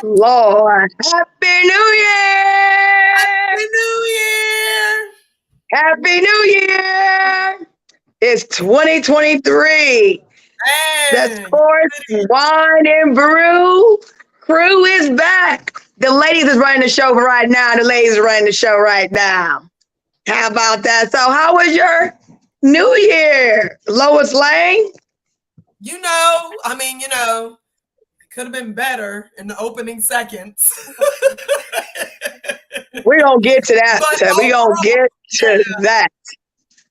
Lord, Happy New Year! Happy New Year! Happy New Year! It's 2023. The And Sports Wine and Brew crew is back. The ladies is running the show for right now. The ladies are running the show right now. How about that? So, how was your New Year, Lois Lane? could have been better in the opening seconds. We're gonna get to that. But We're gonna overall, get to yeah, that.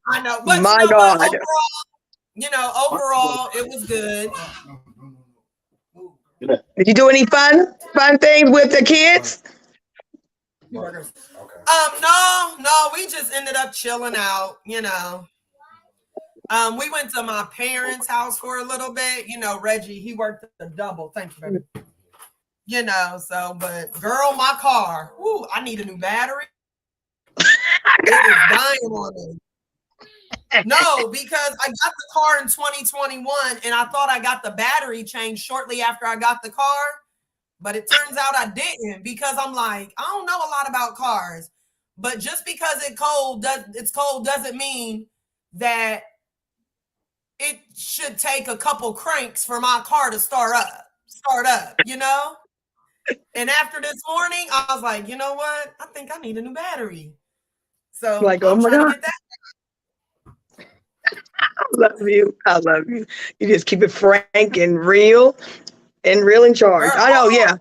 I know. But you My know what? God. Overall, it was good. Did you do any fun things with the kids? No, we just ended up chilling out. We went to my parents' house for a little bit. Reggie, he worked a double. Thank you, baby. But girl, my car, I need a new battery. It is dying on me. No, because I got the car in 2021 and I thought I got the battery changed shortly after I got the car. But it turns out I didn't because I'm like, I don't know a lot about cars. But just because it's cold doesn't mean that it should take a couple cranks for my car to start up. And after this morning, I was like, you know what? I think I need a new battery. So Like, oh I'm my trying God. to get that. I love you. I love you. You just keep it frank and real in charge. Girl, I know, yeah.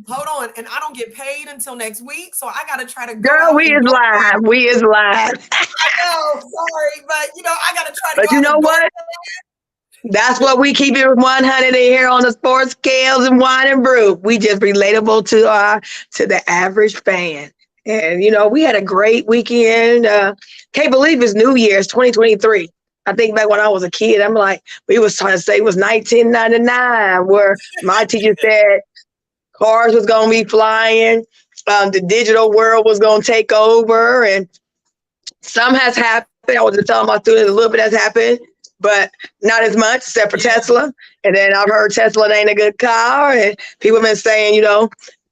hold on. And I don't get paid until next week. So I got to try to go Girl, out we and is do live. We is live. I know, sorry, but I got to try to But go you out know and what? That's what we keep it 100 here on the Sports Scales and Wine and Brew. We just relatable to the average fan. And we had a great weekend. Can't believe it's New Year's 2023. I think back when I was a kid, I'm like, we was trying to say it was 1999, where my teacher said cars was gonna be flying, the digital world was gonna take over, and some has happened. I was just telling my students a little bit has happened, but not as much, except for Tesla. And then I've heard Tesla ain't a good car, and people have been saying,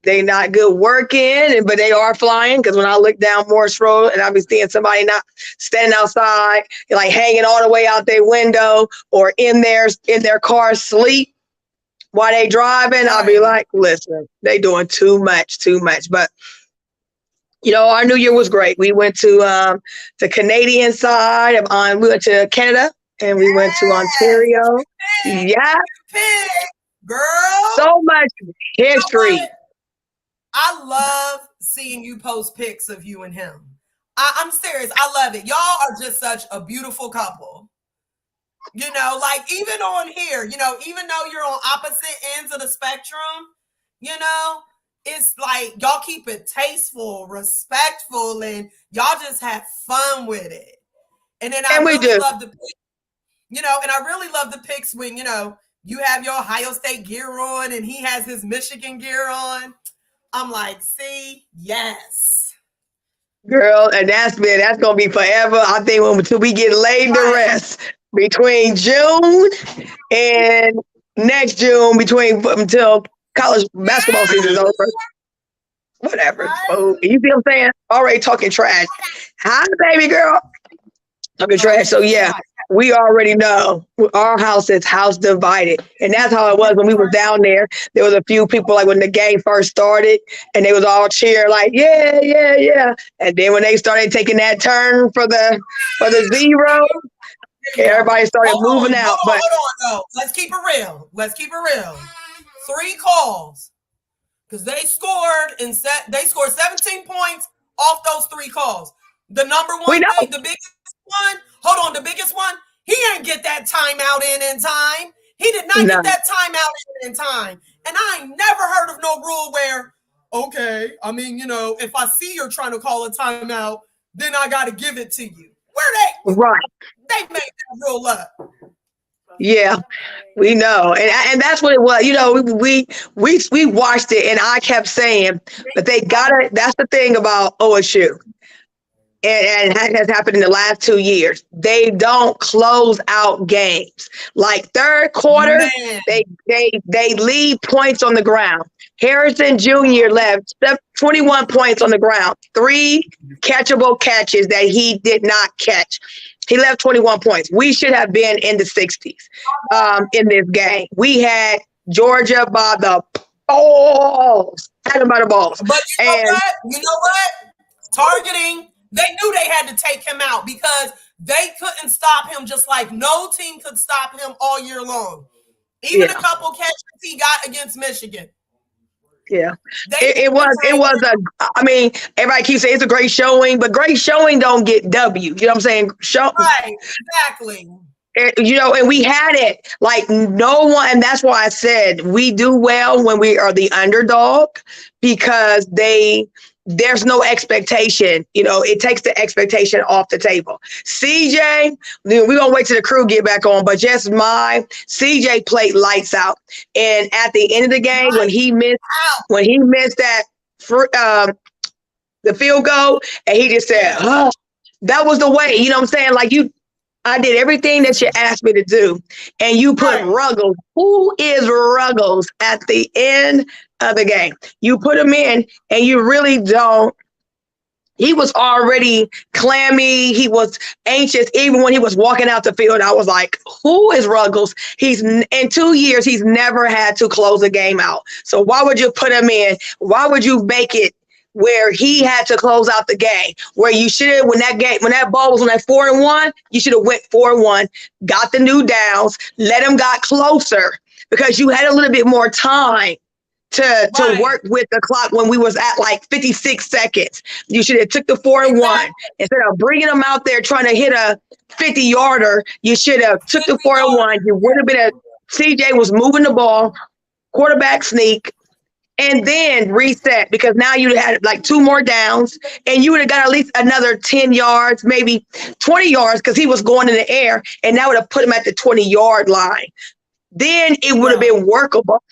they not good working, but they are flying. Because when I look down Morris Road and I be seeing somebody not standing outside, like hanging all the way out their window or in their car sleep while they driving, I'll be like, listen, they doing too much. But our New Year was great. We went to the Canadian side we went to Canada and we went to Ontario. Yeah, girl. so much history. I love seeing you post pics of you and him. I'm serious. I love it. Y'all are just such a beautiful couple. Like even on here, even though you're on opposite ends of the spectrum, it's like y'all keep it tasteful, respectful, and y'all just have fun with it. And then I really love the pics, and I really love the pics when, you have your Ohio State gear on and he has his Michigan gear on. I'm like, see, yes. Girl, and that's gonna be forever. I think until we get laid to rest between June and next June, until college basketball season is over. Whatever. Oh, you see what I'm saying? Already talking trash. Hi, baby girl. Talking trash. So yeah, we already know our house is house divided. And that's how it was when we were down there. There was a few people like when the game first started and they was all cheer like, yeah. And then when they started taking that turn for the zero, everybody started moving out. Hold on, though. Let's keep it real. 3 calls. Because they scored 17 points off those 3 calls. The number one thing, the biggest one, the biggest one, he ain't get that timeout in time. He did not get that timeout in time. And I ain't never heard of no rule where, okay, if I see you're trying to call a timeout, then I got to give it to you. They made that rule up. Yeah, we know, and that's what it was. We watched it, and I kept saying, but they gotta. That's the thing about OSU, and that has happened in the last 2 years. They don't close out games. Like third quarter, they leave points on the ground. Harrison Jr. left 21 points on the ground, 3 catchable catches that he did not catch. He left 21 points. We should have been in the 60s in this game. We had Georgia by the balls. Had them by the balls. But you know what? Targeting, they knew they had to take him out because they couldn't stop him, just like no team could stop him all year long. Even a couple catches he got against Michigan. Yeah, it was I mean, everybody keeps saying it's a great showing, but great showing don't get W. You know what I'm saying? Right, exactly. You know, and we had it like no one, and that's why I said we do well when we are the underdog because there's no expectation. You know, it takes the expectation off the table. CJ, we're gonna wait till the crew get back on, but just CJ played lights out. And at the end of the game, when he missed that the field goal, and he just said, oh, that was the way. You know what I'm saying? Like I did everything that you asked me to do, and you put Ruggles. Who is Ruggles at the end of the game? You put him in, and you really don't. He was already clammy. He was anxious. Even when he was walking out the field, I was like, who is Ruggles? In 2 years, he's never had to close a game out. So why would you put him in? Why would you make it where he had to close out the game, where you should have, when that ball was on that 4-1, you should have went 4-1, got the new downs, let him got closer because you had a little bit more time to work with the clock when we was at like 56 seconds. You should have took the 4-1 instead of bringing him out there trying to hit a 50-yarder. You should have took the 4-1. You would have been CJ was moving the ball, quarterback sneak, and then reset because now you had like 2 more downs and you would have got at least another 10 yards, maybe 20 yards because he was going in the air and that would have put him at the 20-yard line. Then it would have been workable.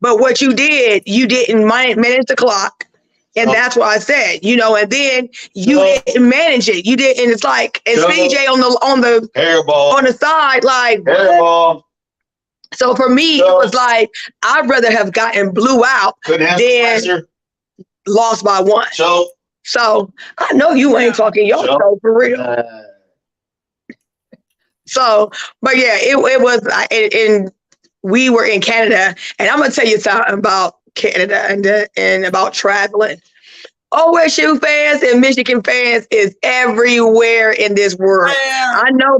But what you didn't manage the clock. And that's why I said, you know, and then you didn't manage it. You didn't. And it's like, and CJ on the hairball on the side, like hairball. So for me, it was like, I'd rather have gotten blew out than lost by 1. So I know you ain't talking your show for real. So, but yeah, it was, and we were in Canada, and I'm going to tell you something about Canada and about traveling. OSU fans and Michigan fans is everywhere in this world. I know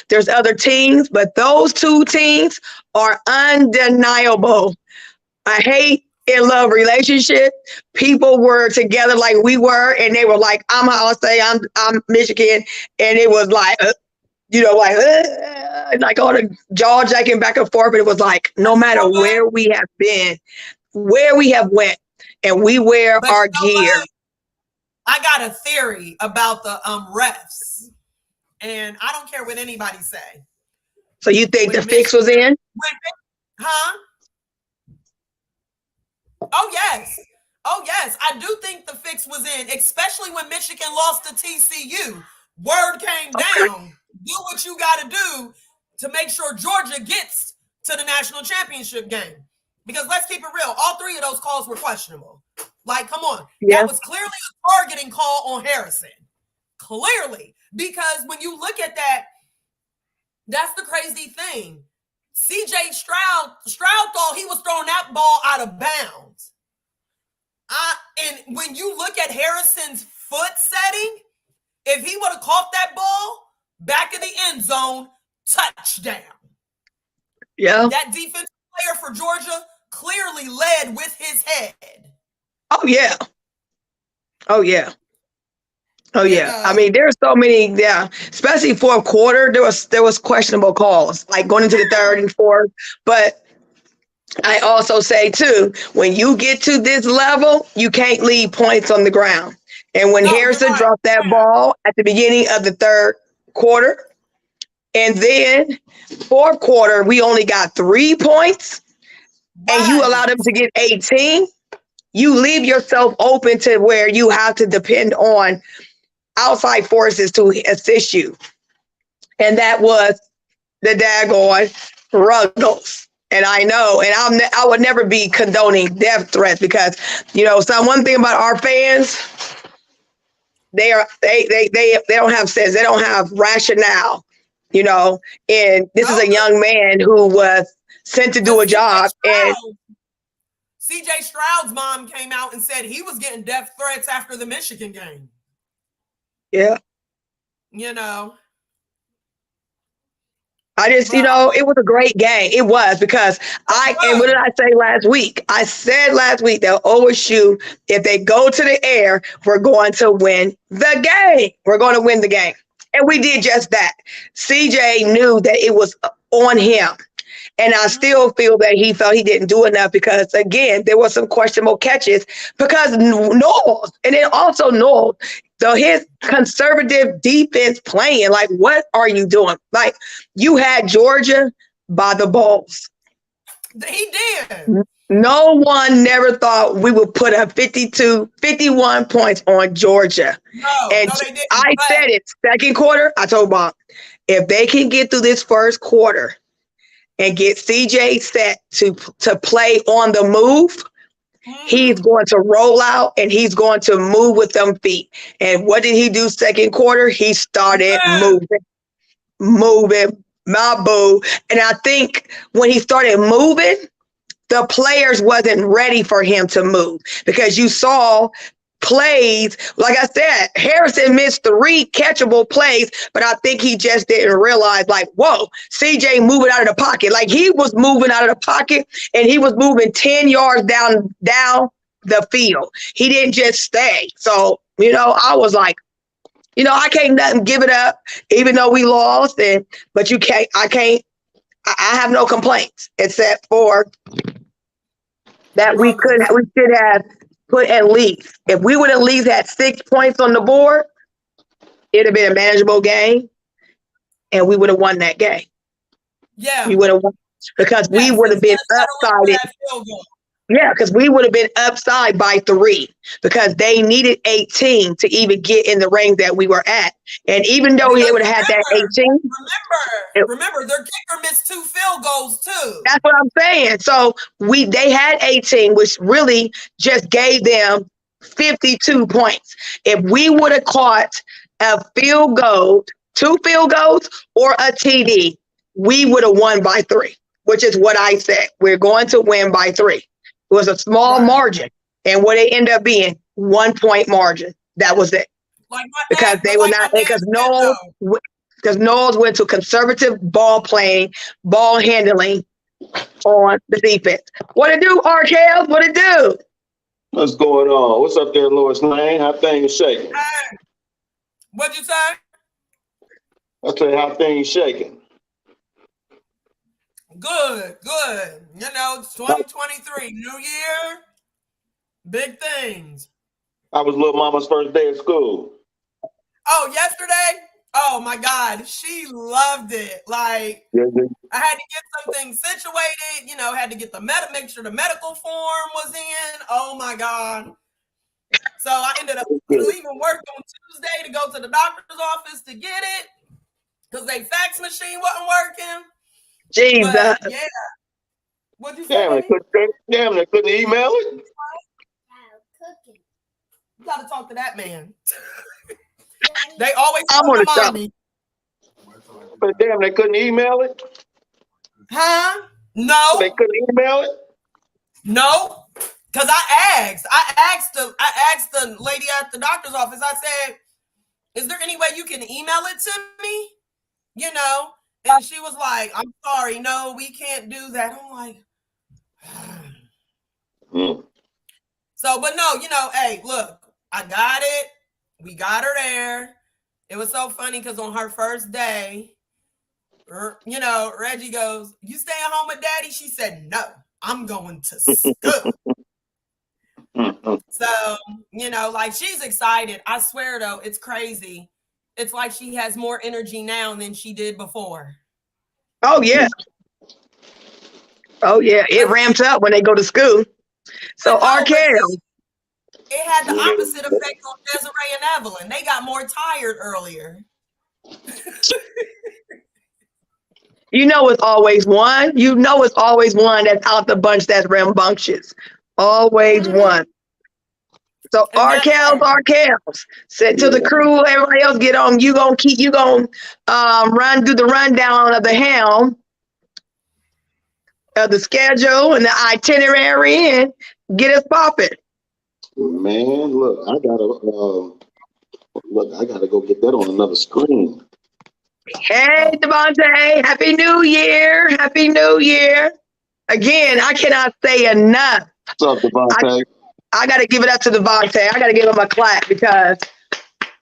there's other teams, but those 2 teams are undeniable. A hate and love relationship. People were together like we were, and they were like, I'm Michigan, and it was like, like all the jaw jacking back and forth. But it was like, no matter where we have been, where we have went, and we wear our gear. I got a theory about the refs, and I don't care what anybody say. So you think the fix was in? Huh? Oh yes, I do think the fix was in, especially when Michigan lost to TCU. Word came down. Do what you got to do to make sure Georgia gets to the national championship game. Because let's keep it real, all 3 of those calls were questionable. Like, come on. Yeah. That was clearly a targeting call on Harrison. Clearly. Because when you look at that, that's the crazy thing. CJ Stroud thought he was throwing that ball out of bounds. And when you look at Harrison's foot setting, if he would have caught that ball back in the end zone, touchdown. Yeah. That defensive player for Georgia clearly led with his head. Oh yeah. I mean, there's so many, especially 4th quarter, there was questionable calls, like going into the 3rd and 4th. But I also say too, when you get to this level, you can't leave points on the ground. And when Harrison dropped that ball at the beginning of the 3rd quarter, and then 4th quarter, we only got 3 points, and you allow them to get 18, you leave yourself open to where you have to depend on outside forces to assist you. And that was the daggone Ruggles. And I know, and I would never be condoning death threats because, one thing about our fans, they don't have sense. They don't have rationale, and this is a young man who was sent to do a job. And CJ Stroud's mom came out and said he was getting death threats after the Michigan game. Yeah. I just, it was a great game. It was because and what did I say last week? I said last week that OSU, if they go to the air, we're going to win the game. We're going to win the game. And we did just that. CJ knew that it was on him. And I still feel that he felt he didn't do enough because, again, there were some questionable catches because Knowles, and then also Knowles, so his conservative defense playing, like, what are you doing? Like, you had Georgia by the balls. He did. No one never thought we would put up 51 points on Georgia. No, they didn't. I said it, second quarter, I told Bob, if they can get through this first quarter and get CJ set to play on the move, he's going to roll out and he's going to move with them feet. And what did he do second quarter? He started moving, my boo. And I think when he started moving, the players wasn't ready for him to move because you saw plays. Like I said, Harrison missed 3 catchable plays, but I think he just didn't realize, like, whoa, CJ moving out of the pocket. Like, he was moving out of the pocket and he was moving 10 yards down the field. He didn't just stay. So, I was like, I can't nothing give it up, even though we lost. But I have no complaints except for that we should have put at least, if we would at least had 6 points on the board, it'd have been a manageable game and we would have won that game. Yeah. We would have won because we would have been upside. Yeah, because we would have been upside by 3 because they needed 18 to even get in the range that we were at. And even though they would have had that 18. Remember, their kicker missed 2 field goals too. That's what I'm saying. So they had 18, which really just gave them 52 points. If we would have caught a field goal, 2 field goals, or a TD, we would have won by 3, which is what I said. We're going to win by 3. It was a small margin. And what it ended up being, 1 point margin. That was it. Because they were not, because Knowles went to conservative ball playing, ball handling on the defense. What it do, RKL? What it do? What's going on? What's up there, Lois Lane? How things shaking? What'd you say? I say, how things shaking? Good. It's 2023, new year, big things. How was little mama's first day of school? Oh, yesterday? Oh my God, she loved it. Like, I had to get something situated, had to get make sure the medical form was in. Oh my God. So I ended up leaving work on Tuesday to go to the doctor's office to get it because their fax machine wasn't working. Jesus. But, yeah. What'd you say? Damn, they couldn't email it? You got to talk to that man. They always remind me. But damn, they couldn't email it? Huh? No. They couldn't email it? No. Because I asked the lady at the doctor's office, I said, is there any way you can email it to me? And she was like, I'm sorry, no, we can't do that. I'm like, So, but no, hey, look, I got it. We got her there. It was so funny because on her first day, Reggie goes, you staying home with daddy? She said, no, I'm going to school. So, like she's excited. I swear though, it's crazy. It's like she has more energy now than she did before. Oh, yeah. It ramps up when they go to school. So, RKL. It had the opposite effect on Desiree and Evelyn. They got more tired earlier. You know it's always one. You know it's always one that's out the bunch that's rambunctious. Always Mhm. one. So And that's her. Arkells. Said to the crew, everybody else get on. You gonna run through the rundown of the helm of the schedule and the itinerary and get us popping. Man, I gotta go get that on another screen. Hey Devontae, Happy New Year. Happy New Year. Again, I cannot say enough. What's up, Devontae? I gotta give it up to Devontae. I gotta give him a clap because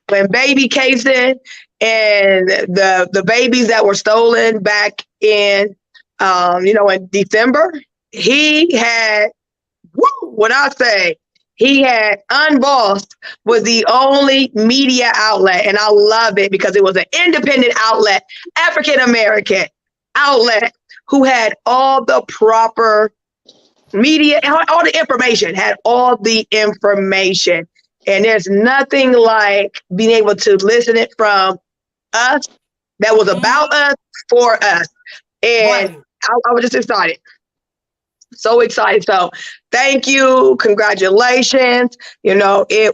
when baby Kason and the babies that were stolen back in in December, he had when I say he had Unbossed was the only media outlet, and I love it because it was an independent outlet, African American outlet who had all the proper media, all the information, had all the information. And there's nothing like being able to listen it from us that was about us for us. And Right. I was just excited. So excited. So thank you. Congratulations. Because there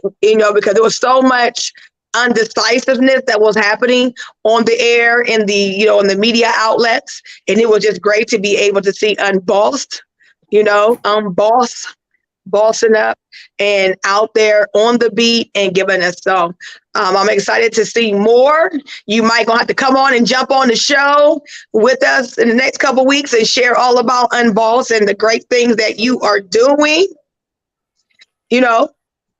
was so much undecisiveness that was happening on the air in the media outlets. And it was just great to be able to see Unbossed, bossing up and out there on the beat and giving us so. I'm excited to see more. You might gonna have to come on and jump on the show with us in the next couple of weeks and share all about Unboss and the great things that you are doing.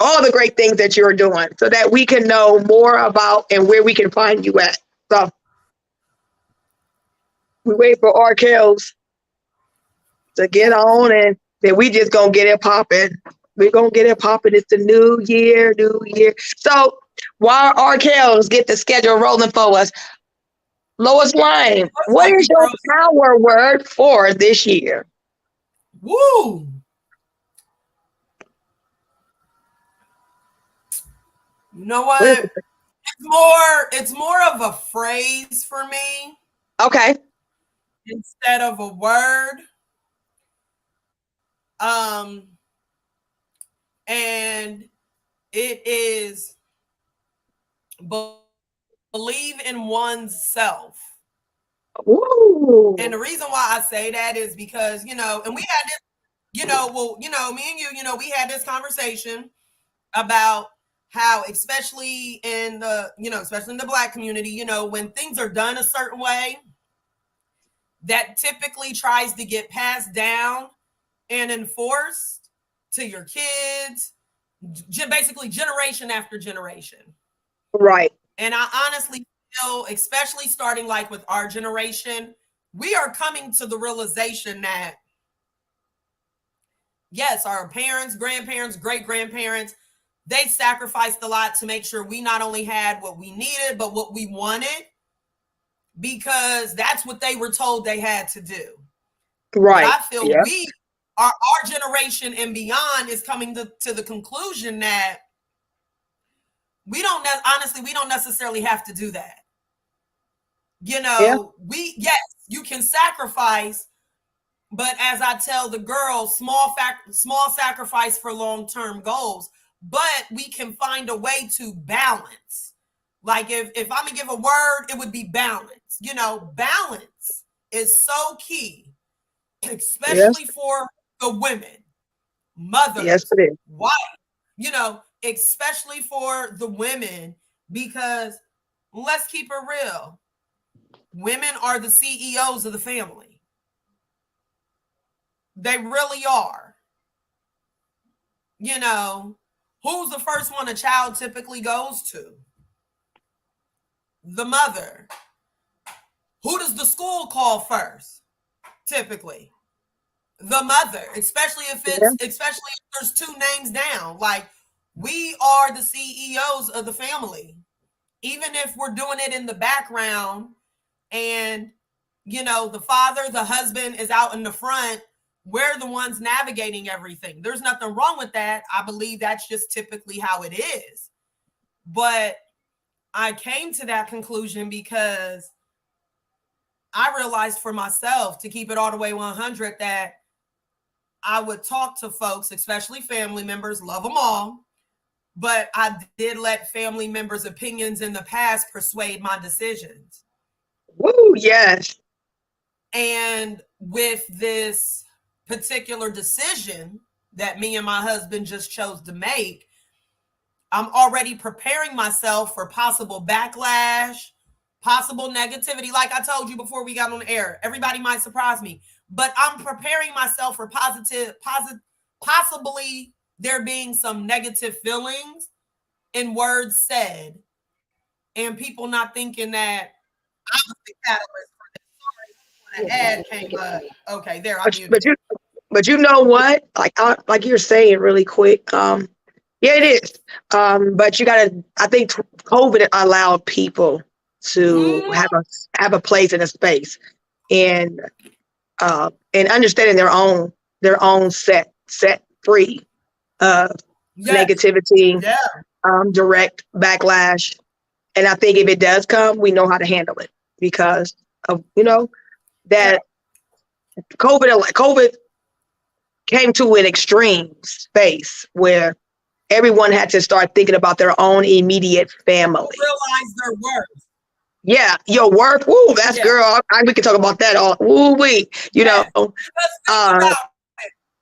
All the great things that you're doing so that we can know more about and where we can find you at. So we wait for Arkells to get on and then we just gonna get it popping. We're gonna get it popping. It's the new year. So while Arkells get the schedule rolling for us, Lois Lane, what is your power word for this year? Woo! You know what? It's more of a phrase for me. Okay. Instead of a word. And it is believe in oneself. Ooh. And the reason why I say that is because, and we had this, me and you, we had this conversation about how, especially in the Black community, when things are done a certain way, that typically tries to get passed down and enforced to your kids, basically generation after generation. Right. And I honestly feel, especially starting like with our generation, we are coming to the realization that, yes, our parents, grandparents, great-grandparents, they sacrificed a lot to make sure we not only had what we needed, but what we wanted, because that's what they were told they had to do. Right. But I feel our generation and beyond is coming to the conclusion that we don't necessarily have to do that. Yes, you can sacrifice, but as I tell the girls, small sacrifice for long-term goals, but we can find a way to balance. Like if I'm gonna give a word, it would be balance. Balance is so key, especially for the women, mothers, wives, especially for the women, because let's keep it real. Women are the CEOs of the family. They really are. Who's the first one a child typically goes to? The mother. Who does the school call first? Typically, the mother, especially if there's two names down. Like, we are the CEOs of the family. Even if we're doing it in the background and, the father, the husband is out in the front, we're the ones navigating everything. There's nothing wrong with that. I believe that's just typically how it is. But I came to that conclusion because I realized for myself, to keep it all the way 100, that I would talk to folks, especially family members, love them all, but I did let family members' opinions in the past persuade my decisions. Woo, yes. And with this particular decision that me and my husband just chose to make, I'm already preparing myself for possible backlash, possible negativity. Like I told you before we got on the air, everybody might surprise me, but I'm preparing myself for possibly there being some negative feelings and words said, and people not thinking that I was the catalyst for this. Sorry, when an ad came up. Okay, there I muted. But you know what? Like you're saying really quick. Yeah, it is. But you gotta. I think COVID allowed people to have a place in a space, and understanding their own set free of negativity, direct backlash. And I think if it does come, we know how to handle it because of that COVID came to an extreme space where everyone had to start thinking about their own immediate family. Realize their worth. Yeah, your worth. Woo, that's girl. We can talk about that all. Woo, we. Yeah.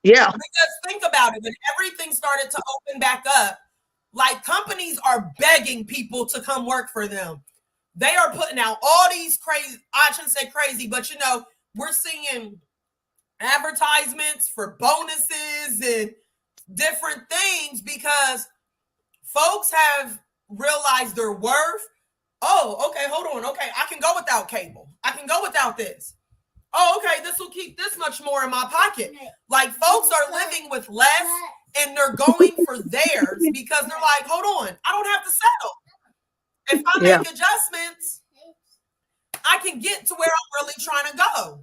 Because think about it. When everything started to open back up, like companies are begging people to come work for them. They are putting out all these crazy. I shouldn't say crazy, but we're seeing advertisements for bonuses and different things because folks have realized their worth. Oh, okay, hold on. Okay, I can go without cable. I can go without this. Oh, okay, this will keep this much more in my pocket. Like folks are living with less and they're going for theirs because they're like, hold on, I don't have to settle. If I make adjustments, I can get to where I'm really trying to go.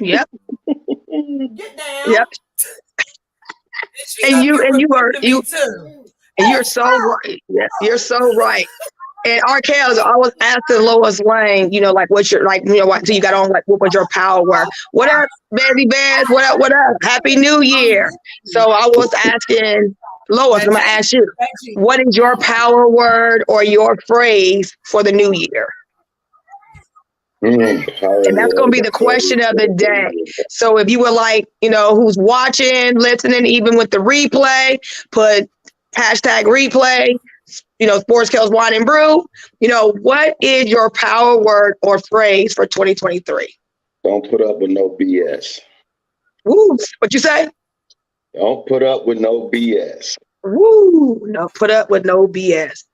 Yep. Get down. Yep. And you're so right. Yeah, you're so right. And Arkells, I was asking Lois Lane, like what's your what you got on, like what was your power word? What up, baby bears? What up? Happy New Year. So I was asking Lois, I'm gonna ask you, what is your power word or your phrase for the new year? And that's going to be the question of the day. So if you were like, who's watching, listening, even with the replay, put hashtag replay, Sports Kells Wine and Brew. What is your power word or phrase for 2023? Don't put up with no BS. Woo, what you say? Don't put up with no BS. Woo, no, put up with no BS.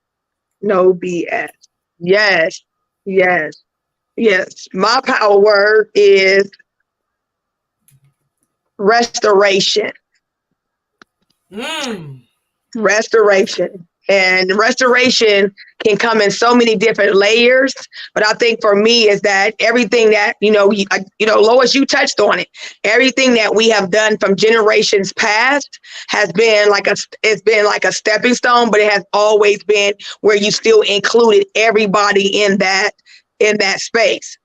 No BS. Yes, yes. Yes, my power word is restoration. Restoration. And restoration can come in so many different layers. But I think for me is that everything that, Lois, you touched on it. Everything that we have done from generations past has been like a stepping stone, but it has always been where you still included everybody in that space.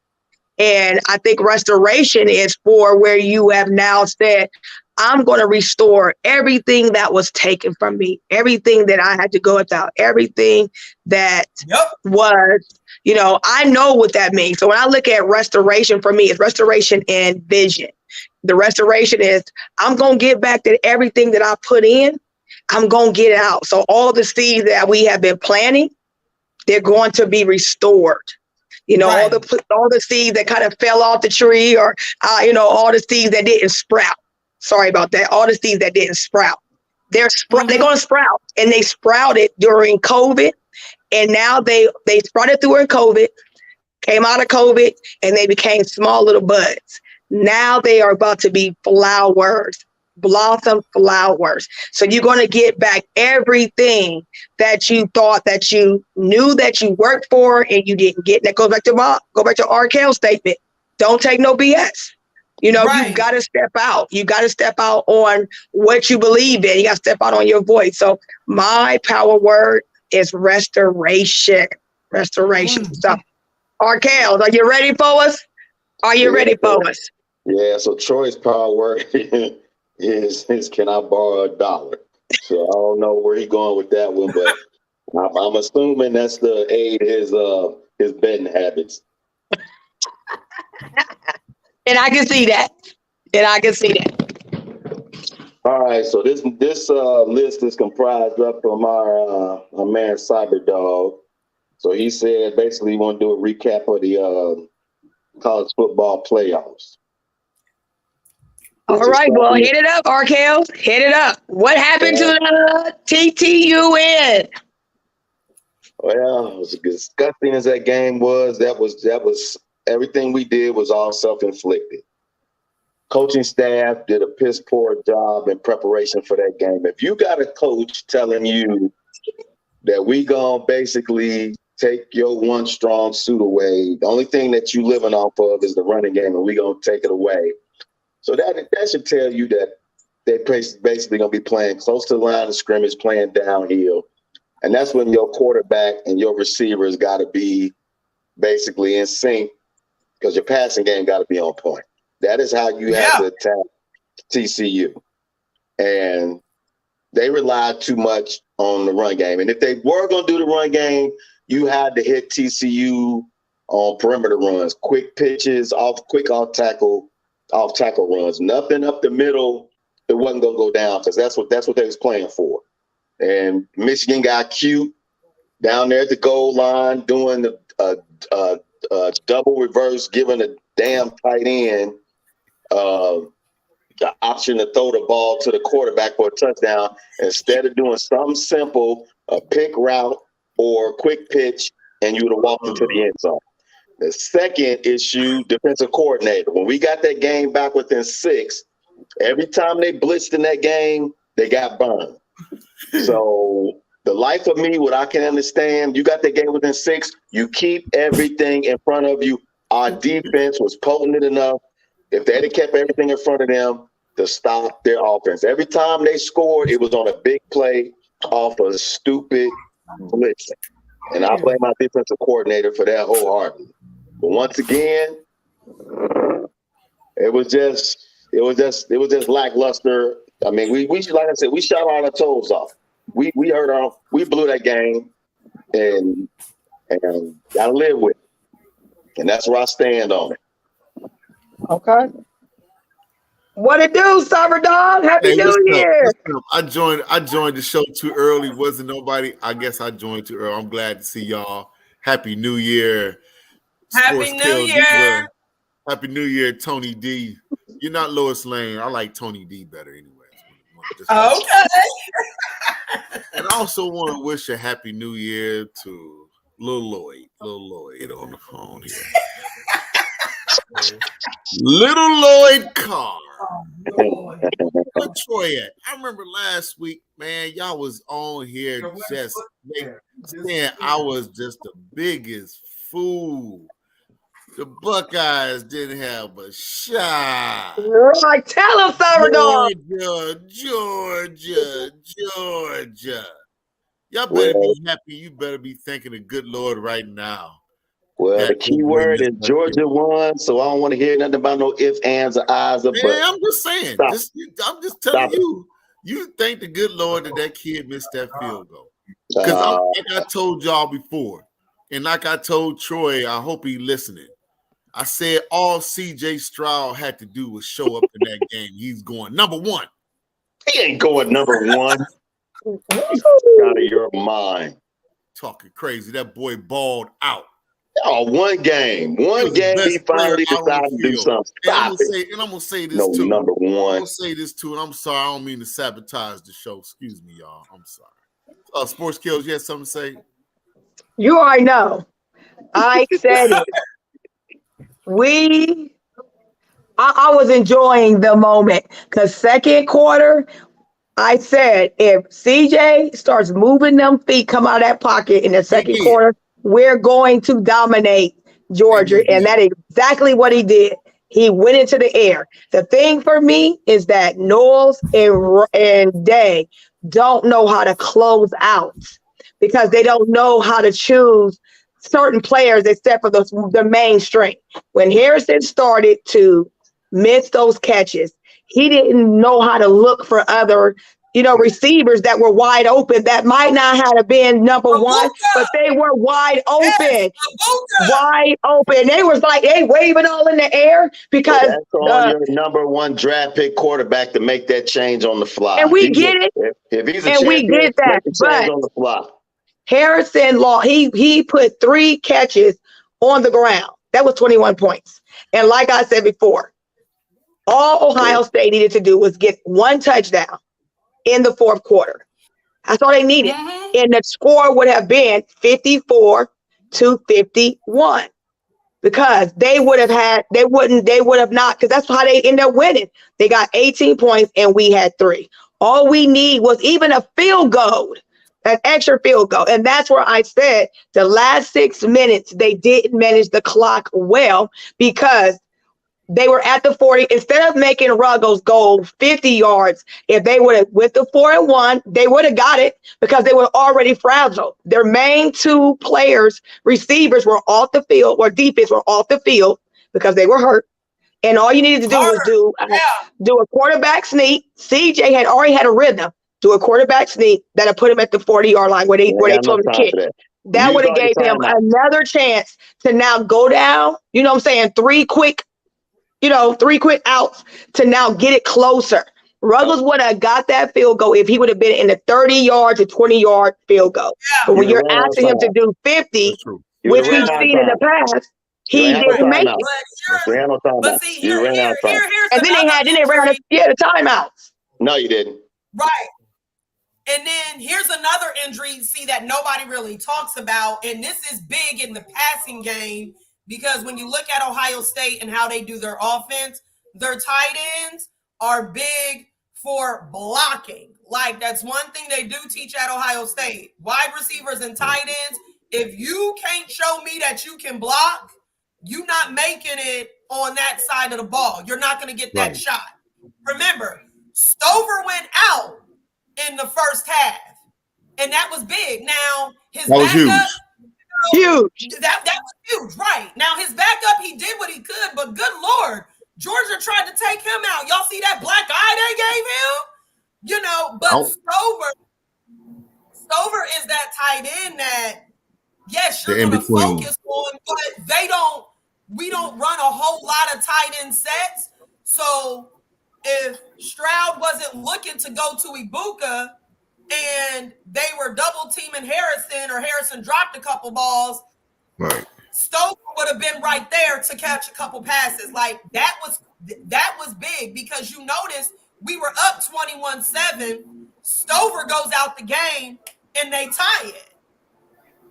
And I think restoration is for where you have now said, I'm going to restore everything that was taken from me, everything that I had to go without, everything that was, I know what that means. So when I look at restoration, for me, it's restoration and vision. The restoration is I'm going to get back to everything that I put in. I'm going to get it out. So all the seeds that we have been planting, they're going to be restored. All the seeds that kind of fell off the tree or, all the seeds that didn't sprout. Sorry about that. All the seeds that didn't sprout. They're going to sprout. And they sprouted during COVID. And now they sprouted during COVID, came out of COVID, and they became small little buds. Now they are about to be flowers, blossom flowers. So you're going to get back everything that you thought that you knew that you worked for and you didn't get. And that goes back to Arkell's statement. Don't take no BS. You've got to step out. You got to step out on what you believe in. You got to step out on your voice. So my power word is restoration. Restoration. So Arkell, are you ready for us? Are you ready for us? Yeah, so Troy's power word is can I borrow $1? So I don't know where he's going with that one, but I'm assuming that's to aid his betting habits. And I can see that. All right, so this list is comprised up from our man Cyberdog. So he said basically he want to do a recap of the college football playoffs. All right, well, hit it up, Arkell. Hit it up. What happened to the TTUN? Well, as disgusting as that game was, that was everything we did was all self-inflicted. Coaching staff did a piss poor job in preparation for that game. If you got a coach telling you that we gonna basically take your one strong suit away, the only thing that you living off of is the running game, and we gonna take it away. So that should tell you that they're basically gonna be playing close to the line of scrimmage, playing downhill, and that's when your quarterback and your receivers got to be basically in sync because your passing game got to be on point. That is how you have to attack TCU. And they relied too much on the run game. And if they were going to do the run game, you had to hit TCU on perimeter runs, quick pitches, off tackle runs. Nothing up the middle. It wasn't going to go down because that's what they was playing for. And Michigan got cute down there at the goal line doing the double reverse, giving a damn tight end the option to throw the ball to the quarterback for a touchdown instead of doing something simple, a pick route or quick pitch, and you would have walked into the end zone. The second issue, defensive coordinator. When we got that game back within 6, every time they blitzed in that game, they got burned. So the life of me, what I can understand, you got that game within 6, you keep everything in front of you. Our defense was potent enough. If they had kept everything in front of them to stop their offense. Every time they scored, it was on a big play off a stupid blitzing. And I blame my defensive coordinator for that wholeheartedly. But once again, it was just lackluster. I mean, we like I said, we shot all our toes off. We blew that game and gotta live with it. And that's where I stand on it. Okay. What it do, Summer Dog? Happy New Year. I joined the show too early. Wasn't nobody. I guess I joined too early. I'm glad to see y'all. Happy New Year. Happy New Year. Happy New Year, Tony D. You're not Lois Lane. I like Tony D better anyway. Okay. And I also want to wish a Happy New Year to Lil Lloyd on the phone here. Little Lloyd Carr. Where Troy at? I remember last week, man, y'all was on here just saying I was just the biggest fool. The Buckeyes didn't have a shot. Right, tell them, Summer Dog. Georgia. Y'all better be happy. You better be thanking the good Lord right now. Well, the key word is Georgia won, so I don't want to hear nothing about no ifs, ands, or ahs, or buts. I'm just saying. I'm just telling you. You thank the good Lord that kid missed that field goal. Because like I told y'all before, and like I told Troy, I hope he listening. I said all C.J. Stroud had to do was show up in that game. He's going number 1. He ain't going number 1. Out of your mind. Talking crazy. That boy balled out. Oh, one game. He finally decided to do something. I'm going to say this too. Number 1. I'm going to say this too, and I'm sorry. I don't mean to sabotage the show. Excuse me, y'all. I'm sorry. Sports Kills, you had something to say? You already know. I said it. I was enjoying the moment because second quarter, I said if CJ starts moving them feet, come out of that pocket in the second quarter, we're going to dominate Georgia. And that is exactly what he did. He went into the air. The thing for me is that Knowles and Day don't know how to close out because they don't know how to choose certain players except for the mainstream. When Harrison started to miss those catches, he didn't know how to look for other, receivers that were wide open that might not have been number one, but they were wide open. Wide open. They was like, they waving all in the air because that's on your number one draft pick quarterback to make that change on the fly. And we get it. If he's a and champion, we get that. make the change on the fly. Harrison he put 3 catches on the ground. That was 21 points. And like I said before, all Ohio State needed to do was get 1 touchdown in the 4th quarter. That's all they needed. And the score would have been 54-51 because they would have not, because that's how they end up winning. They got 18 points and we had 3. All we need was even a field goal, an extra field goal. And that's where I said the last 6 minutes, they didn't manage the clock well because they were at the 40. Instead of making Ruggles go 50 yards, if they would have, with the 4-1, they would have got it because they were already fragile. Their main 2 players, receivers, were off the field, or defense were off the field because they were hurt. And all you needed to do was do a quarterback sneak. CJ had already had a rhythm. Do a quarterback sneak that'll put him at the 40-yard line where they told him to kick. That would have gave him another chance to now go down. You know what I'm saying? 3 quick outs to now get it closer. Ruggles would have got that field goal if he would have been in the 30-yard to 20-yard field goal. But when you're asking him to do 50, which we've seen in the past, he didn't make it. But see, here's and then they ran the timeouts. No, you didn't. Right. And then here's another injury, see, that nobody really talks about, and this is big in the passing game. Because when you look at Ohio State and how they do their offense, their tight ends are big for blocking. Like, that's one thing they do teach at Ohio State. Wide receivers and tight ends, if you can't show me that you can block, you're not making it on that side of the ball. You're not going to get that shot. Remember, Stover went out in the first half, and that was big. Now, his backup... Huge. That was huge, right? Now his backup, he did what he could, but good Lord, Georgia tried to take him out. Y'all see that black eye they gave him? But Stover is that tight end that, yes, you're gonna focus on, but we don't run a whole lot of tight end sets. So if Stroud wasn't looking to go to Ibuka, and they were double teaming Harrison, or Harrison dropped a couple balls, right, Stover would have been right there to catch a couple passes. Like, that was big because you notice we were up 21-7. Stover goes out the game and they tie it.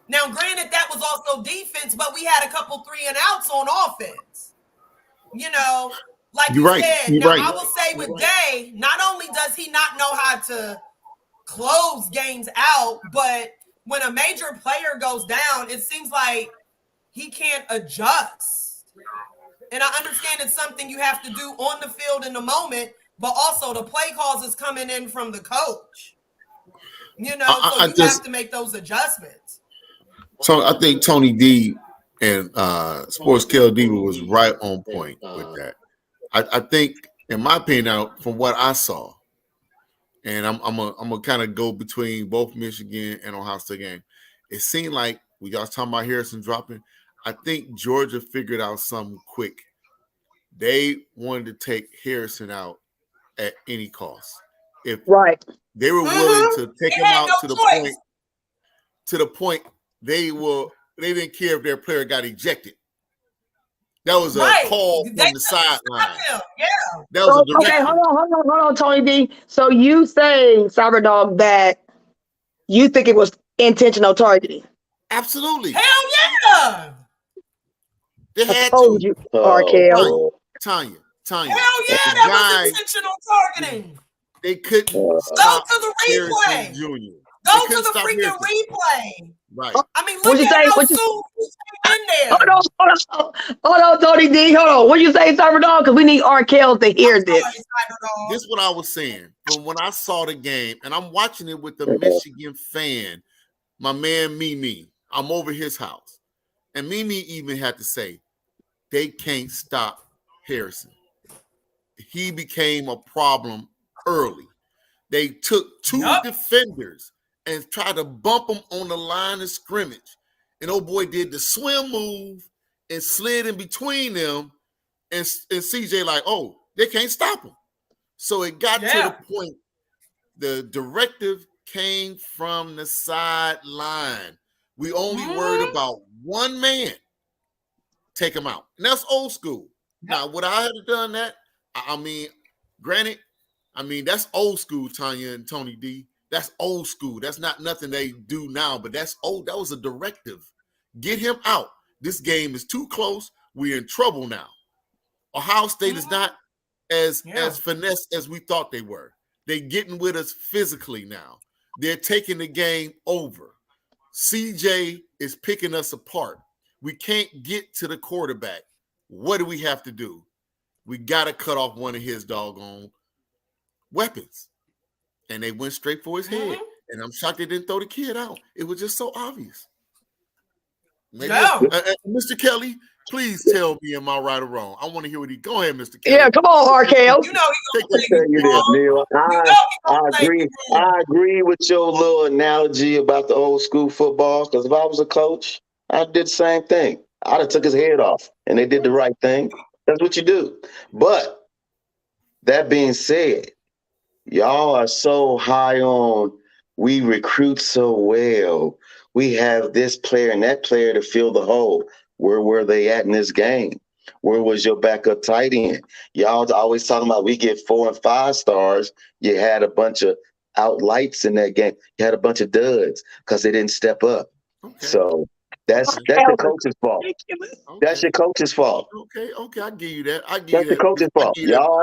Now, granted, that was also defense, but we had a couple 3-and-outs on offense. Like you said. Now, I will say with Day, not only does he not know how to close games out, but when a major player goes down, it seems like he can't adjust. And I understand it's something you have to do on the field in the moment, but also the play calls is coming in from the coach. So you have to make those adjustments. So I think Tony D and Sports KLD was right on point with that. I think, in my opinion, from what I saw, and I'm gonna kind of go between both Michigan and Ohio State game. It seemed like we y'all talking about Harrison dropping. I think Georgia figured out something quick. They wanted to take Harrison out at any cost. If they were willing to take him out to the point they didn't care if their player got ejected. That was a call from the sideline. Yeah. That was a direct. Okay, hold on, Tony D. So you say, Cyberdog, that you think it was intentional targeting? Absolutely. Hell yeah. They had told to. You, Arkell. Tanya. Hell yeah, that was intentional targeting. They couldn't go stop to the replay. Jr. Go to the freaking replay. Right. I mean, look at how soon he's in there. Hold on, Tony D. Hold on. What you say, Cyberdog? Because we need Arkell to hear this. This is what I was saying. From when I saw the game, and I'm watching it with the Michigan fan, my man Mimi. I'm over his house. And Mimi even had to say, they can't stop Harrison. He became a problem early. They took two defenders and tried to bump him on the line of scrimmage. And old boy did the swim move and slid in between them. And CJ like, oh, they can't stop him. So it got to the point, the directive came from the sideline. We only worried about one man. Take him out. And that's old school. Now, would I have done that? I mean, granted, that's old school, Tanya and Tony D. That's old school. That's not nothing they do now, but that's old. That was a directive. Get him out. This game is too close. We're in trouble now. Ohio State is not as finesse as we thought they were. They're getting with us physically now. They're taking the game over. CJ is picking us apart. We can't get to the quarterback. What do we have to do? We got to cut off one of his doggone weapons. And they went straight for his head. And I'm shocked they didn't throw the kid out. It was just so obvious. Mr. Kelly, please tell me, am I right or wrong? I want to hear what he. Go ahead, Mr. Kelly. Yeah, come on, RKL. You know Neil. I agree. I agree with your little analogy about the old school football. Because if I was a coach, I did the same thing. I'd have took his head off, and they did the right thing. That's what you do. But that being said, y'all are so high on. We recruit so well. We have this player and that player to fill the hole. Where were they at in this game? Where was your backup tight end? Y'all always talking about we get 4 and 5 stars. You had a bunch of outlights in that game. You had a bunch of duds because they didn't step up. Okay. So that's the coach's fault. Okay. That's your coach's fault. Okay, I give you that. That's the coach's fault. Y'all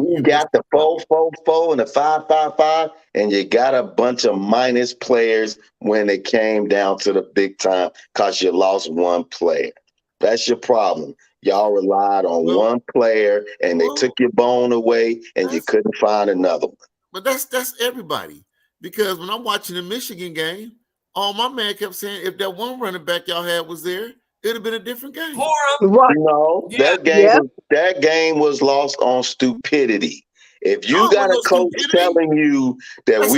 we got the 4-4-4 and the 5-5-5, and you got a bunch of minus players when it came down to the big time because you lost one player. That's your problem. Y'all relied on one player, and they took your bone away, and you couldn't find another one. But that's everybody. Because when I'm watching the Michigan game, all my man kept saying, if that one running back y'all had was there, it'd have been a different game. No, that game was lost on stupidity. If you got a coach telling you that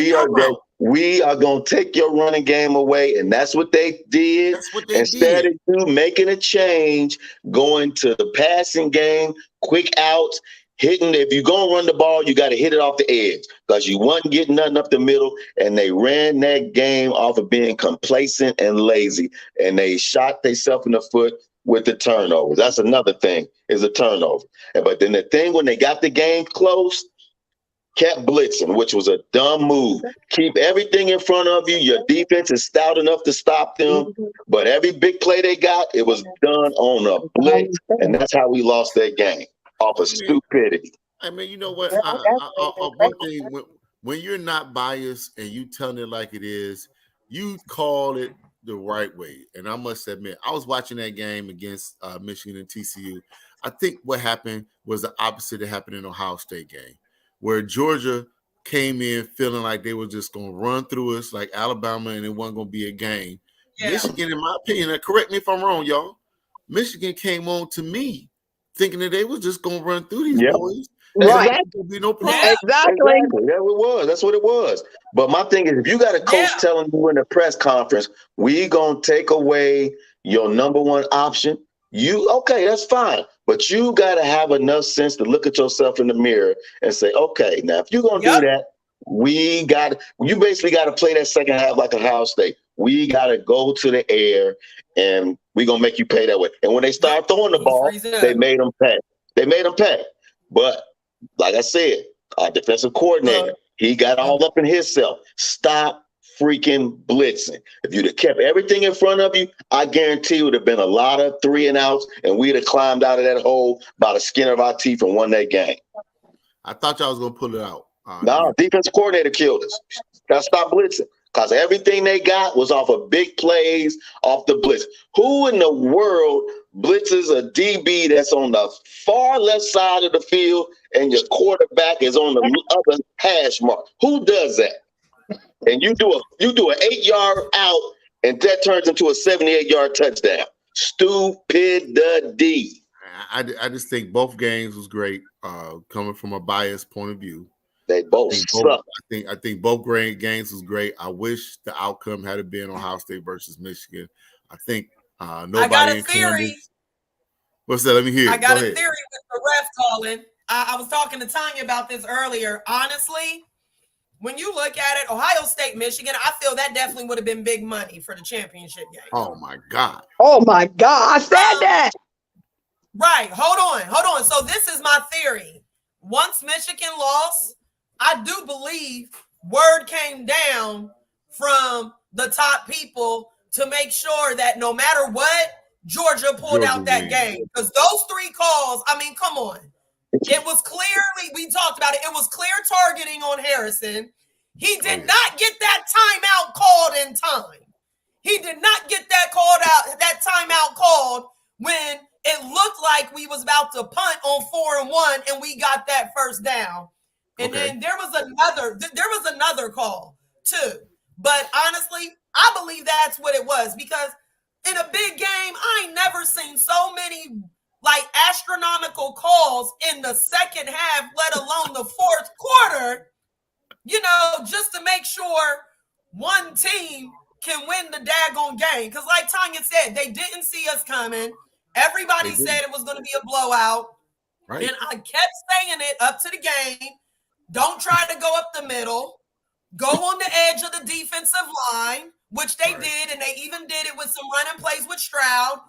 we are going to take your running game away, and that's what they did. Instead of you making a change, going to the passing game, quick outs, hitting. If you're going to run the ball, you got to hit it off the edge because you wasn't getting nothing up the middle, and they ran that game off of being complacent and lazy, and they shot themselves in the foot with the turnover. That's another thing, is a turnover. But then the thing, when they got the game close, kept blitzing, which was a dumb move. Keep everything in front of you. Your defense is stout enough to stop them, but every big play they got, it was done on a blitz, and that's how we lost that game, off of stupidity. I mean, you know what? One thing, when you're not biased and you telling it like it is, you call it the right way. And I must admit, I was watching that game against Michigan and TCU. I think what happened was the opposite that happened in Ohio State game, where Georgia came in feeling like they were just going to run through us like Alabama and it wasn't going to be a game. Yeah. Michigan, in my opinion, correct me if I'm wrong, y'all, Michigan came on to me thinking that they was just going to run through these boys. Right. There'd be no problem. Exactly. That it was. That's what it was. But my thing is, if you got a coach telling you in the press conference, we going to take away your number one option, that's fine. But you got to have enough sense to look at yourself in the mirror and say, okay, now if you're going to do that, you basically got to play that second half like Ohio State. We got to go to the air, and we're going to make you pay that way. And when they start throwing the ball, they made them pay. But like I said, our defensive coordinator, he got all up in himself. Stop freaking blitzing. If you'd have kept everything in front of you, I guarantee it would have been a lot of 3 and outs, and we'd have climbed out of that hole by the skin of our teeth and won that game. I thought y'all was going to pull it out. No, defensive coordinator killed us. Got to stop blitzing because everything they got was off of big plays, off the blitz. Who in the world blitzes a DB that's on the far left side of the field and your quarterback is on the other hash mark? Who does that? And you do an 8-yard out and that turns into a 78-yard touchdown. Stupidity. I just think both games was great. Coming from a biased point of view, they both suck. I think both great games was great. I wish the outcome had been Ohio State versus Michigan. I think nobody. I got a theory. What's that? Let me hear. I got a theory with the ref calling. I was talking to Tanya about this earlier. Honestly, when you look at it, Ohio State, Michigan, I feel that definitely would have been big money for the championship game. Oh my God. I said that. Right. Hold on. So this is my theory. Once Michigan lost, I do believe word came down from the top people to make sure that no matter what, Georgia pulled out that game. Because those 3 calls, I mean, come on. It was clearly, we talked about it, it was clear targeting on Harrison. He did not get that timeout called in time. He did not get that timeout called when it looked like we was about to punt on 4-1 and we got that first down. And then there was another call too. But honestly, I believe that's what it was, because in a big game, I ain't never seen so many astronomical calls in the second half, let alone the fourth quarter, just to make sure one team can win the daggone game. Because like Tanya said, they didn't see us coming. Everybody said it was going to be a blowout. Right. And I kept saying it up to the game. Don't try to go up the middle. Go on the edge of the defensive line, which they did, and they even did it with some running plays with Stroud.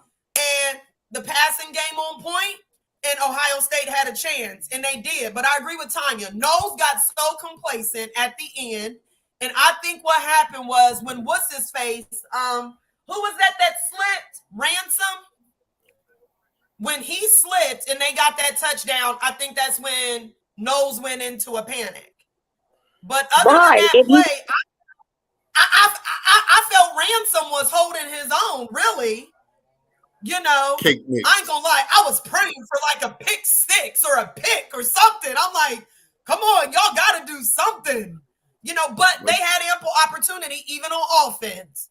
And the passing game on point, and Ohio State had a chance, and they did. But I agree with Tanya. Knowles got so complacent at the end, and I think what happened was when what's-his-face, who was that slipped? Ransom? When he slipped and they got that touchdown, I think that's when Knowles went into a panic. But other than that play, I felt Ransom was holding his own, really. I ain't gonna lie, I was praying for a pick 6 or a pick or something. I'm like, come on, y'all gotta do something. But they had ample opportunity even on offense.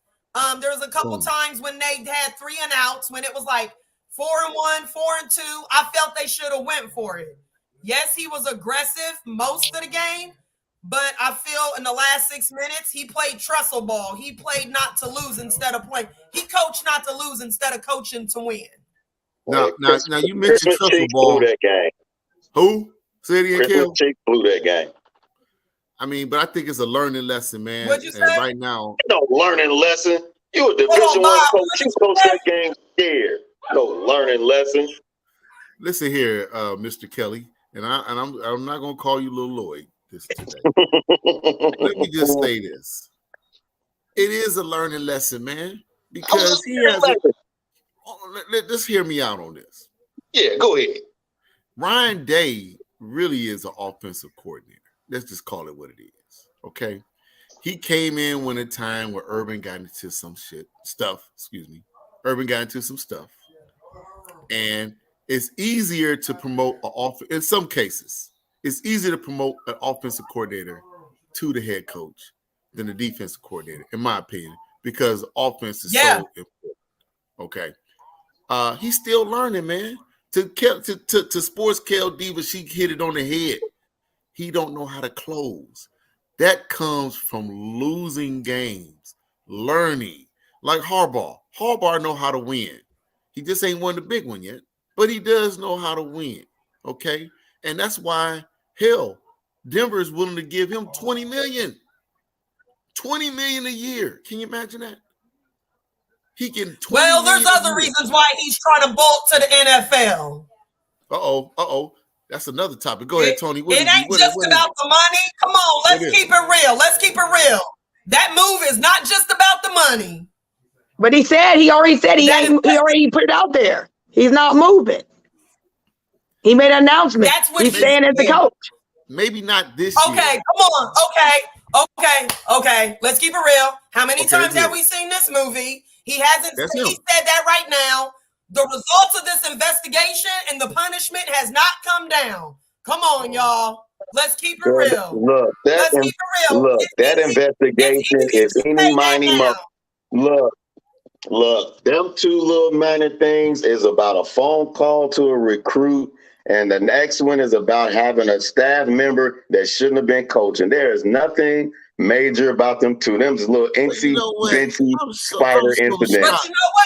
There was a couple times when they had 3 and outs, when it was 4-1, 4-2. I felt they should have went for it. Yes, he was aggressive most of the game, but I feel in the last 6 minutes, he played trestle ball. He played not to lose instead of playing. He coached not to lose instead of coaching to win. Now you mentioned trestle ball. That game. Who? Say it again, Kel. Cheek blew that game. I mean, but I think it's a learning lesson, man. What'd you say? Right now, no learning lesson. You a Division I coach. You coach that game scared. No learning lesson. Listen here, Mr. Kelly, and I'm not gonna call you Lil Lloyd this today. Let me just say this: it is a learning lesson, man, because he has. Just hear me out on this. Yeah, go ahead. Ryan Day really is an offensive coordinator. Let's just call it what it is. Okay, he came in when a time where Urban got into some stuff. Urban got into some stuff. And it's easier to promote in some cases, it's easier to promote an offensive coordinator to the head coach than the defensive coordinator, in my opinion, because offense is so important. Okay. He's still learning, man. To Sports Kel Diva, she hit it on the head. He don't know how to close. That comes from losing games, learning. Like Harbaugh. Harbaugh know how to win. He just ain't won the big one yet, but he does know how to win, okay? And that's why, hell, Denver is willing to give him $20 million. $20 million a year. Can you imagine that? He can. Well, there's other reasons why he's trying to bolt to the NFL. Uh-oh. That's another topic. Go ahead, Tony. It ain't just about the money. Come on, let's keep it real. That move is not just about the money. But he already said he already put it out there. He's not moving. He made an announcement. That's what he's saying as the coach. Maybe not this year. Okay, come on. Okay. Let's keep it real. How many times have we seen this movie? He hasn't he said that right now. The results of this investigation and the punishment has not come down. Come on, y'all. Let's keep it real. Look, that investigation is any, miny, mo. Look, them two little minor things is about a phone call to a recruit, and the next one is about having a staff member that shouldn't have been coaching. There is nothing major about them two. Them just little incy, bincy spider incidents. But you know what?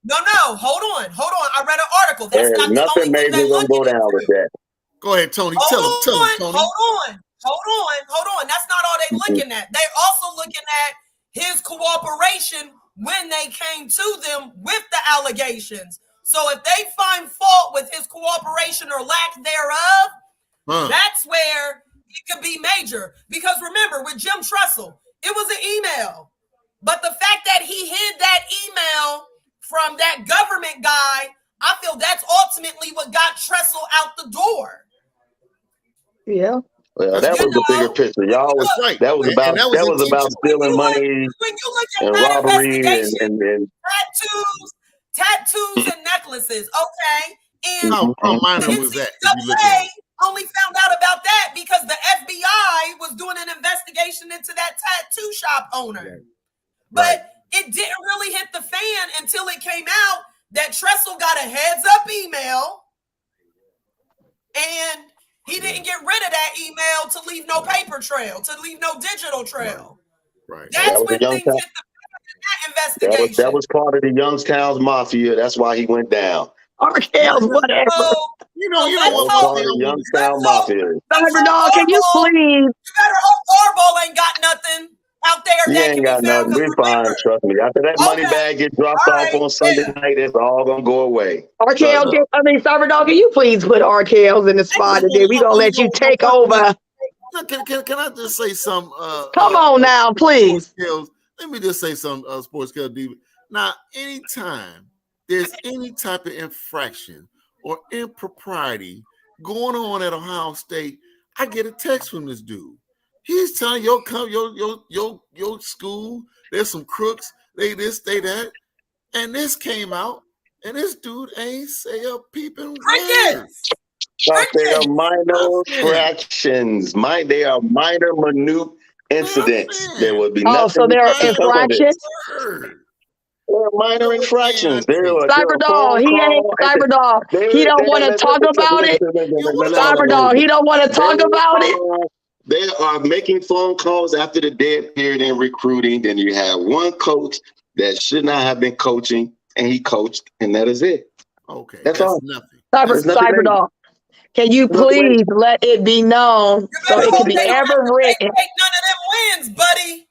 No. Hold on. I read an article. That's There's not the nothing only thing major they're gonna go looking down into. with that. Go ahead, Tony. Tell him, Tony. Hold on. That's not all they're looking at. They're also looking at his cooperation when they came to them with the allegations. So if they find fault with his cooperation or lack thereof, that's where it could be major. Because remember, with Jim Tressel, it was an email. But the fact that he hid that email from that government guy, I feel that's ultimately what got Tressel out the door. Yeah. Well, that was the bigger picture. Y'all was right. That was about stealing money When you look at and that robbery investigation, and tattoos and necklaces, okay? And How minor was that? NCAA only found out about that because the FBI was doing an investigation into that tattoo shop owner. But it didn't really hit the fan until it came out that Tressel got a heads-up email and he didn't get rid of that email to leave no paper trail, to leave no digital trail. Right. That's when things hit the fan in that investigation. That was part of the Youngstown's mafia. That's why he went down. Arkells, whatever. You know That was part of the Youngstown mafia. Cyberdog, can you please? You better hope Harbaugh ain't got nothing out there. He ain't got nothing. We're fine, trust me. After that money bag gets dropped off on Sunday night, it's all gonna go away. Cyberdog, can you please put Arkells in the spot and then we gonna let you take over? Can I just say some? Come on now, please. Let me just say some sports scale diva. Now, anytime there's any type of infraction or impropriety going on at Ohio State, I get a text from this dude. He's telling your school there's some crooks, they this, they that, and this came out, and this dude ain't say a peeping word. But they are minor fractions. They are minor, minute incidents. There would be nothing. Oh, so there are infractions? They're minor infractions. Cyberdog, he ain't Cyberdog. He don't want to talk about it. Cyberdog, he don't want to talk about it. They are making phone calls after the dead period in recruiting. Then you have one coach that should not have been coaching, and he coached, and that is it. Okay, that's all. Nothing. Cyberdog, can you please let it be known so it can be ever written? None of them wins, buddy.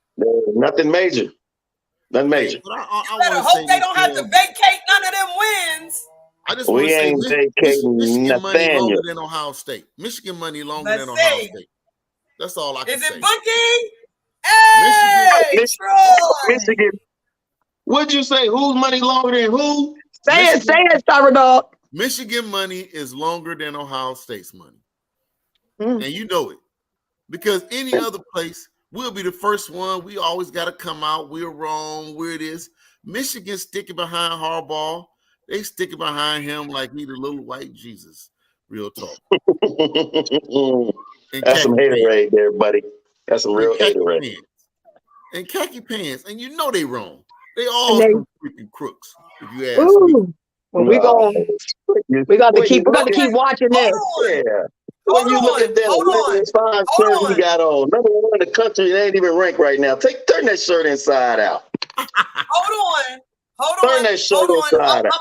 Nothing major. Nothing major. You better hope they don't have to vacate none of them wins. I just want to say Michigan money Nathaniel. longer than Ohio State. Michigan money longer than Ohio State. That's all I can say. Is it Bunky? Hey, Troy. Michigan. What'd you say? Whose money longer than who? Say it, Cyberdog. Michigan money is longer than Ohio State's money. And you know it. Because any other place, we'll be the first one. We always got to come out. We're wrong. We're this. Michigan sticking behind Harbaugh. They sticking behind him like he the little white Jesus. Real talk. That's some haterade there, buddy. That's some real haterade. And khaki pants. And you know they wrong. They all some freaking crooks, if you ask me. Well, we got to keep watching this. Yeah. When you look at that 5 shirt he got on, number one in the country, it ain't even ranked right now. Turn that shirt inside out. Hold on. Turn that shirt inside out.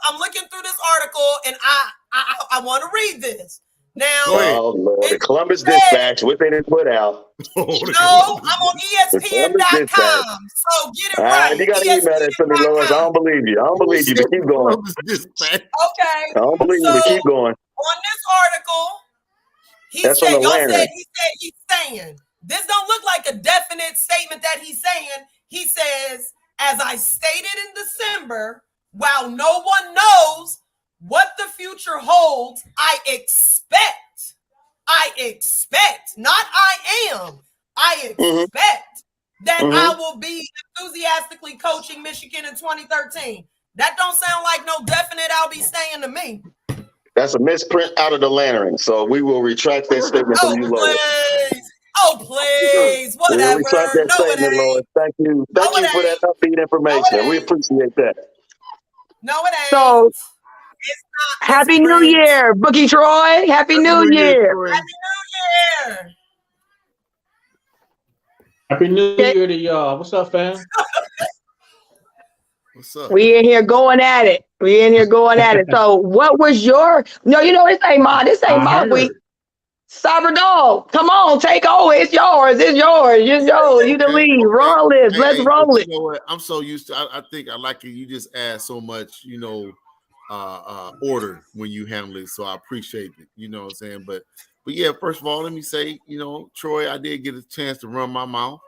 I'm looking through this article, and I want to read this. Now, the Columbus Dispatch, what they didn't put out. I'm on ESPN.com, so get it right. You got to email that to me, Lois. I don't believe you. But keep going. Okay. I don't believe you, but keep going. On this article, he said he's saying, this don't look like a definite statement that he's saying. He says, as I stated in December, while no one knows what the future holds, I expect, not I am, I expect that I will be enthusiastically coaching Michigan in 2013. That don't sound like no definite I'll be staying to me. That's a misprint out of the Lantern, so we will retract that statement from you, Lois. Please. Whatever. retract that No, it statement, ain't. Lord. Thank you. No, Thank you it for that ain't. upbeat information. No, it We ain't. appreciate that. No, it ain't. So It's not, Miss Happy New Prince. Year, Bookie Troy. Happy New Year. Troy. Happy New Year. Happy New Okay. Year to y'all. What's up, fam? What's up? We in here going at it. So what was your this ain't my I week. heard. Cyber Dog, come on, take over. It's yours. You the lead. Roll this. Let's roll but it. you know what? I'm so used to. I think I like it. You just add so much, order when you handle it. So I appreciate it. You know what I'm saying? But yeah, first of all, let me say, Troy, I did get a chance to run my mouth,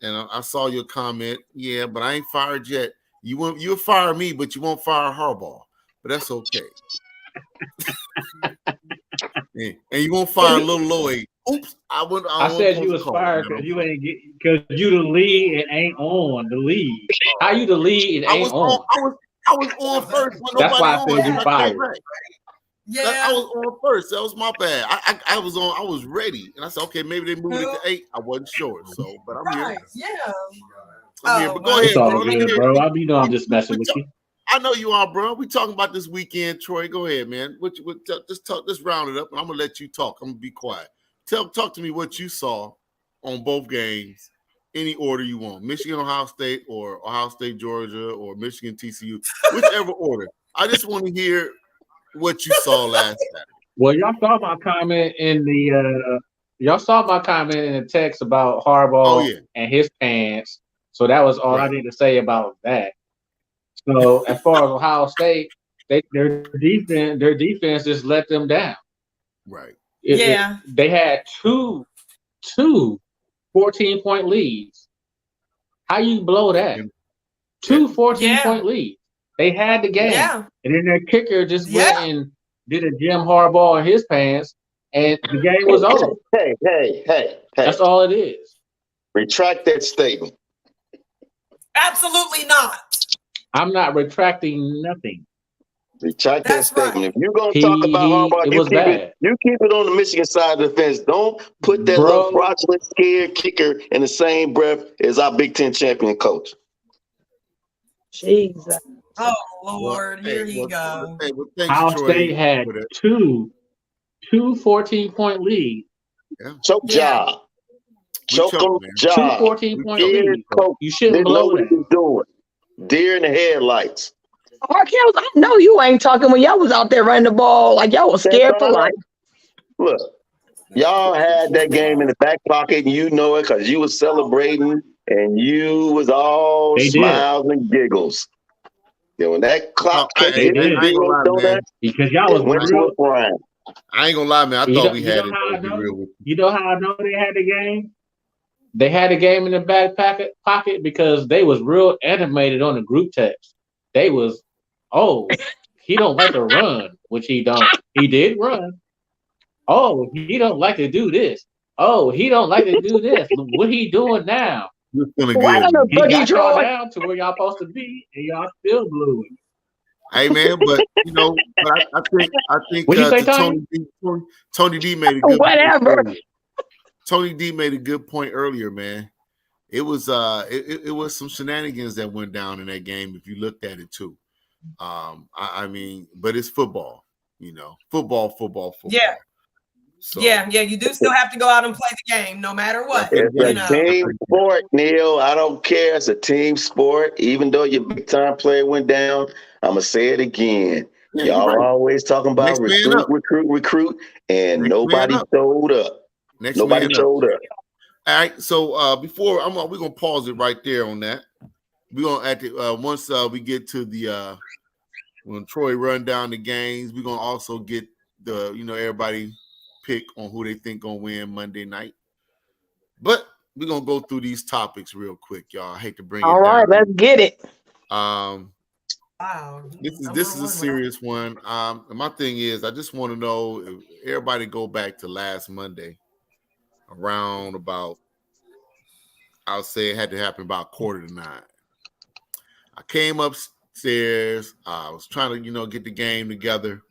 and I saw your comment. Yeah, but I ain't fired yet. You'll fire me, but you won't fire Harbaugh. But that's okay. And you won't fire Lil Lloyd. Oops, I said you was fired because you ain't because you the lead and ain't on the lead. How you the lead and ain't on? I was on first when That's nobody why I said on. you fired. Yeah. I was on first. That was my bad. I was on. I was ready, and I said, okay, maybe they moved it to 8. I wasn't sure, so but I'm here. Right. Yeah. I'm here. But go ahead, It's all bro. good, bro. I'm just messing with you. I know you are, bro. We talking about this weekend, Troy. Go ahead, man. Just round it up, and I'm gonna let you talk. I'm gonna be quiet. Talk to me what you saw on both games. Any order you want: Michigan, Ohio State, or Ohio State, Georgia, or Michigan, TCU, whichever order. I just want to hear what you saw last Saturday. Well, y'all saw my comment in the text about Harbaugh and his pants. So that was all I need to say about that. So as far as Ohio State, their defense just let them down. Right. They had two 14-point leads. How you blow that? Two 14-point leads. They had the game. Yeah. And then their kicker just went and did a Jim Harbaugh in his pants, and the game was over. Hey. That's all it is. Retract that statement. Absolutely not. I'm not retracting nothing. Retract that statement. Right. If you're gonna talk about Harbaugh, you keep it on the Michigan side of the fence. Don't put that little fraudulent, scared kicker in the same breath as our Big Ten champion coach. Jesus. Oh Lord, here he goes. Ohio State had two 14-point leads. Choke job. Choke job. Two 14-point leads. You shouldn't blow that. What doing. Deer in the headlights. Markel, I know you ain't talking when y'all was out there running the ball like y'all was scared for life. Look, y'all had that game in the back pocket, and you know it because you was celebrating, and you was all smiles and giggles. When that clock hit because y'all was real. I ain't gonna lie, man. I thought we had it. You know how I know they had the game? They had the game in the back pocket because they was real animated on the group text. They was, he don't like to run, which he don't. He did run. Oh, he don't like to do this. Oh, he don't like to do this. What he doing now? He got y'all down to where y'all supposed to be, and y'all still blew it. Hey man, but I think what you say, Tony D made a good point. Tony D made a good point earlier, man. It was it was some shenanigans that went down in that game if you looked at it too. I mean, but it's football, football. Yeah. So, yeah, you do still have to go out and play the game no matter what. It's a team sport, Neil. I don't care. It's a team sport. Even though your big time player went down, I'm going to say it again. Y'all are always talking about recruit, and nobody showed up. Nobody showed up. All right, so before we're gonna pause it right there on that. We're gonna once we get to the when Troy run down the games, we're gonna also get the everybody pick on who they think gonna win Monday night. But we're gonna go through these topics real quick, y'all. I hate to bring it down. All right, let's get it. Wow. This is a serious one. My thing is I just want to know if everybody go back to last Monday around about, I'll say it had to happen about 8:45. I came upstairs. I was trying to, get the game together.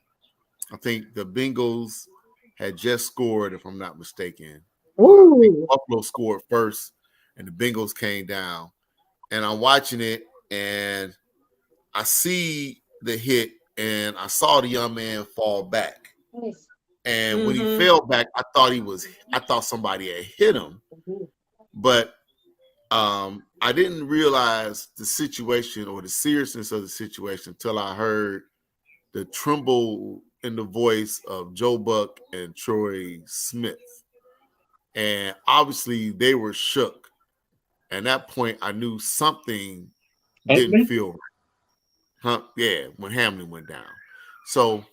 I think the Bengals had just scored, if I'm not mistaken. Buffalo scored first. and the Bengals came down. And I'm watching it, and I see the hit, and I saw the young man fall back. And when he fell back, I thought somebody had hit him, but I didn't realize the situation or the seriousness of the situation until I heard the tremble in the voice of Joe Buck and Troy Smith. And obviously they were shook. And at that point, I knew something didn't feel right. Huh? Yeah, when Hamlin went down. So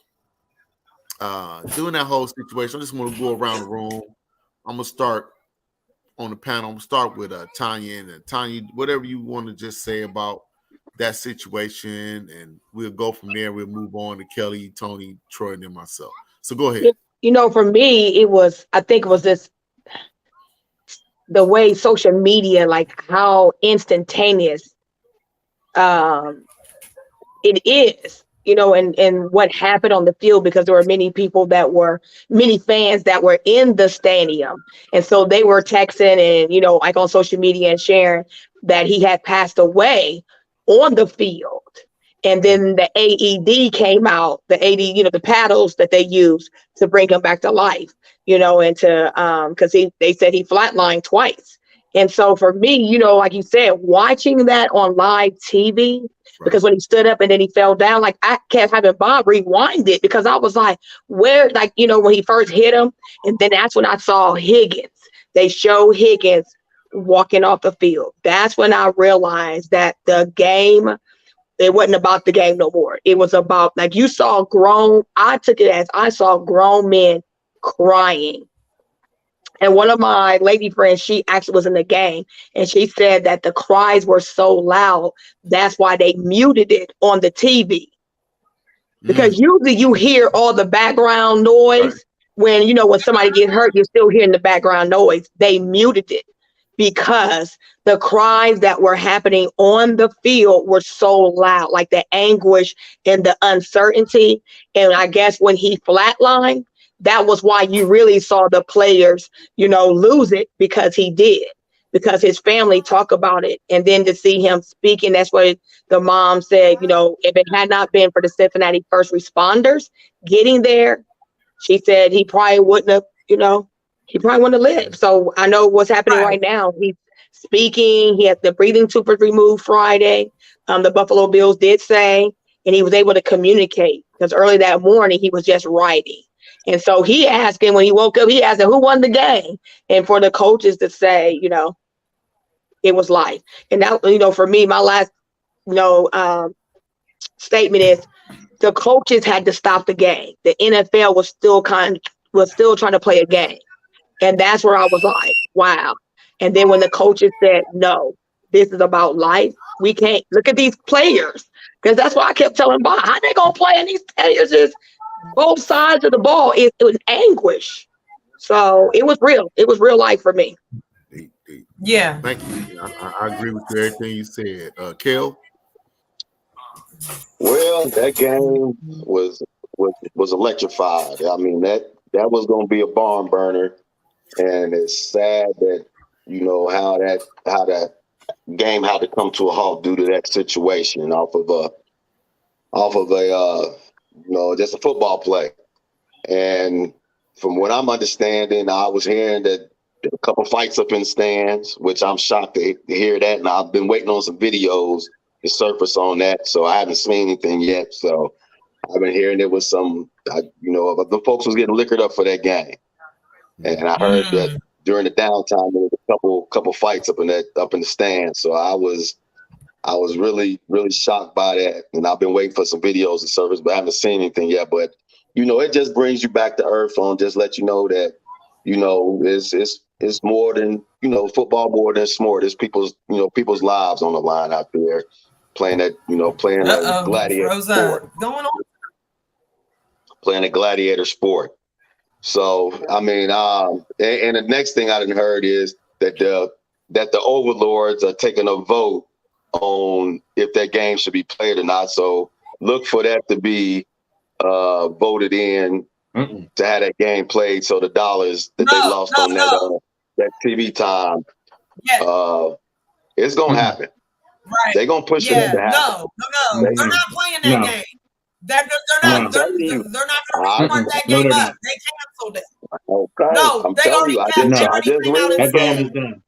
doing that whole situation, I just want to go around the room. I'm going to start on the panel. I'm going to start with Tanya. And Tanya, whatever you want to just say about that situation, and we'll go from there. We'll move on to Kelly, Tony, Troy, and then myself. So go ahead. You know, for me, I think it was this, the way social media, like how instantaneous it is, you know, and what happened on the field, because there were many fans that were in the stadium. And so they were texting and, you know, like on social media and sharing that he had passed away on the field. And then the AED came out, the AED, you know, the paddles that they use to bring him back to life, you know, and to, because they said he flatlined twice. And so for me, you know, like you said, watching that on live TV, because when he stood up and then he fell down, like I kept having Bob rewind it, because I was like, where, like, you know, when he first hit him, and then that's when I saw Higgins. They show Higgins walking off the field. That's when I realized that the game, it wasn't about the game no more. It was about, like, you saw I took it as I saw grown men crying. And one of my lady friends, she actually was in the game, and she said that the cries were so loud, that's why they muted it on the TV. Because usually you hear all the background noise when, you know, when somebody gets hurt, you're still hearing the background noise. They muted it because the cries that were happening on the field were so loud, like the anguish and the uncertainty. And I guess when he flatlined, that was why you really saw the players, you know, lose it, because he did, because his family talk about it. And then to see him speaking, that's what the mom said, you know, if it had not been for the Cincinnati first responders getting there, she said he probably wouldn't have, you know, he probably wouldn't have lived. So I know what's happening right now. He's speaking. He has the breathing tube was removed Friday. The Buffalo Bills did say, and he was able to communicate, because early that morning he was just writing. And so he asked him, when he woke up, he asked him, who won the game? And for the coaches to say, you know, it was life. And that, you know, for me, my last, you know, statement is the coaches had to stop the game. The NFL was still trying to play a game. And that's where I was like, wow. And then when the coaches said, no, this is about life. We can't look at these players, because that's why I kept telling Bob, how they going to play in these players is both sides of the ball. It was anguish. So it was real. It was real life for me. Yeah. Thank you. I agree with you, everything you said. Kel? Well, that game was electrified. I mean, that was going to be a barn burner, and it's sad that, you know, how that game had to come to a halt due to that situation off of a you know, just a football play. And from what I'm understanding, I was hearing that a couple fights up in the stands, which I'm shocked to hear that. And I've been waiting on some videos to surface on that, so I haven't seen anything yet. So I've been hearing there was some, you know, the folks was getting liquored up for that game. And I heard that during the downtime there was a couple fights up in the stands. So I was really, really shocked by that. And I've been waiting for some videos to surface, but I haven't seen anything yet. But, you know, it just brings you back to earth on just let you know that, you know, it's more than, you know, football, more than sport. It's people's lives on the line out there playing a gladiator sport. Going on. Playing a gladiator sport. So, I mean, and the next thing I done heard is that the overlords are taking a vote on if that game should be played or not. So look for that to be voted in to have that game played. So the dollars that they lost on that TV time Yeah. It's gonna happen. Right. They're gonna push it to happen. No. They're not playing that game. They're not going to restart that game up. They canceled it. Okay. No, I'm they telling already you, I just came out and That game said. is done.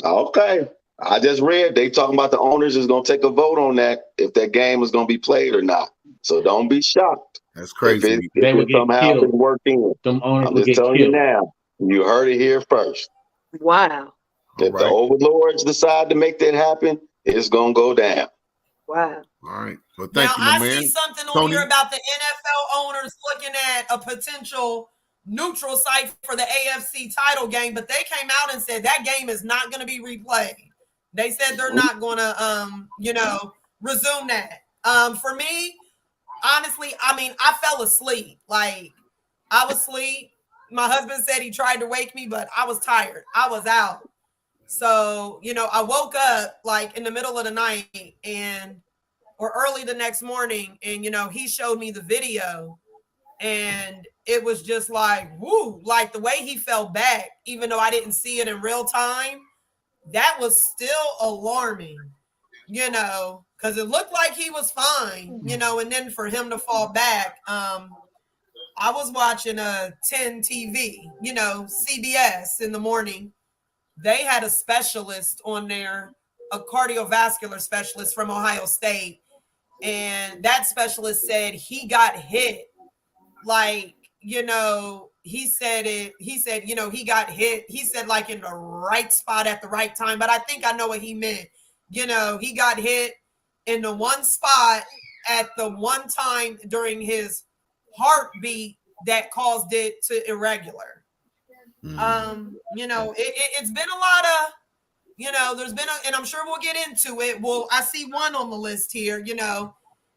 Okay. I just read they talking about the owners is gonna take a vote on that if that game is gonna be played or not. So don't be shocked. That's crazy. If it somehow didn't work in. Them owners I'm will just get telling killed. you now. You heard it here first. Wow. If the overlords decide to make that happen, it's gonna go down. Wow. All right. Well, thank you, I my man. see something on Tony? here about the NFL owners looking at a potential neutral site for the AFC title game, but they came out and said that game is not going to be replayed. They said they're not going to, resume that. For me, honestly, I fell asleep. Like, I was asleep. My husband said he tried to wake me, but I was tired. I was out. So, I woke up like in the middle of the night or early the next morning, and, he showed me the video, and it was just like, woo, like the way he fell back, even though I didn't see it in real time, that was still alarming, because it looked like he was fine, and then for him to fall back, I was watching 10 TV, CBS in the morning. They had a specialist on there, a cardiovascular specialist from Ohio State. And that specialist said he got hit. Like, he said, he got hit. He said like in the right spot at the right time. But I think I know what he meant. He got hit in the one spot at the one time during his heartbeat that caused it to irregular. It's been a lot of, there's been and I'm sure we'll get into it. Well, I see one on the list here,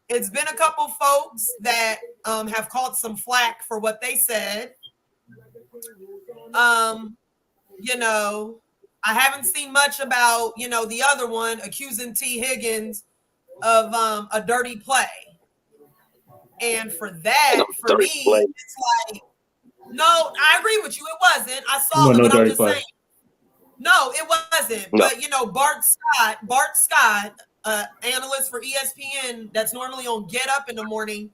it's been a couple folks that have caught some flack for what they said. I haven't seen much about, the other one accusing T. Higgins of a dirty play. And for that, for me, it's like, no, I agree with you. It wasn't. I saw it, but I'm just saying. No, it wasn't. No. But Bart Scott, analyst for ESPN, that's normally on Get Up in the morning,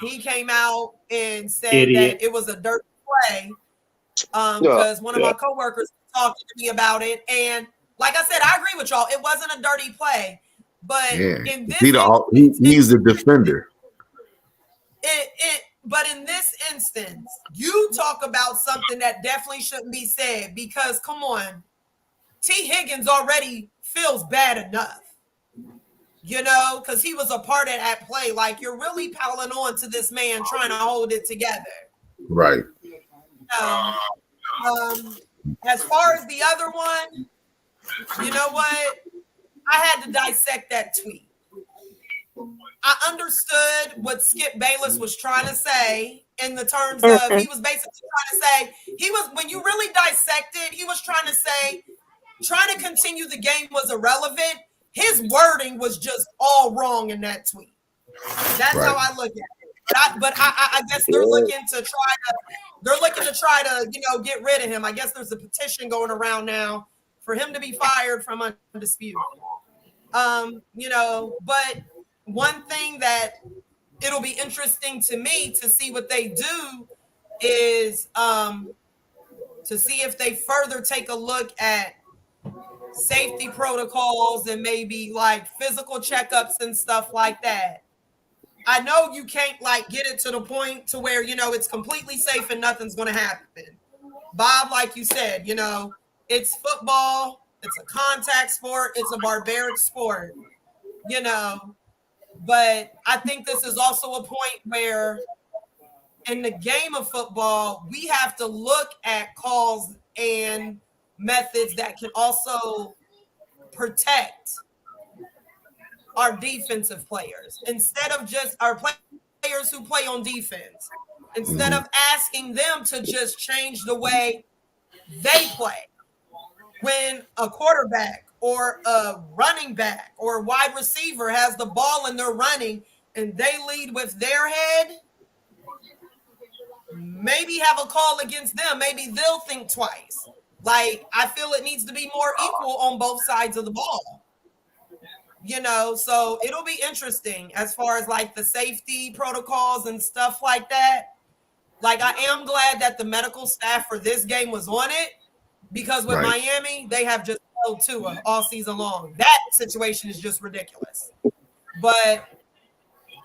he came out and said that it was a dirty play because one of my coworkers was talking to me about it, and like I said, I agree with y'all. It wasn't a dirty play, but in this, he's a defender. But in this instance, you talk about something that definitely shouldn't be said because, come on, T. Higgins already feels bad enough, because he was a part of that play. Like, you're really piling on to this man trying to hold it together. Right. As far as the other one, you know what? I had to dissect that tweet. I understood what Skip Bayless was trying to say in the terms of he was basically trying to say when you really dissect it, he was trying to say trying to continue the game was irrelevant. His wording was just all wrong in that tweet. That's how I look at it. But I guess they're looking to try to get rid of him. I guess there's a petition going around now for him to be fired from Undisputed. But one thing that it'll be interesting to me to see what they do is to see if they further take a look at safety protocols and maybe like physical checkups and stuff like that. I know you can't get it to the point to where, it's completely safe and nothing's going to happen. Bob, like you said, it's football. It's a contact sport. It's a barbaric sport, But I think this is also a point where in the game of football, we have to look at calls and methods that can also protect our defensive players instead of just our players who play on defense, instead of asking them to just change the way they play. When a quarterback or a running back or a wide receiver has the ball and they're running and they lead with their head, maybe have a call against them. Maybe they'll think twice. Like, I feel it needs to be more equal on both sides of the ball. You know, so it'll be interesting as far as like the safety protocols and stuff like that. Like, I am glad that the medical staff for this game was on it, because with Miami, they have just held Tua all season long. That situation is just ridiculous. But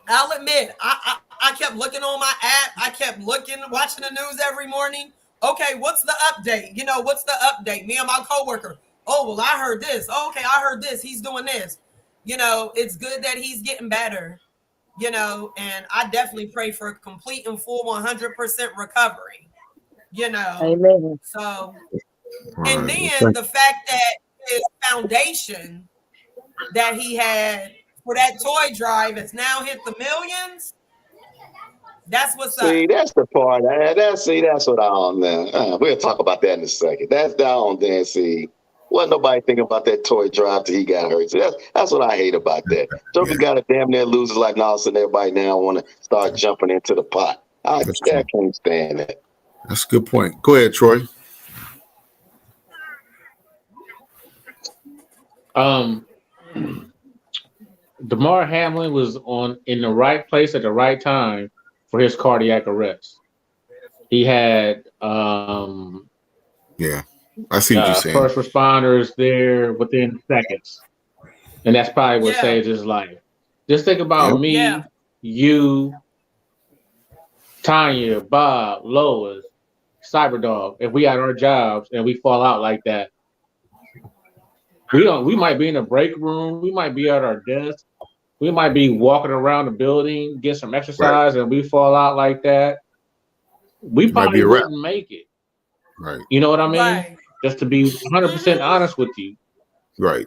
I'll admit, I kept looking on my app. I kept watching the news every morning. Okay, what's the update? You know, what's the update? Me and my coworker. Oh, well, I heard this. Oh, okay, I heard this. He's doing this. You know, it's good that he's getting better, you know, and I definitely pray for a complete and full 100% recovery, you know. Amen. So, and then the fact that his foundation that he had for that toy drive has now hit the millions. That's what's up. See, that's the part. That's what I don't know. We'll talk about that in a second. That's down there. See, wasn't nobody thinking about that toy drive till he got hurt. So that's what I hate about that. Joker got a damn near loses like now, so everybody now want to start jumping into the pot. I can't stand that. That's a good point. Go ahead, Troy. Damar Hamlin was in the right place at the right time for his cardiac arrest. He had I see what you're saying. First responders there within seconds. And that's probably what saved his life. Just think about me, you, Tanya, Bob, Lois, Cyberdog. If we had our jobs and we fall out like that, we might be in the break room, we might be at our desk, we might be walking around the building, get some exercise, and we fall out like that. We probably wouldn't make it. Right. You know what I mean? Right. Just to be 100% honest with you. Right.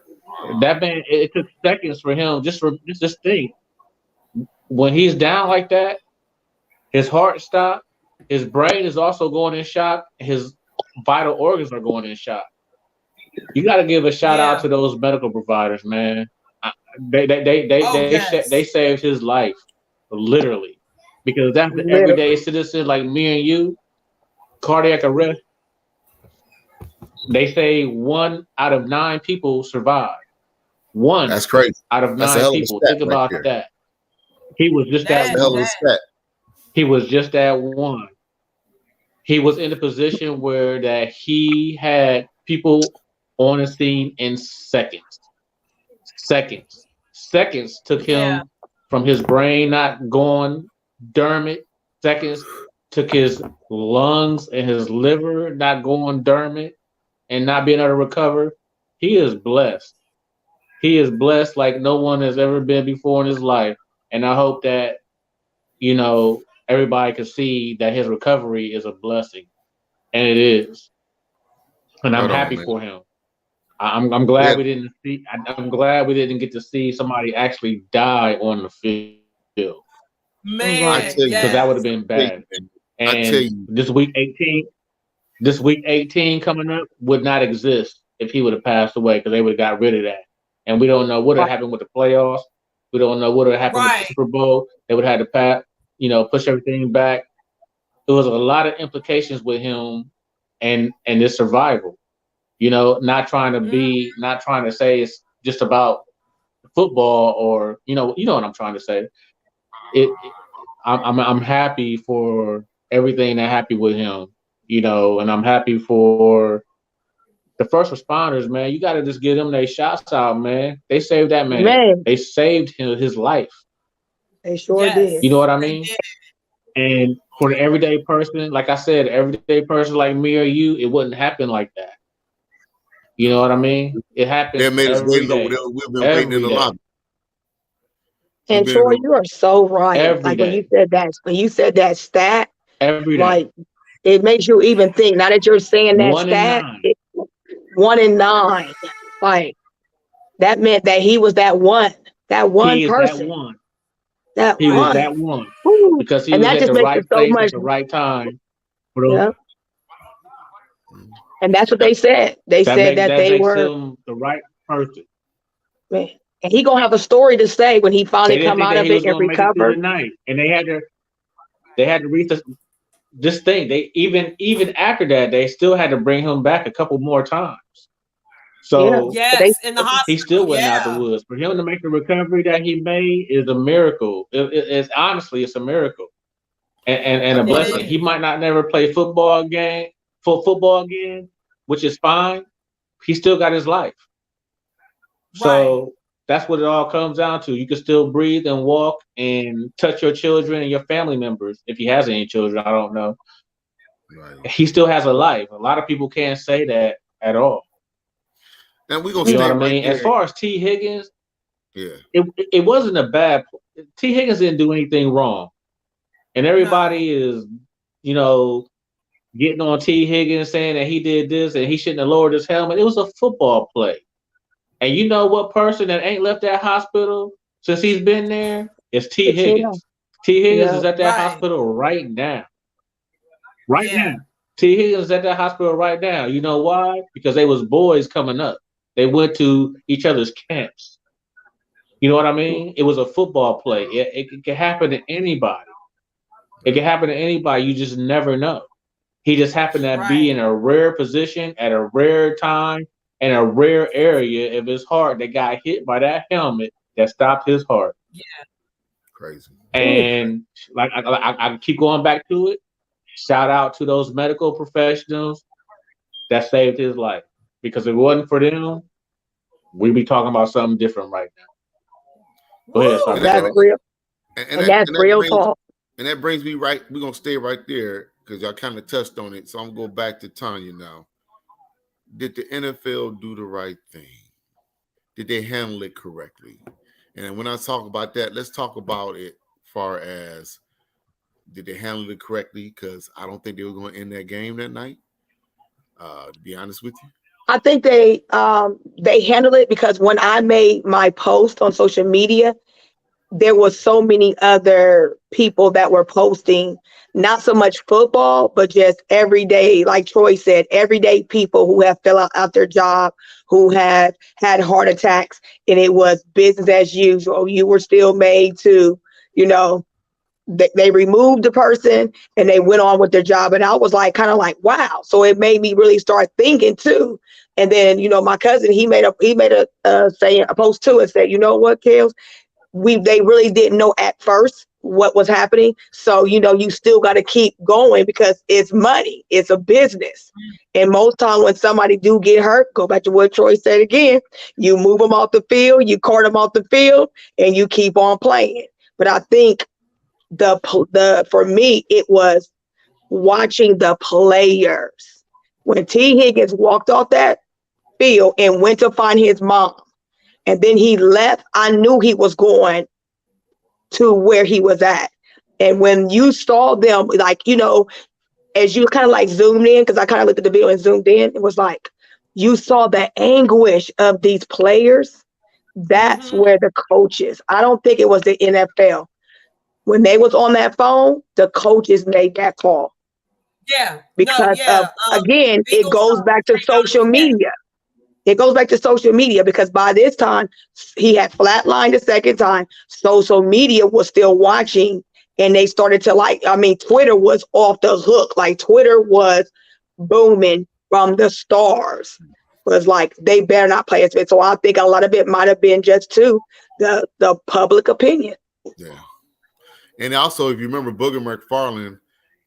That man, it took seconds for him. Just think, when he's down like that, his heart stopped, his brain is also going in shock, his vital organs are going in shock. You got to give a shout out to those medical providers, man. They saved his life, literally, because that's the everyday citizen like me and you. Cardiac arrest. They say 1 out of 9 people survive. That's crazy. Out of 9 people. Think about that. He was just that one. He was just that one. He was in a position where that he had people on the scene in seconds. Seconds took him from his brain not going dormant. Seconds took his lungs and his liver not going dormant and not being able to recover. He is blessed. He is blessed like no one has ever been before in his life. And I hope that, you know, everybody can see that his recovery is a blessing. And it is. And I'm happy for him. I'm glad we didn't see. I'm glad we didn't get to see somebody actually die on the field. Man, because that would have been bad. And this week 18 coming up would not exist if he would have passed away, because they would have got rid of that. And we don't know what would happen with the playoffs. We don't know what would happen with the Super Bowl. They would have had to push everything back. There was a lot of implications with him and his survival. You know, not trying to say it's just about football, or you know what I'm trying to say. I'm happy for everything that happened with him, you know, and I'm happy for the first responders, man. You got to just give them their shots out, man. They saved that man. They saved his life. They sure did. You know what I mean? And for the everyday person, like I said, everyday person like me or you, it wouldn't happen like that. You know what I mean? It happens every day. We've been waiting in the lobby. And Troy, you are so right. Like when you said that stat, every day. Like it makes you even think. Now that you're saying that stat, 1 in 9. Like that meant that he was that one person. He was that one. Ooh. Because he was at the right place at the right time. Yeah. And that's what they said. They said that they were the right person. Man. And he gonna have a story to say when he finally come out of it and recover. And they had to reach just think they even after that they still had to bring him back a couple more times. So Yes, in the he hospital. still wasn't out the Yeah. woods. For him to make the recovery that he made is a miracle. It's honestly, it's a miracle and a It blessing. is. He might not never play football again, which is fine. He still got his life. So that's what it all comes down to. You can still breathe and walk and touch your children and your family members. If he has any children, I don't know. Right. He still has a life. A lot of people can't say that at all. And we're gonna You know stay what I right mean? there. As far as T. Higgins, Yeah. it wasn't a bad. T. Higgins didn't do anything wrong, and everybody is, you know, getting on T. Higgins saying that he did this and he shouldn't have lowered his helmet. It was a football play, and you know what person that ain't left that hospital since he's been there? It's T. It's him. Higgins. T. Higgins is at that Right. hospital right now. Right Yeah. now. T. Higgins is at that hospital right now. You know why? Because they was boys coming up. They went to each other's camps. You know what I mean? It was a football play. It can happen to anybody. It can happen to anybody. You just never know. He just happened to be in a rare position at a rare time in a rare area of his heart that got hit by that helmet that stopped his heart. Yeah. Crazy. And like I keep going back to it. Shout out to those medical professionals that saved his life. Because if it wasn't for them, we'd be talking about something different right now. Go ahead, Sergeant. That's real. And that's real talk. And that brings me right. We're gonna stay right there because y'all kind of touched on it. So I'm gonna go back to Tanya now. Did the NFL do the right thing? Did they handle it correctly? And when I talk about that, let's talk about it far as did they handle it correctly? Because I don't think they were going to end that game that night. To be honest with you, I think they handled it because when I made my post on social media, there was so many other people that were posting not so much football, but just everyday, like Troy said, everyday people who have fell out their job, who have had heart attacks, and it was business as usual. You were still made to, you know, they removed the person and they went on with their job. And I was like, kind of like, wow. So it made me really start thinking too. And then, you know, my cousin, he made a post too and said, you know what, Kels, they really didn't know at first what was happening. So, you know, you still got to keep going because it's money. It's a business. And most time when somebody do get hurt, go back to what Troy said again, you move them off the field, you cart them off the field, and you keep on playing. But I think for me, it was watching the players. When T. Higgins walked off that field and went to find his mom, and then he left, I knew he was going to where he was at. And when you saw them, like, you know, as you kind of like zoomed in, because I kind of looked at the video and zoomed in, it was like, you saw the anguish of these players. That's where the coaches, I don't think it was the NFL. When they was on that phone, the coaches made that call. Yeah. Because again, it goes back to social media. It goes back to social media because by this time he had flatlined the second time. Social media was still watching and they started to Twitter was off the hook. Like Twitter was booming from the stars. It was like, they better not play it. So I think a lot of it might have been just to the public opinion. Yeah. And also, if you remember Booger McFarland,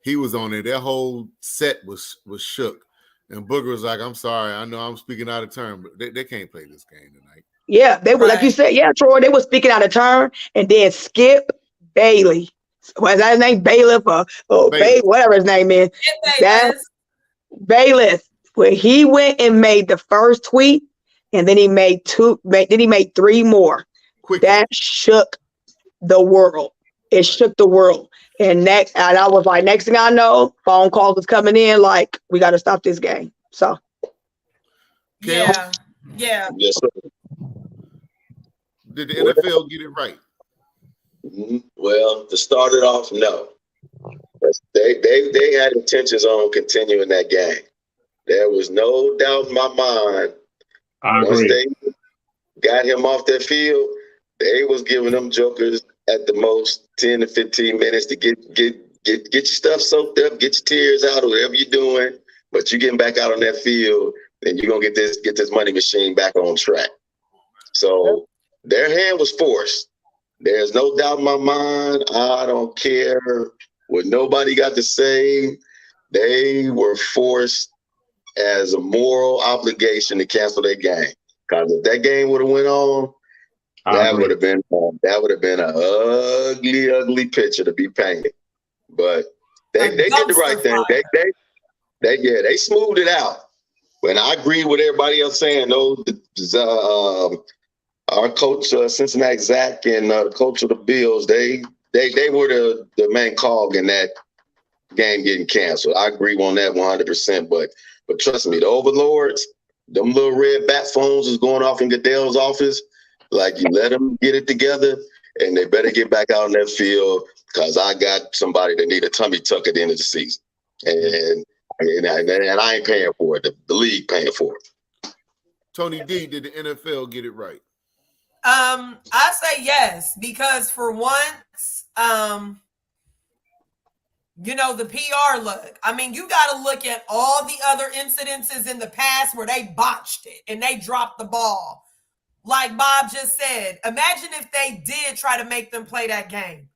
he was on it. That whole set was shook. And Booger was like, I'm sorry. I know I'm speaking out of turn, but they can't play this game tonight. Yeah, they were, like you said, yeah, Troy, they were speaking out of turn. And then Skip Bayless. Was that his name? Bailiff or Bayless, whatever his name is. That's Bayless. When he went and made the first tweet, and then he made three more. Quickly. That shook the world. It shook the world. And I was like, next thing I know, phone calls was coming in like, we got to stop this game. So. Yeah. Yeah. Yes, sir. Did the NFL get it right? Well, to start it off, no. They had intentions on continuing that game. There was no doubt in my mind. Once they got him off that field, they was giving them jokers at the most 10 to 15 minutes to get get your stuff soaked up, get your tears out, or whatever you're doing. But you're getting back out on that field, and you're gonna get this money machine back on track. So their hand was forced. There's no doubt in my mind. I don't care what nobody got to say. They were forced as a moral obligation to cancel their game. Because if that game would have went on, that would have been an ugly, ugly picture to be painted. But they did the right thing. They smoothed it out. And I agree with everybody else saying, no, our coach, Cincinnati Zach, and the coach of the Bills, they were the main cog in that game getting canceled. I agree on that 100%. But trust me, the overlords, them little red bat phones is going off in Goodell's office. Like, you let them get it together, and they better get back out on that field, because I got somebody that need a tummy tuck at the end of the season. And I ain't paying for it. The league paying for it. Tony D, did the NFL get it right? I say yes, because for once, the PR look. I mean, you got to look at all the other incidences in the past where they botched it and they dropped the ball. Like Bob just said, imagine if they did try to make them play that game.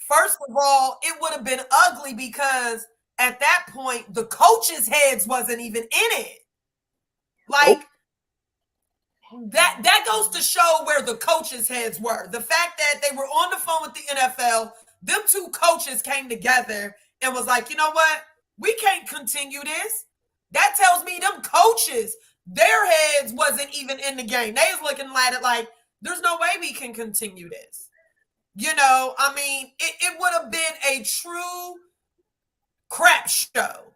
First of all, it would have been ugly because at that point, the coaches' heads wasn't even in it. Like, that goes to show where the coaches' heads were. The fact that they were on the phone with the NFL, them two coaches came together and was like, you know what? We can't continue this. That tells me them coaches, their heads wasn't even in the game. They was looking at it like, there's no way we can continue this. I mean, it would have been a true crap show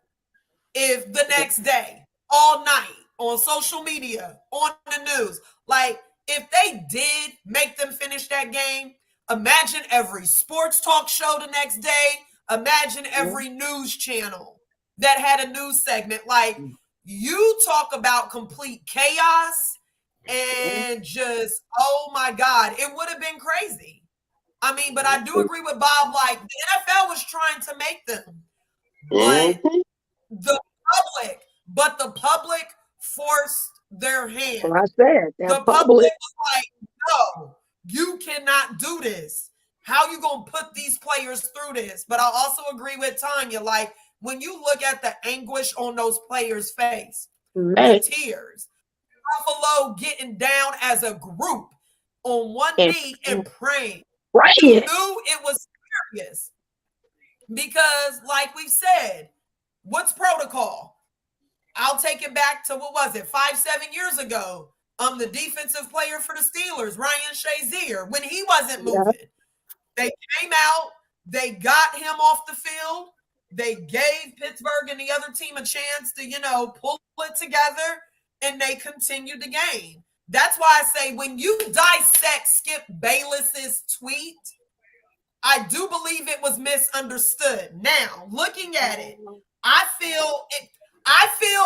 if the next day, all night, on social media, on the news, like, if they did make them finish that game, imagine every sports talk show the next day. Imagine every news channel that had a news segment. Like, you talk about complete chaos and just, oh my God, it would have been crazy. I mean, but I do agree with Bob, like, the NFL was trying to make them. But the public forced their hand. Well, I said the public was like, no, you cannot do this. How you gonna put these players through this? But I also agree with Tanya, like, when you look at the anguish on those players' face, the tears, Buffalo getting down as a group on one knee and praying. You knew it was serious. Because, like we've said, what's protocol? I'll take it back to, 5-7 years ago. The defensive player for the Steelers, Ryan Shazier, when he wasn't moving. They came out, they got him off the field, they gave Pittsburgh and the other team a chance to, pull it together, and they continued the game. That's why I say, when you dissect Skip Bayless's tweet, I do believe it was misunderstood. Now, looking at it, I feel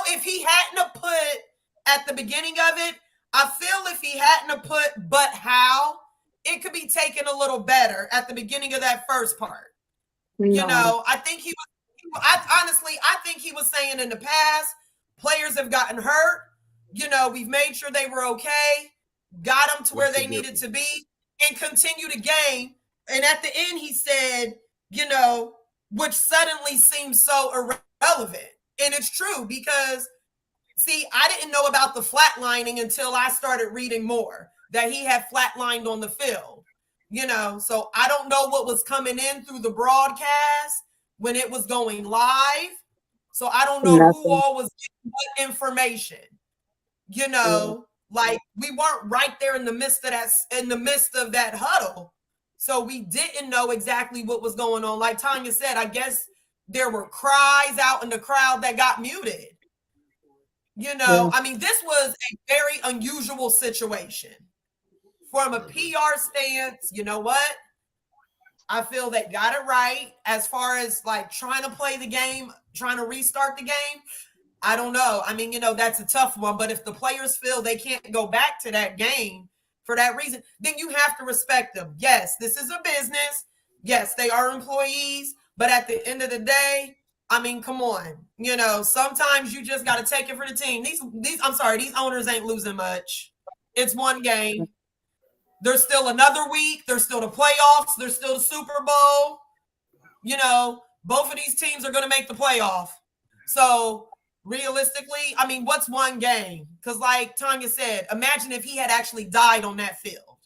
if he hadn't put at the beginning of it, I feel if he hadn't put but how, it could be taken a little better at the beginning of that first part. No. I think I think he was saying in the past, players have gotten hurt. We've made sure they were okay, got them to where they needed to be, and continue the game. And at the end, he said, which suddenly seems so irrelevant. And it's true because, see, I didn't know about the flatlining until I started reading more, that he had flatlined on the field. So I don't know what was coming in through the broadcast when it was going live. So I don't know who all was getting what information. Like, we weren't right there in the midst of that huddle. So we didn't know exactly what was going on. Like Tanya said, I guess there were cries out in the crowd that got muted. I mean, this was a very unusual situation. From a PR stance, you know what? I feel they got it right as far as, like, trying to play the game, trying to restart the game. I don't know. I mean, that's a tough one. But if the players feel they can't go back to that game for that reason, then you have to respect them. Yes, this is a business. Yes, they are employees. But at the end of the day, I mean, come on. You know, sometimes you just got to take it for the team. These owners ain't losing much. It's one game. There's still another week. There's still the playoffs. There's still the Super Bowl. You know, both of these teams are going to make the playoff. So realistically, I mean, what's one game? Because like Tanya said, imagine if he had actually died on that field.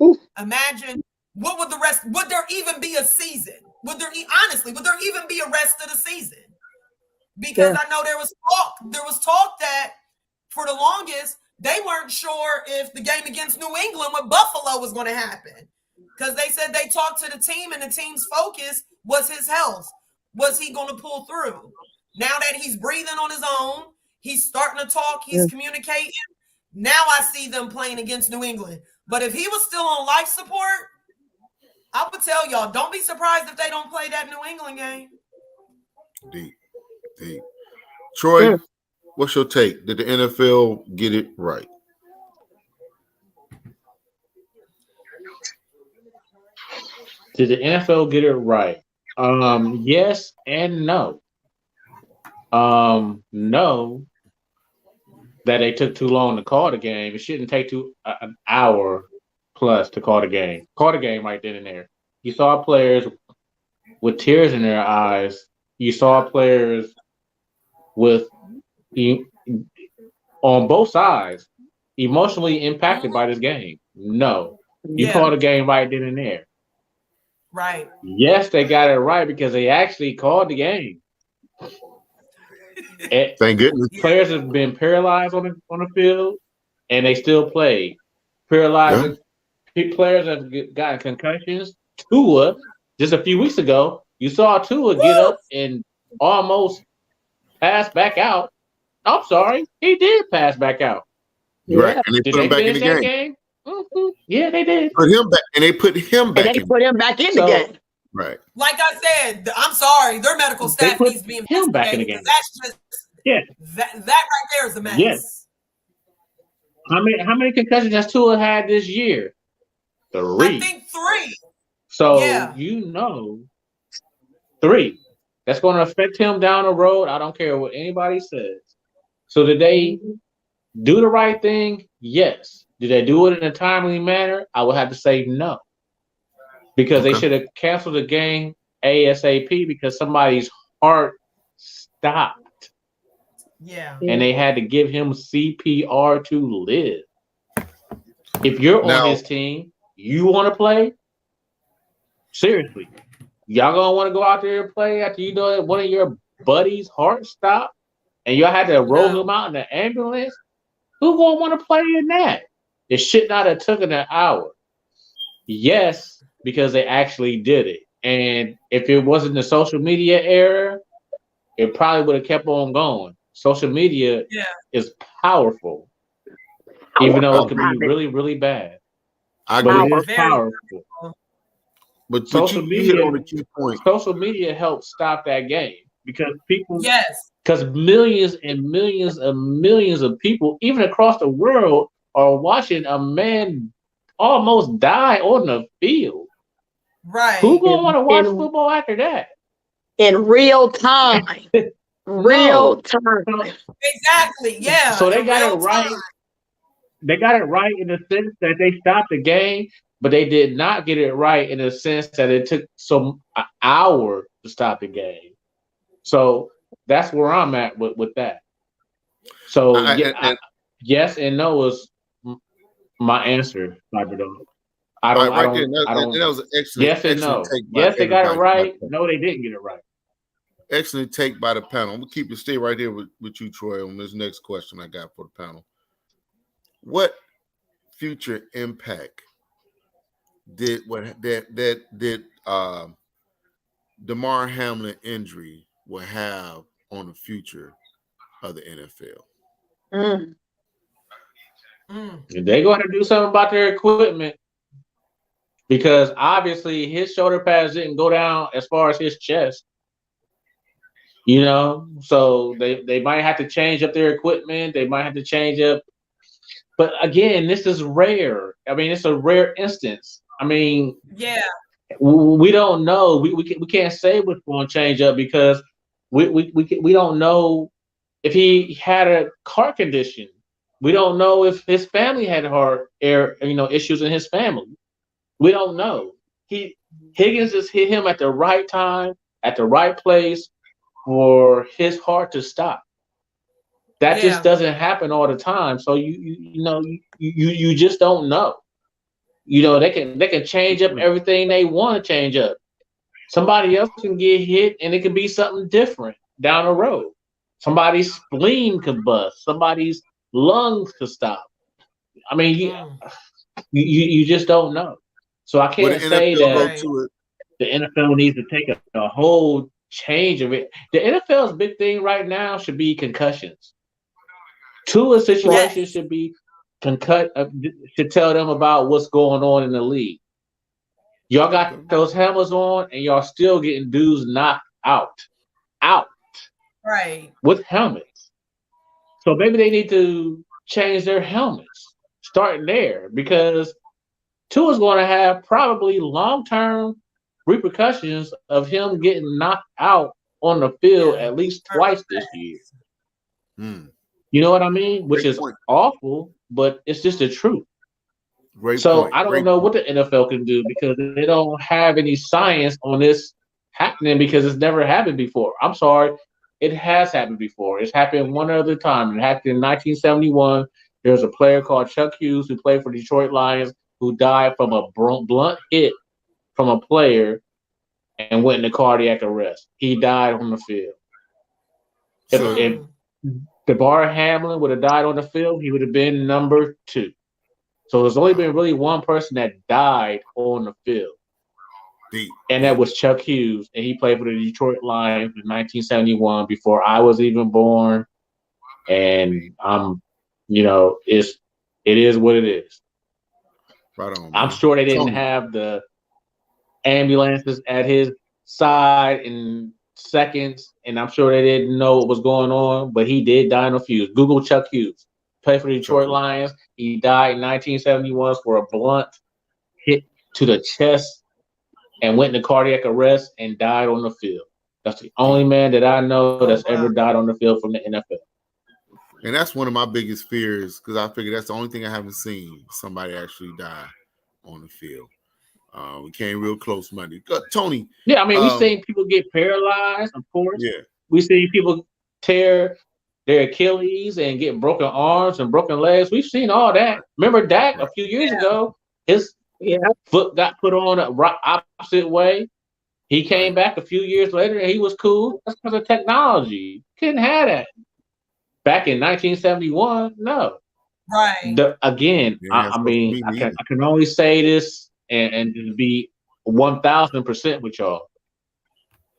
Ooh. Imagine what would would there even be a season? Would there even be a rest of the season? Because I know there was talk that for the longest, they weren't sure if the game against New England with Buffalo was going to happen. Because they said they talked to the team and the team's focus was his health. Was he going to pull through? Now that he's breathing on his own, he's starting to talk, he's communicating. Now I see them playing against New England. But if he was still on life support, I would tell y'all, don't be surprised if they don't play that New England game. Deep. Troy, what's your take? Did the NFL get it right? Did the NFL get it right? Yes and no. No, that they took too long to call the game. It shouldn't take an hour plus to call the game. Call the game right then and there. You saw players with tears in their eyes. You saw players with on both sides emotionally impacted by this game. No, you called the game right then and there. Right. Yes, they got it right because they actually called the game. Thank goodness. Players have been paralyzed on the field, and they still play. Paralyzed players have gotten concussions. Tua, just a few weeks ago, you saw Tua get up and almost pass back out. I'm sorry, he did pass back out. Right, and they put him back in the game. Mm-hmm. Yeah, they did. Put him back, and they put him back. Put him back in the game. Right. Like I said, I'm sorry, their medical staff needs to be him back in the game. That's just that right there is a mess. Yes. How many concussions has Tua had this year? 3. I think 3. So 3. That's going to affect him down the road. I don't care what anybody says. So did they do the right thing? Yes. Did they do it in a timely manner? I would have to say no. Because they should have canceled the game ASAP because somebody's heart stopped. Yeah. And they had to give him CPR to live. If you're on his team, you want to play? Seriously. Y'all going to want to go out there and play after you know that one of your buddies' heart stopped and y'all had to roll him out in the ambulance? Who going to want to play in that? It should not have taken an hour. Yes, because they actually did it. And if it wasn't the social media era, it probably would have kept on going. Social media is powerful, even though it can be really, really bad. But it is powerful. But social media on the key point. Social media helped stop that game because people, because millions and millions and millions of people, even across the world, are watching a man almost die on the field. Right. Who gonna want to watch football after that? In real time. Real time. Exactly. Yeah. So they got it right. They got it right in the sense that they stopped the game, but they did not get it right in the sense that it took an hour to stop the game. So that's where I'm at with that. So yes and no is my answer, Cyber Dog. I don't. That was an excellent. Yes and no. Yes, they got it right. No, they didn't get it right. Excellent take by the panel. I'm gonna stay right here with you, Troy, on this next question I got for the panel. What future impact did Damar Hamlin injury will have on the future of the NFL? They're going to do something about their equipment because obviously his shoulder pads didn't go down as far as his chest. You know, so they might have to change up their equipment. They might have to change up. But again, this is rare. I mean, it's a rare instance. I mean, We don't know. We can't say what's going to change up because we don't know if he had a heart condition. We don't know if his family had issues in his family. We don't know. Higgins just hit him at the right time, at the right place for his heart to stop. That just doesn't happen all the time. So you just don't know. They can change up everything they want to change up. Somebody else can get hit and it could be something different down the road. Somebody's spleen could bust. Somebody's lungs could stop. I mean, you just don't know. So I can't say that the NFL needs to take a whole change of it. The NFL's big thing right now should be concussions. Tua's situation should be should tell them about what's going on in the league. Y'all got those helmets on and y'all still getting dudes knocked out. Right. With helmets. So maybe they need to change their helmets, starting there, because Tua's going to have probably long-term repercussions of him getting knocked out on the field at least twice this year. You know what I mean? Which is awful, but it's just the truth. I don't know what the NFL can do because they don't have any science on this happening because it's never happened before. I'm sorry. It has happened before. It's happened one other time. It happened in 1971. There was a player called Chuck Hughes who played for Detroit Lions who died from a blunt hit from a player and went into cardiac arrest. He died on the field. If DeBar Hamlin would have died on the field, he would have been number 2. So there's only been really one person that died on the field. And that was Chuck Hughes. And he played for the Detroit Lions in 1971 before I was even born. And it is what it is. Right on, I'm sure they didn't have the ambulances at his side in seconds, and I'm sure they didn't know what was going on, but he did die in a fuse. Google Chuck Hughes. Played for the Detroit Lions. He died in 1971 for a blunt hit to the chest and went into cardiac arrest and died on the field. That's the only man that I know that's ever died on the field from the NFL. And that's one of my biggest fears because I figure that's the only thing I haven't seen somebody actually die on the field. We came real close Monday. Tony. Yeah, I mean, we've seen people get paralyzed, of course. Yeah. We've seen people tear their Achilles and get broken arms and broken legs. We've seen all that. Remember Dak a few years ago? His foot got put on a opposite way. He came back a few years later and he was cool. That's because of technology. Couldn't have that. Back in 1971, no. Right. I can only say this and be 1,000% with y'all.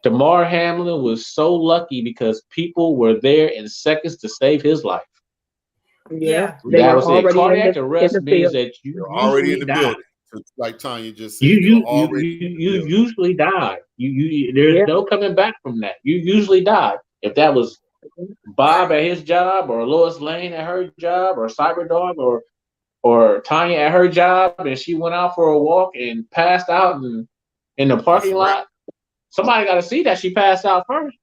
DeMar Hamlin was so lucky because people were there in seconds to save his life. Yeah, that was it. Cardiac arrest means that you're already in the building. Like Tanya just said, you usually die. There's no coming back from that. You usually die. If that was Bob at his job, or Lois Lane at her job, or Cyberdog, or Tanya at her job, and she went out for a walk and passed out in the parking lot. Somebody got to see that she passed out first.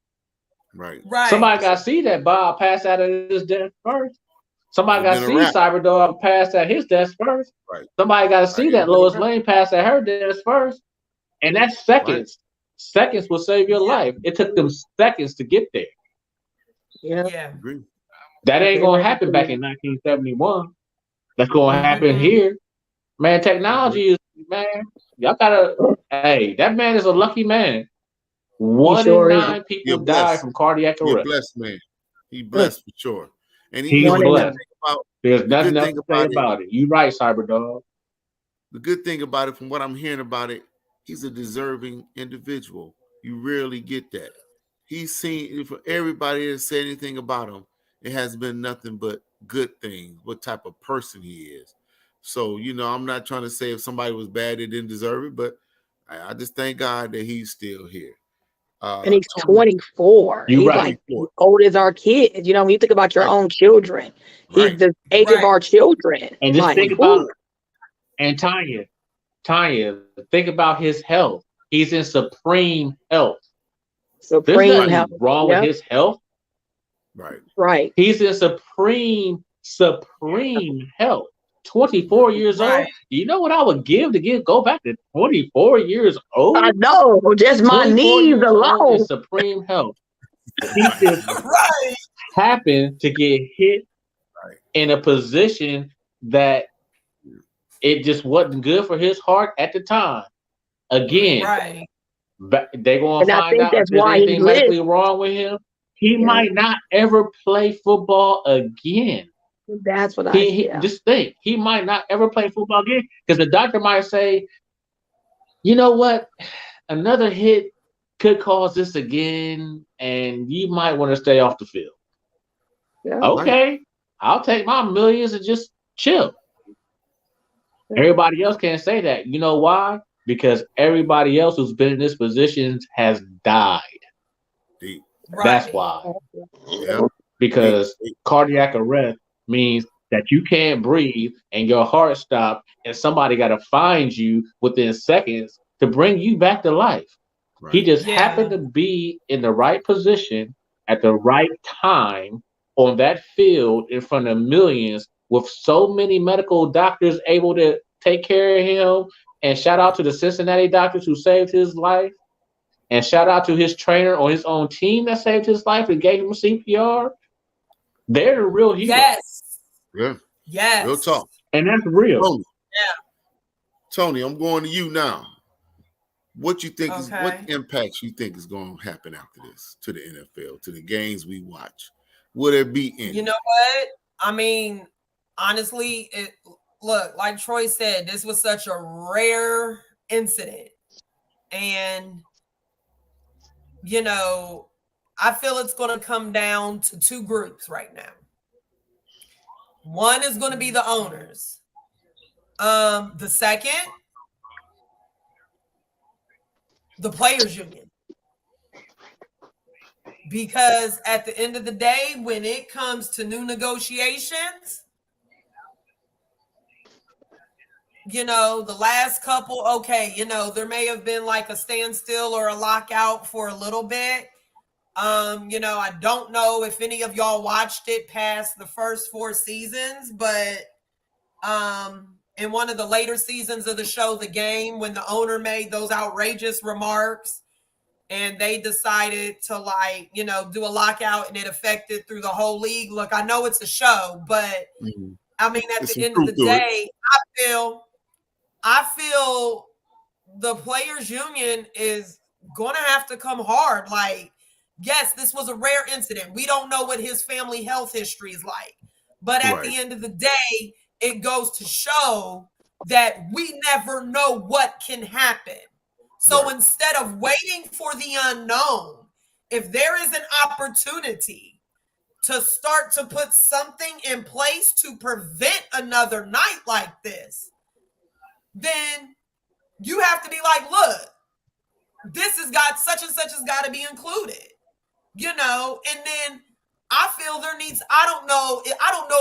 Right. Somebody got to see that Bob passed out at his desk first. Somebody got to see Cyberdog pass at his desk first. Right. Somebody got to see that Lois Lane pass at her desk first. And that's seconds. Right. Seconds will save your life. It took them seconds to get there. Yeah. That ain't going to happen back in 1971. That's going to happen here. Man, technology is, y'all got to, that man is a lucky man. 1 in 9 people die from cardiac arrest. He's blessed, man. He blessed for sure. And he's blessed. There's nothing else to say about it. You right, Cyberdog. The good thing about it, from what I'm hearing about it, he's a deserving individual. You rarely get that. He's seen, for everybody that said anything about him, it has been nothing but good things, what type of person he is. So, I'm not trying to say if somebody was bad, they didn't deserve it, but I just thank God that he's still here. And he's 24. He's like old as our kids. When you think about your own children, he's the age of our children. And just think about, and Tanya, Tanya, think about his health. He's in supreme health. There's Supreme nothing health. wrong with Yep. his health. Right. Right. He's in supreme health. 24 years old. Right. You know what I would give to go back to 24 years old? I know. Just my 24 knees years old alone. in supreme health. He just Right. happened to get hit Right. in a position that it just wasn't good for his heart at the time. Again, Right. they're going And to I find think out if that's there's why he anything medically lived. wrong with him. He Yeah. might not ever play football again. That's what I Just think, he might not ever play football again because the doctor might say, you know what, another hit could cause this again, and you might want to stay off the field. Yeah. Okay, I'll take my millions and just chill. Everybody else can't say that. You know why? Because everybody else who's been in this position has died. Deep. Right. That's why. Yeah. Because cardiac arrest means that you can't breathe and your heart stopped, and somebody got to find you within seconds to bring you back to life. Right. He just Yeah. happened to be in the right position at the right time on that field in front of millions with so many medical doctors able to take care of him. And shout out to the Cincinnati doctors who saved his life. And shout out to his trainer on his own team that saved his life and gave him CPR. They're the real heroes. Yes. Yeah. Yes. Real talk. And that's real. Tony. Yeah. Tony, I'm going to you now. What you think is Okay. what impacts you think is going to happen after this to the NFL, to the games we watch? Will there be any? You know what? I mean, honestly, look, like Troy said, this was such a rare incident. And, you know, I feel it's going to come down to two groups right now. One is going to be the owners. The second, the players union. Because at the end of the day, when it comes to new negotiations, you know, the last couple, okay, you know, there may have been like a standstill or a lockout for a little bit. You know, I don't know if any of y'all watched it past the first 4 seasons, but in one of the later seasons of the show, The Game, when the owner made those outrageous remarks and they decided to, like, you know, do a lockout and it affected through the whole league. Look, I know it's a show, but I mean, at the end of the day, I feel the players union is going to have to come hard. Like, yes, this was a rare incident. We don't know what his family health history is like, but at the end of the day, it goes to show that we never know what can happen. So instead of waiting for the unknown, if there is an opportunity to start to put something in place to prevent another night like this, then you have to be like, look, this has got such and such has got to be included, you know. And then I feel there needs, I don't know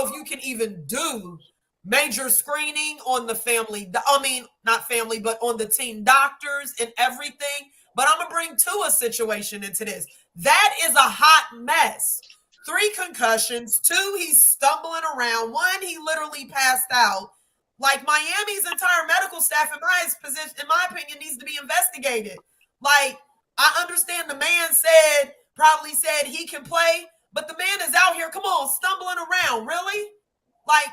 if you can even do major screening on the family. I mean, not family, but on the team doctors and everything. But I'm going to bring Tua situation into this. That is a hot mess. 3 concussions, 2, he's stumbling around. 1, he literally passed out. Like, Miami's entire medical staff, in my opinion, needs to be investigated. Like, I understand the man probably said he can play, but the man is out here, come on, stumbling around. Really? Like,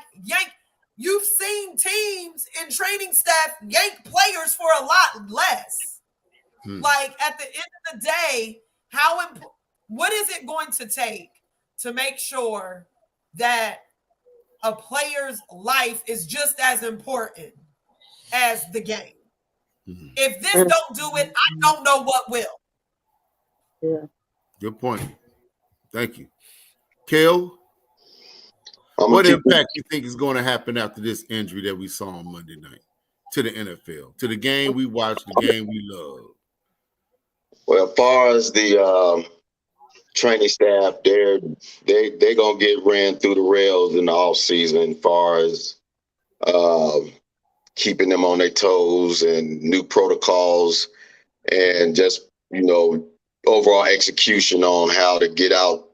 you've seen teams and training staff yank players for a lot less. Like, at the end of the day, what is it going to take to make sure that a player's life is just as important as the game? If this don't do it, I don't know what will. Yeah. Good point. Thank you. Kel, what impact you think is going to happen after this injury that we saw on Monday night to the NFL, to the game we watched, the game we love? Well, as far as the training staff, they're gonna get ran through the rails in the off season. As far as keeping them on their toes and new protocols and just, overall execution on how to get out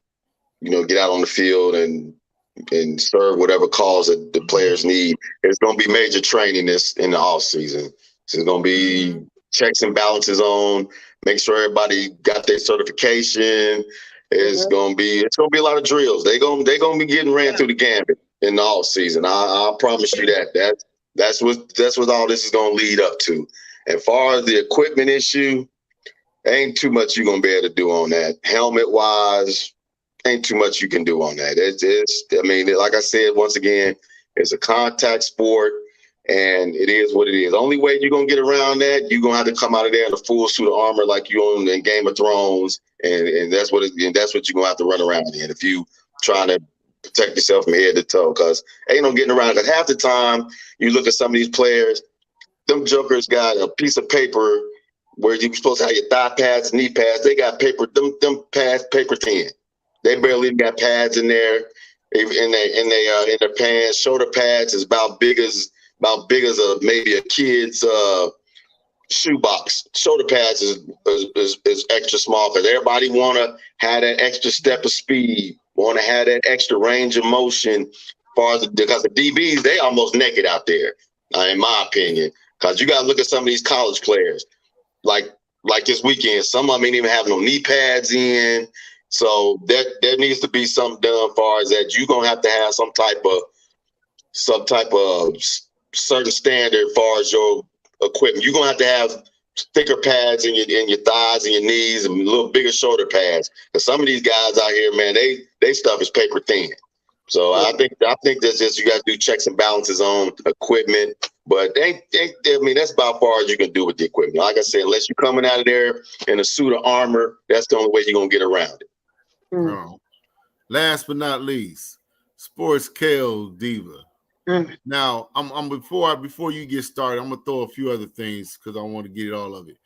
on the field and serve whatever cause that the players need. It's going to be major training in the off season. So it's going to be checks and balances on, make sure everybody got their certification. It's going to be a lot of drills. They're going to be getting ran through the gambit in the off season. I'll promise you that. That's what all this is going to lead up to. As far as the equipment issue, ain't too much you're going to be able to do on that. Helmet wise, ain't too much you can do on that. Like I said, once again, it's a contact sport and it is what it is. The only way you're going to get around that, you're going to have to come out of there in a full suit of armor like you own in Game of Thrones. And that's what you're going to have to run around in if you trying to protect yourself from head to toe, because ain't no getting around. Because half the time you look at some of these players, them jokers got a piece of paper where you're supposed to have your thigh pads, knee pads. They got paper, them pads, paper thin. They barely even got pads in there, in their pants. Shoulder pads is about big as maybe a kid's shoebox. Shoulder pads is extra small because everybody want to have that extra step of speed, want to have that extra range of motion. Because the DBs, they almost naked out there, in my opinion. Because you got to look at some of these college players, like this weekend. Some of them ain't even have no knee pads in. So there needs to be something done as far as that. You're gonna have to have some type of certain standard as far as your equipment. You're gonna have thicker pads in your thighs and your knees and a little bigger shoulder pads. Because some of these guys out here, man, they stuff is paper thin. So I think that's just, you got to do checks and balances on equipment. But that's about as far as you can do with the equipment. Like I said, unless you're coming out of there in a suit of armor, that's the only way you're gonna get around it. Last but not least, Sports KO Diva. Now, I'm before you get started, I'm gonna throw a few other things because I want to get all of it.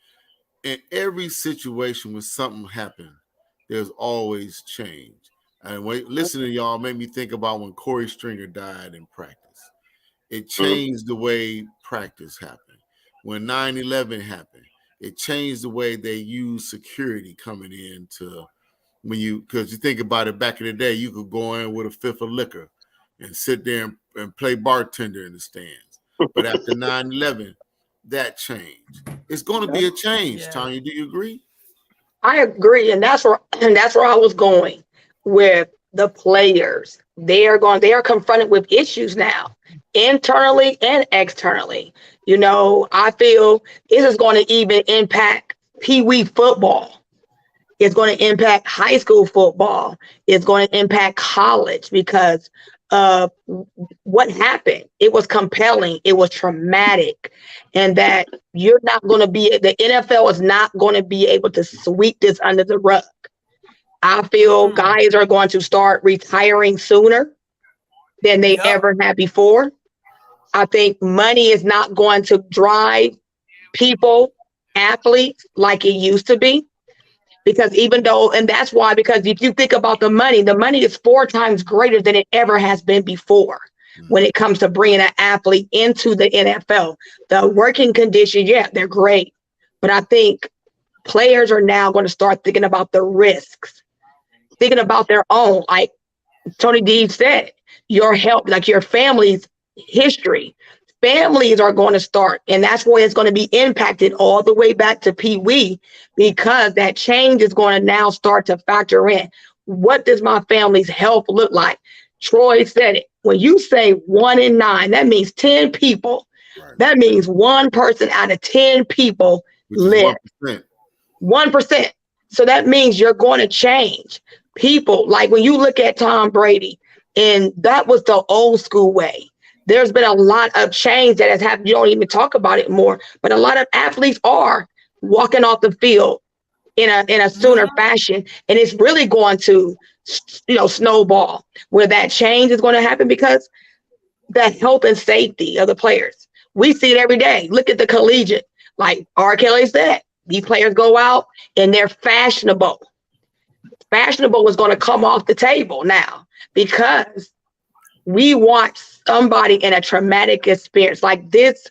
In every situation when something happened, there's always change. And listening to y'all made me think about when Corey Stringer died in practice. It changed the way practice happened. When 9/11 happened, it changed the way they used security coming in to. Because you think about it, back in the day, you could go in with a fifth of liquor and sit there and play bartender in the stands. But after 9/11, that changed. It's going to be a change. Yeah. Tanya, do you agree? I agree, and that's where I was going with the players. They are confronted with issues now, internally and externally. I feel this is going to even impact Pee Wee football. It's going to impact high school football. It's going to impact college because of what happened. It was compelling. It was traumatic. And that the NFL is not going to be able to sweep this under the rug. I feel guys are going to start retiring sooner than they ever had before. I think money is not going to drive athletes like it used to be. Because because if you think about the money is 4 times greater than it ever has been before when it comes to bringing an athlete into the NFL. The working conditions, they're great. But I think players are now going to start thinking about the risks, thinking about their own. Like Tony D said, your health, like your family's history. Families are going to start, and that's where it's going to be impacted all the way back to Pee Wee, because that change is going to now start to factor in. What does my family's health look like? Troy said it. When you say 1 in 9, that means 10 people. Right. That means one person out of 10 people live. 1%. So that means you're going to change. People, like when you look at Tom Brady, and that was the old school way. There's been a lot of change that has happened. You don't even talk about it more, but a lot of athletes are walking off the field in a sooner fashion, and it's really going to, snowball where that change is going to happen because the health and safety of the players. We see it every day. Look at the collegiate, like R. Kelly said. These players go out and they're fashionable. Fashionable is going to come off the table now because we want somebody in a traumatic experience like this.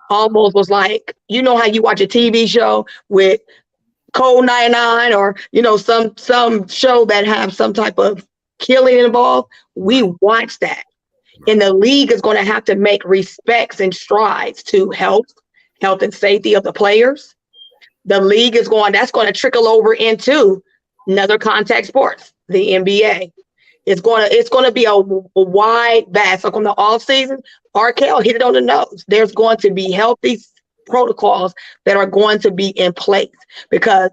almost was like, you know how you watch a TV show with Code 99 or, you know, some show that have some type of killing involved. We watch that. And the league is going to have to make respects and strides to health and safety of the players. The league that's going to trickle over into another contact sports, the NBA. It's going to be a wide vast. So on the off season, Arkell hit it on the nose. There's going to be healthy protocols that are going to be in place, because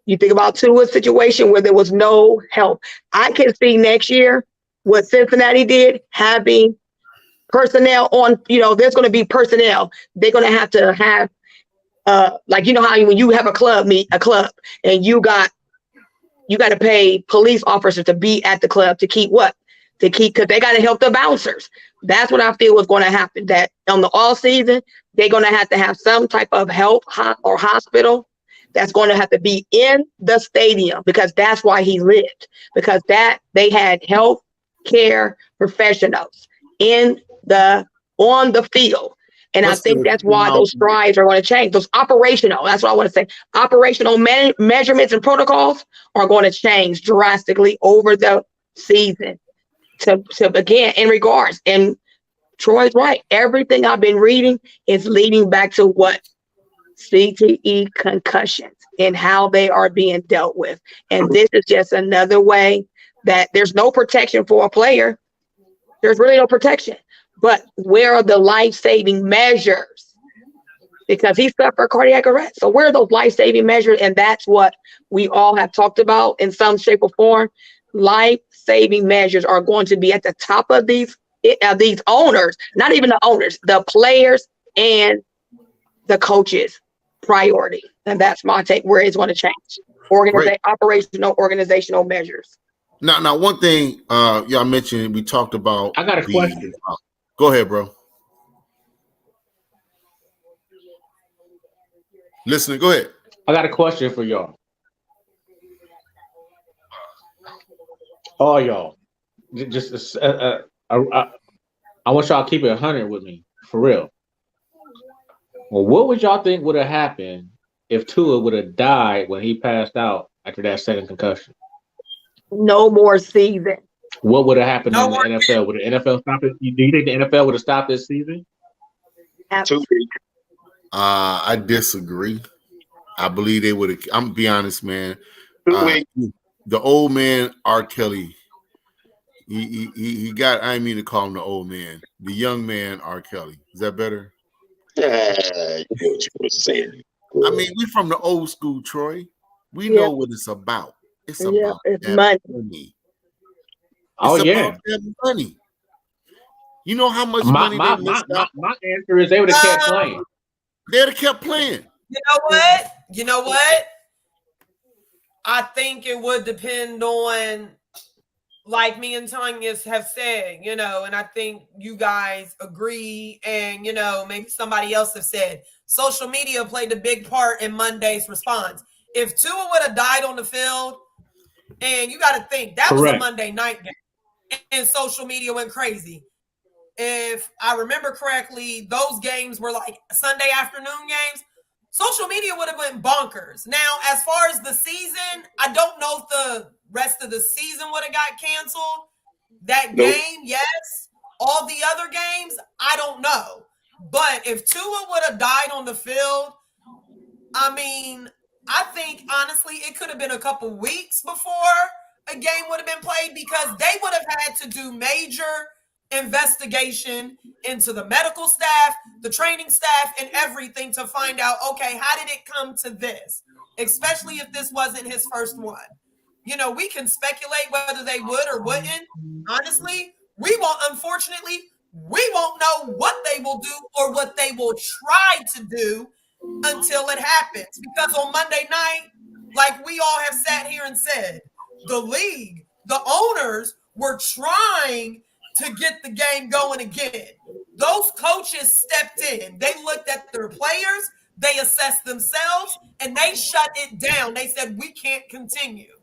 you think about Tua's situation where there was no help. I can see next year what Cincinnati did, having personnel on, you know, there's going to be personnel. They're going to have like, you know how when you have a club and you got to pay police officers to be at the club because they got to help the bouncers. That's what I feel was going to happen, that on the all season, they're going to have some type of health or hospital that's going to have to be in the stadium, because that's why he lived, because they had health care professionals on the field. And I think that's why those strides are going to change. Those operational, that's what I want to say. Operational measurements and protocols are going to change drastically over the season to again, in regards. And Troy's right. Everything I've been reading is leading back to what? CTE concussions and how they are being dealt with. And this is just another way that there's no protection for a player. There's really no protection. But where are the life-saving measures? Because he suffered cardiac arrest. So where are those life-saving measures? And that's what we all have talked about in some shape or form. Life-saving measures are going to be at the top of these owners, not even the owners, the players and the coaches' priority. And that's my take, where it's going to change. Operational, organizational measures. Now, one thing y'all mentioned, we talked about. I got a question. Go ahead, bro. Listening, go ahead. I got a question for y'all. All y'all. Just I want y'all to keep it 100 with me, for real. Well, what would y'all think would have happened if Tua would have died when he passed out after that second concussion? No more season. What would have happened in the NFL? Would the NFL stop it? Do you think the NFL would have stopped this season? Absolutely. I disagree. I believe they would have. I'm gonna be honest, man. The old man, R. Kelly. He got. I didn't mean to call him the old man. The young man, R. Kelly. Is that better? Yeah, you know what you were saying. I mean, we from the old school, Troy. We know what it's about. It's about money. Oh, about that money. You know how much money my answer is they would have kept playing. They'd have kept playing. You know what? I think it would depend on, like me and Tanya have said, you know, and I think you guys agree, and, you know, maybe somebody else have said, social media played a big part in Monday's response. If Tua would have died on the field, and you got to think, that was a Monday night game, and social media went crazy. If I remember correctly, those games were like Sunday afternoon games. Social media would have went bonkers. Now, as far as the season, I don't know if the rest of the season would have got canceled. That game, yes. All the other games, I don't know. But if Tua would have died on the field, I mean, I think, honestly, it could have been a couple weeks before a game would have been played, because they would have had to do major investigation into the medical staff, the training staff, and everything to find out, okay, how did it come to this? Especially if this wasn't his first one. You know, we can speculate whether they would or wouldn't. Honestly, unfortunately, we won't know what they will do or what they will try to do until it happens. Because on Monday night, like we all have sat here and said, the league, the owners were trying to get the game going again. Those coaches stepped in. They looked at their players, they assessed themselves, and they shut it down. They said, we can't continue.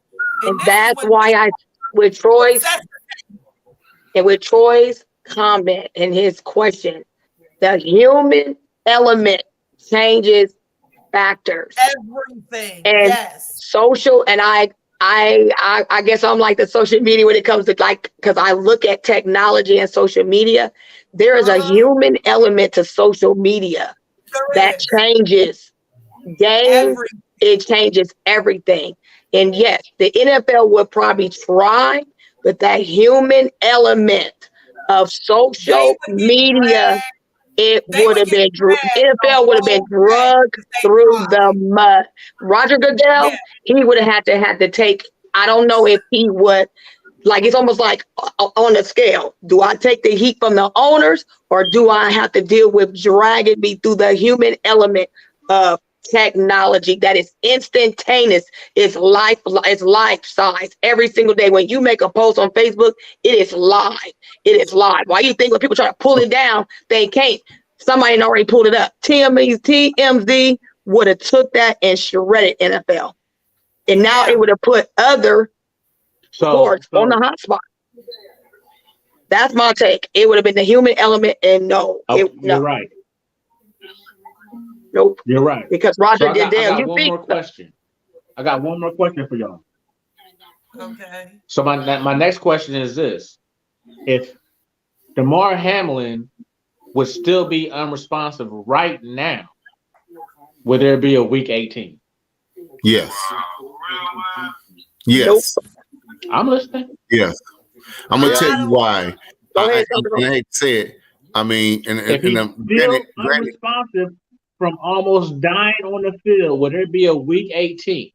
And that's why with Troy's comment and his question, the human element changes factors. Everything. And Yes. social, and I guess I'm like the social media when it comes to because I look at technology and social media. There is a human element to social media that changes games. It changes everything. And yes, the NFL would probably try, but that human element of social media, it would have been NFL would have been drugged through the mud. Roger Goodell, he would have had to take. I don't know if he would. Like, it's almost like on the scale. Do I take the heat from the owners, or do I have to deal with dragging me through the human element of technology that is instantaneous? It's life size every single day. When you make a post on Facebook, it is live. It is live. Why you think when people try to pull it down, they can't? Somebody had already pulled it up. TMZ would have took that and shredded NFL, and now it would have put other sports on the hot spot. That's my take. It would have been the human element, and no. You're right. Nope. You're right. Because Roger I Goodell. got one more question. I got one more question for y'all. Okay. So my next question is this: if Damar Hamlin would still be unresponsive right now, would there be a Week 18? Yes. Yes. Nope. I'm listening. Yes. I'm gonna tell you why. Go ahead, I hate to say it. I mean, If he's still unresponsive from almost dying on the field, would there be a Week 18?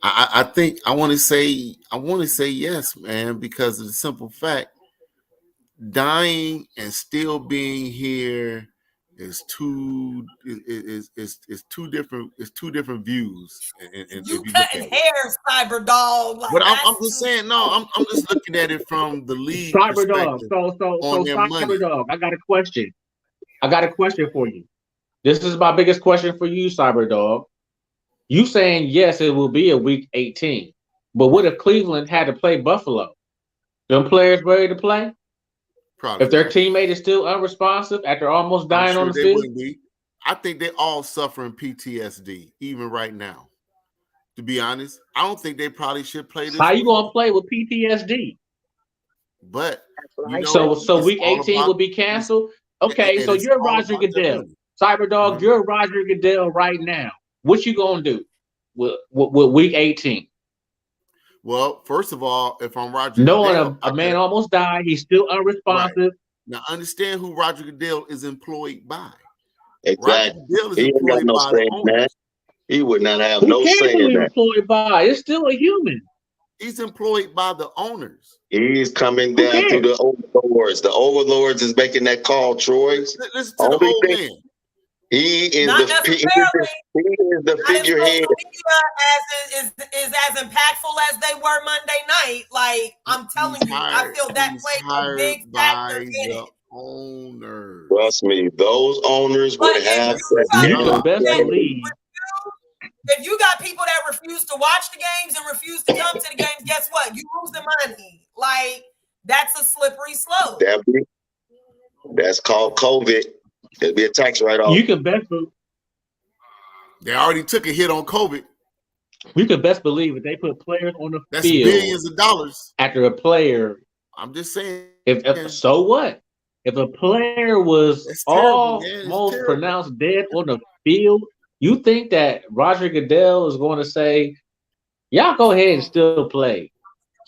I think I want to say yes, man, because of the simple fact, dying and still being here is two different views. And You cutting hair, Cyber Dog. Like, but I'm just saying, no, I'm just looking at it from the league Cyber Dog. perspective. So Cyber money. Dog, I got a question. For you. This is my biggest question for you, Cyber Dog. You saying yes, it will be a Week 18, but what if Cleveland had to play Buffalo? Them players ready to play? Probably if their teammate is still unresponsive after almost dying on the field? I think they're all suffering PTSD, even right now. To be honest, I don't think they probably should play this. How you gonna play with PTSD? But so Week 18 will be canceled. Okay, so you're Roger Goodell, Cyber Dog. You're Roger Goodell right now. What you gonna do with Week 18? Well, first of all, if I'm Roger Goodell, a man almost died. He's still unresponsive. Right. Now, understand who Roger Goodell is employed by. Exactly. He ain't got no say in that. He would not have no say in that. Employed by? It's still a human. He's employed by the owners. He's coming down through the overlords. The overlords is making that call, Troy. Listen to the old man. He is the figurehead. Is as impactful as they were Monday night. Like, I'm telling you, I feel that played a big factor in it. Owners. Trust me, those owners would have. If you got people that refuse to watch the games and refuse to come to the games, guess what? You lose the money. Like, that's a slippery slope. That's called COVID. It'll be a tax write-off. You can best believe they already took a hit on COVID. We could best believe if they put players on the That's field. Billions of dollars. After a player. I'm just saying. If so what? If a player was almost pronounced dead on the field, you think that Roger Goodell is going to say, y'all go ahead and still play?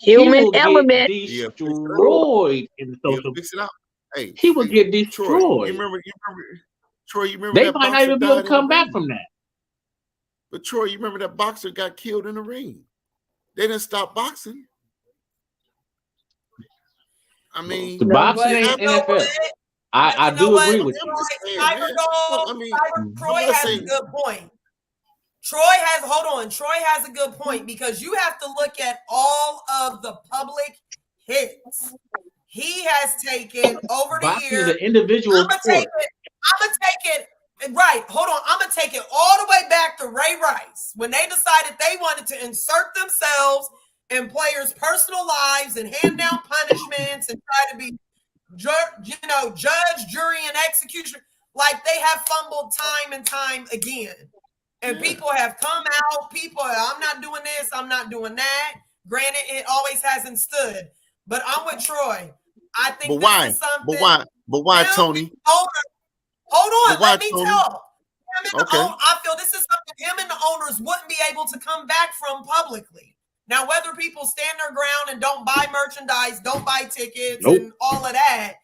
Human element. Destroyed in the social media. Hey, he would get destroyed. Troy, you remember they might not even be able to come back from that. But Troy, you remember that boxer got killed in the ring? They didn't stop boxing. I mean, the boxing ain't NFL. I do agree with you. Troy has a good point. Troy has a good point because you have to look at all of the public hits he has taken over the years. An individual I'm gonna take it. Right, hold on. I'm gonna take it all the way back to Ray Rice when they decided they wanted to insert themselves in players' personal lives and hand down punishments and try to be, judge, jury, and executioner. Like they have fumbled time and time again. And people have come out, I'm not doing this, I'm not doing that. Granted, it always hasn't stood. But I'm with Troy. I think this is something. But why, Tony? Hold on, let me tell. Okay. I feel this is something him and the owners wouldn't be able to come back from publicly. Now, whether people stand their ground and don't buy merchandise, don't buy tickets, and all of that,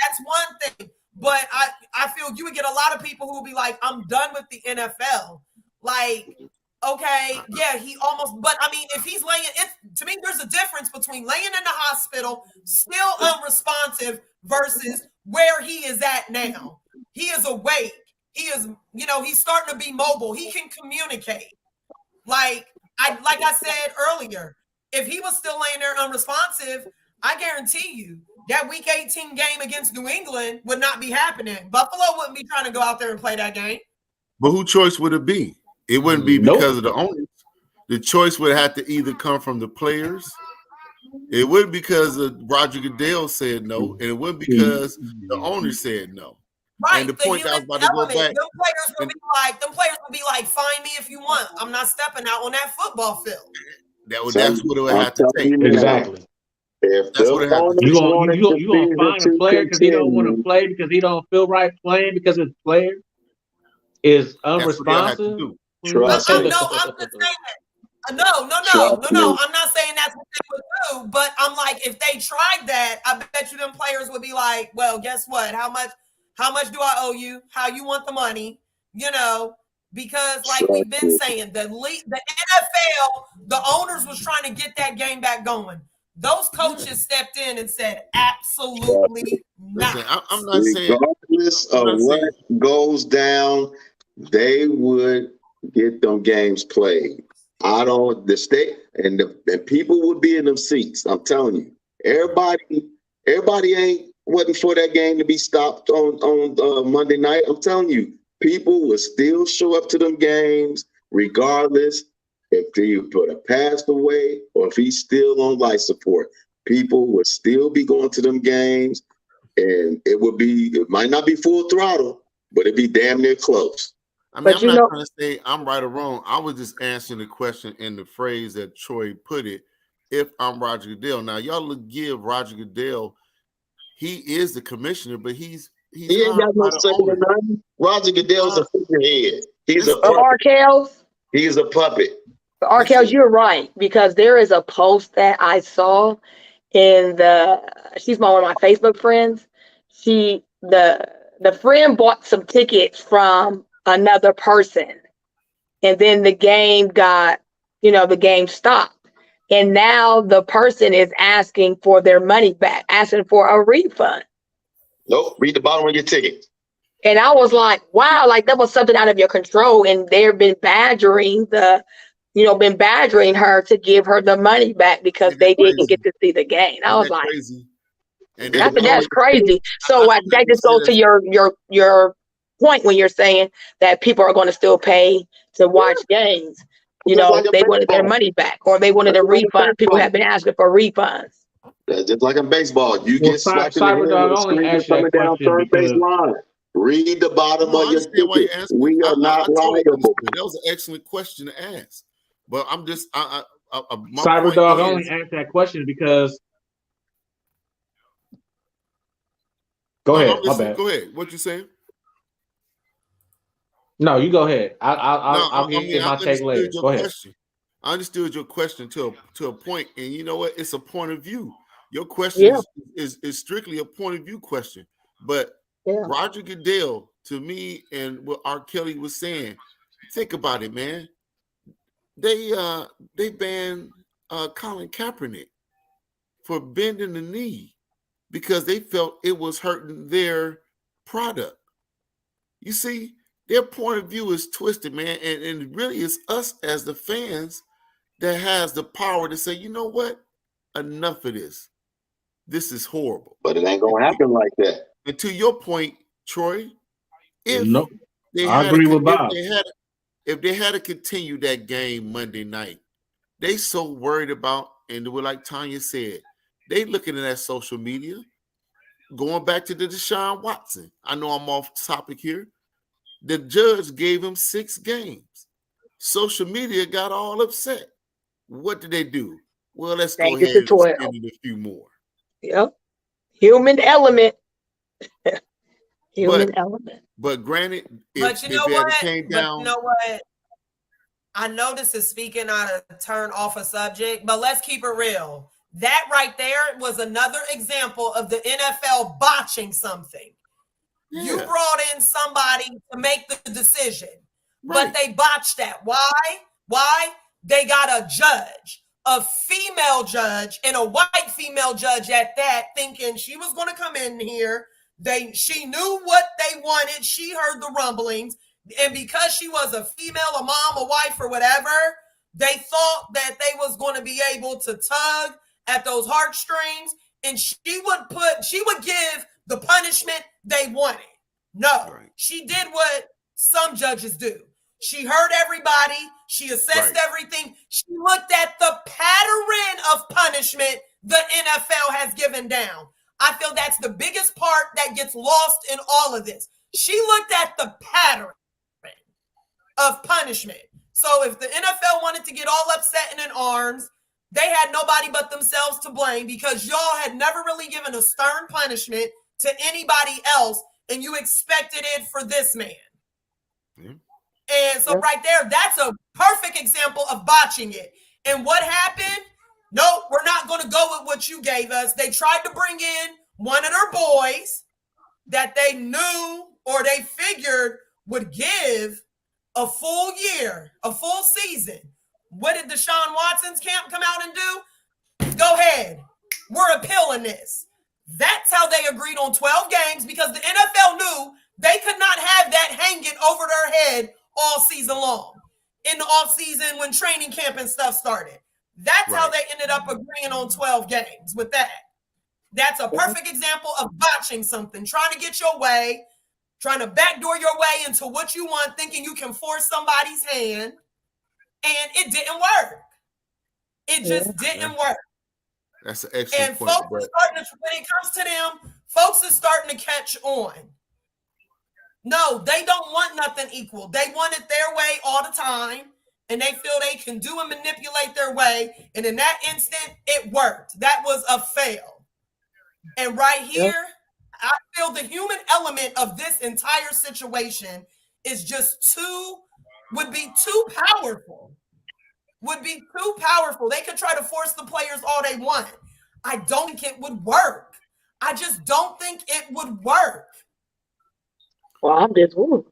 that's one thing. But I feel you would get a lot of people who will be like, I'm done with the NFL. Like, okay, yeah, he almost, but I mean, if he's laying, to me, there's a difference between laying in the hospital, still unresponsive, versus where he is at now. He is awake. He is, he's starting to be mobile. He can communicate. Like I said earlier, if he was still laying there unresponsive, I guarantee you that week 18 game against New England would not be happening. Buffalo wouldn't be trying to go out there and play that game. But who choice would it be? It wouldn't be because of the owners. The choice would have to either come from the players. It wouldn't because Roger Goodell said no, and it wouldn't because the owner said no. Right. And the point I was about to go back. Them players will be like, find me if you want. I'm not stepping out on that football field. That's what it would have to take. Exactly. If you gonna find a player because he don't want to play because he don't feel right playing because his player is unresponsive. No, I'm just saying that. No. I'm not saying that's what they would do, but I'm like, if they tried that, I bet you them players would be like, well, guess what? How much do I owe you? How you want the money? Because like we've been saying, the NFL, the owners was trying to get that game back going. Those coaches stepped in and said, absolutely not. Listen, I'm not saying regardless of what goes down, they would get them games played. The state and people would be in them seats. I'm telling you, everybody wasn't for that game to be stopped on Monday night. I'm telling you, people would still show up to them games regardless if he would have passed away or if he's still on life support. People would still be going to them games, and it might not be full throttle, but it'd be damn near close. I mean, I'm not trying to say I'm right or wrong. I was just answering the question in the phrase that Troy put it. If I'm Roger Goodell, now y'all give Roger Goodell, he is the commissioner, but he ain't got no say in nothing. Roger Goodell's a figurehead. He's a Arkels. He's a puppet. Arkels, you're right, because there is a post that I saw she's one of my Facebook friends. The friend bought some tickets from another person, and then the game the game stopped, and now the person is asking for their money back, asking for a refund. Nope, read the bottom of your ticket. And I was like, wow, like that was something out of your control, and they've been badgering her to give her the money back because they didn't get to see the game. I was like, crazy? That's crazy. So that just goes to your point when you're saying that people are going to still pay to watch games. They wanted their money back, or they wanted a refund. People have been asking for refunds. Just like in baseball, you get slapped in the head with a screen coming down third base line. Read the bottom of your ticket. We are not liable. That was an excellent question to ask. But I'm just Cyberdog only asked that question because. Go ahead. My bad. Go ahead. What you saying? No, you go ahead. I'll get my take later. Go ahead. I understood your question to a point, and you know what? It's a point of view. Your question is strictly a point of view question. But Roger Goodell, to me, and what R. Kelly was saying, think about it, man. They banned Colin Kaepernick for bending the knee because they felt it was hurting their product. You see, their point of view is twisted, man, and really it's us as the fans that has the power to say, you know what? Enough of this. This is horrible. But it ain't gonna happen like that. And to your point, Troy, if they had to continue that game Monday night, they so worried about, and like Tanya said, they looking at that social media. going back to the Deshaun Watson. I know I'm off topic here. The judge gave him 6 games. Social media got all upset. What did they do? Well, let's go ahead and extend it a few more. Yep. Human element. Human element. But granted, But you know what? I know this is speaking out of turn off a subject, but let's keep it real. That right there was another example of the NFL botching something. Yeah. You brought in somebody to make the decision, but they botched that. Why? They got a judge, a female judge, and a white female judge at that, thinking she was going to come in here. She knew what they wanted. She heard the rumblings. And because she was a female, a mom, a wife, or whatever, they thought that they was going to be able to tug at those heartstrings, and she would give the punishment they wanted. No, she did what some judges do. She heard everybody. She assessed everything. She looked at the pattern of punishment the NFL has given down. I feel that's the biggest part that gets lost in all of this. She looked at the pattern of punishment. So if the NFL wanted to get all upset and in arms, they had nobody but themselves to blame, because y'all had never really given a stern punishment to anybody else, and you expected it for this man. Mm-hmm. And so right there, that's a perfect example of botching it. And what happened? Nope, we're not going to go with what you gave us. They tried to bring in one of their boys that they knew or they figured would give a full year, a full season. What did Deshaun Watson's camp come out and do? Go ahead. We're appealing this. That's how they agreed on 12 games, because the NFL knew they could not have that hanging over their head all season long. In the offseason when training camp and stuff started. That's how they ended up agreeing on 12 games with that. That's a perfect example of botching something, trying to get your way, trying to backdoor your way into what you want, thinking you can force somebody's hand, and it didn't work. It just didn't work. That's an excellent point. And folks are starting to, when it comes to them, folks are starting to catch on. No, they don't want nothing equal. They want it their way all the time, and they feel they can do and manipulate their way. And in that instant, it worked. That was a fail. And right here, I feel the human element of this entire situation is just would be too powerful. They could try to force the players all they want. I don't think it would work. I just don't think it would work. Well, I'm just, we're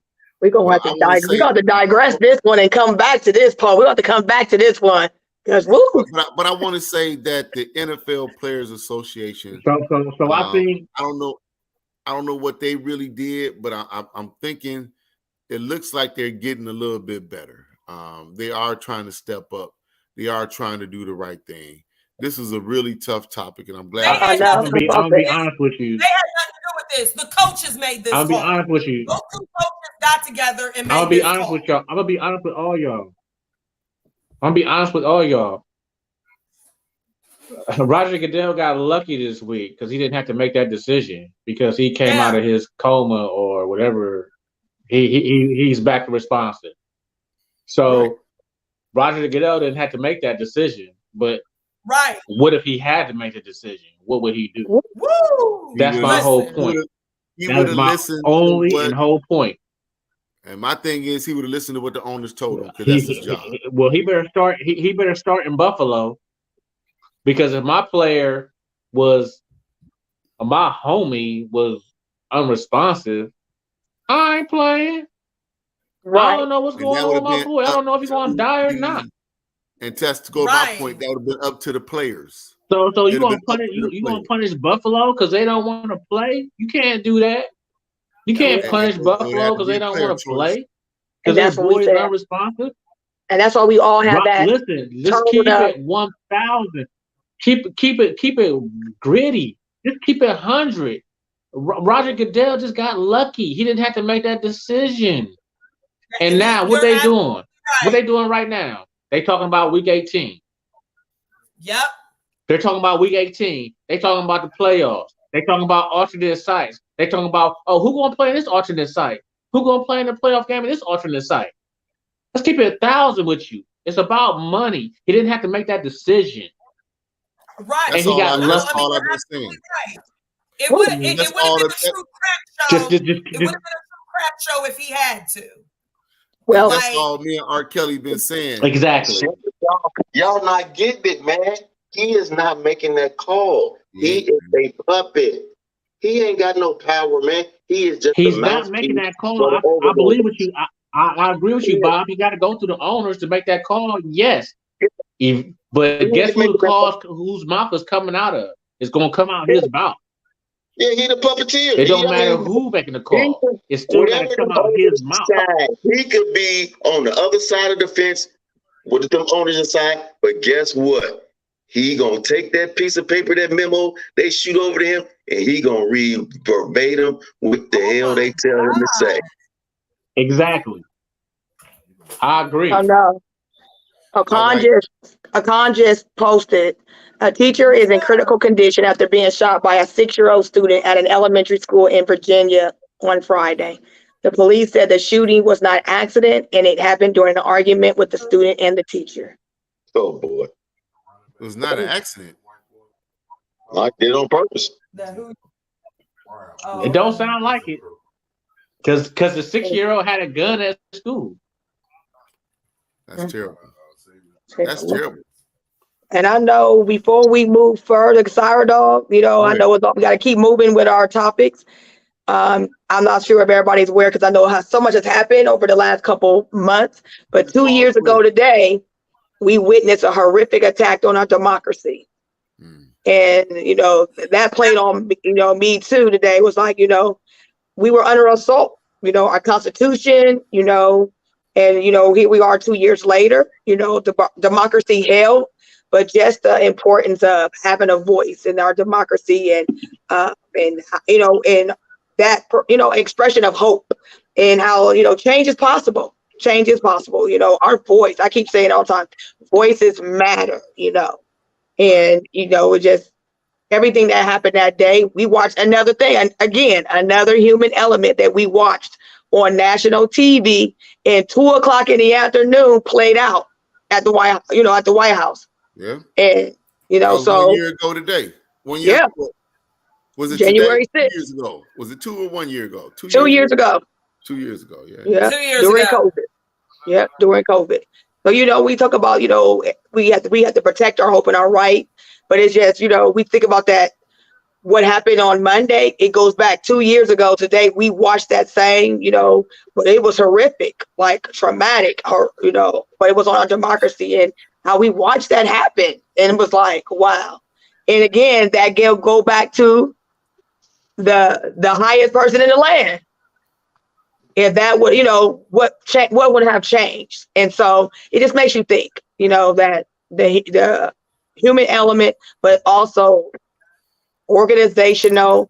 going to have to we got to digress this one and come back to this part. We got to come back to this one. Because, but I want to say that the NFL Players Association. So I think I don't know what they really did, but I'm thinking it looks like they're getting a little bit better. They are trying to step up. They are trying to do the right thing. This is a really tough topic, and I'm glad. I'm gonna be honest with you. They had nothing to do with this. The coaches made this. I'll be honest with you. Those two coaches got together and made I'll be honest with y'all. I'm gonna be honest with all y'all. Roger Goodell got lucky this week because he didn't have to make that decision, because he came out of his coma or whatever. He's back to responsive. So Roger Goodell didn't have to make that decision, but what if he had to make the decision? What would he do? Woo! That's my whole point. That's my only and whole point. And my thing is, he would have listened to what the owners told him, because that's his job. Well, he better start. He better start in Buffalo, because if my player was, my homie was unresponsive, I ain't playing. Right. I don't know what's going on with my boy. I don't know if he's going to die or not. And to go to my point, that would have been up to the players. So you gonna punish Buffalo because they don't want to play? You can't do that. You can't punish Buffalo because they don't want to play. Because their boy is unresponsive. And that's why we all have that. Listen, let's keep it 1,000. Keep it gritty. Just keep it 100. Roger Goodell just got lucky. He didn't have to make that decision. And now what they doing? Right. What they doing right now? They talking about week 18. Yep. They're talking about week 18. They talking about the playoffs. They talking about alternate sites. They talking about, oh, who gonna play in this alternate site? Who gonna play in the playoff game in this alternate site? Let's keep it 1,000 with you. It's about money. He didn't have to make that decision. Right. And he got lucky. That's all I've been saying. Right. It would have been a That's true all crack show. It would have been a true crack show if he had to. Well, That's all me and R. Kelly been saying. Exactly. Y'all not getting it, man. He is not making that call. He is a puppet. He ain't got no power, man. He is just. He's not making that call. I believe with you. I agree with you, Bob. You got to go through the owners to make that call. Yes. But guess whose mouth is coming out of? It's going to come out his mouth. Yeah, he the puppeteer. It don't matter who making the call. It's still got to come out his mouth. He could be on the other side of the fence with them owners inside, but guess what? He gonna take that piece of paper, that memo they shoot over to him, and he gonna read verbatim what the hell they tell him to say. Exactly. I agree. Oh no. Akan just posted, a teacher is in critical condition after being shot by a 6-year-old student at an elementary school in Virginia on Friday. The police said the shooting was not an accident and it happened during an argument with the student and the teacher. Oh boy. It was not an accident. I did it on purpose. It don't sound like it. Because the 6-year-old had a gun at school. That's terrible. That's terrible. And I know before we move further, Syra Dog, I know we got to keep moving with our topics. I'm not sure if everybody's aware because I know how so much has happened over the last couple months. But 2 years ago today, we witnessed a horrific attack on our democracy. And, that played on, me too today. It was like, we were under assault, our Constitution, and, here we are 2 years later, democracy held, but just the importance of having a voice in our democracy and that, expression of hope and how, change is possible. Change is possible. Our voice, I keep saying all the time, voices matter, and, just everything that happened that day. We watched another thing. And again, another human element that we watched on national TV and 2:00 in the afternoon played out at the White House. Yeah. And, so 1 year ago today. 1 year ago. Was it January 6th? 2 years ago? Was it 2 or 1 year ago? 2 years ago. 2 years ago, yeah. Yeah. 2 years during ago. COVID. Yeah, during COVID. So, we talk about, we have to protect our hope and our right. But it's just, we think about that. What happened on Monday, it goes back 2 years ago today. We watched that same, but it was horrific, like traumatic, or, but it was on our democracy and how we watched that happen. And it was like, wow. And again, that go back to the highest person in the land. If that would, what would have changed? And so it just makes you think, that the human element, but also organizational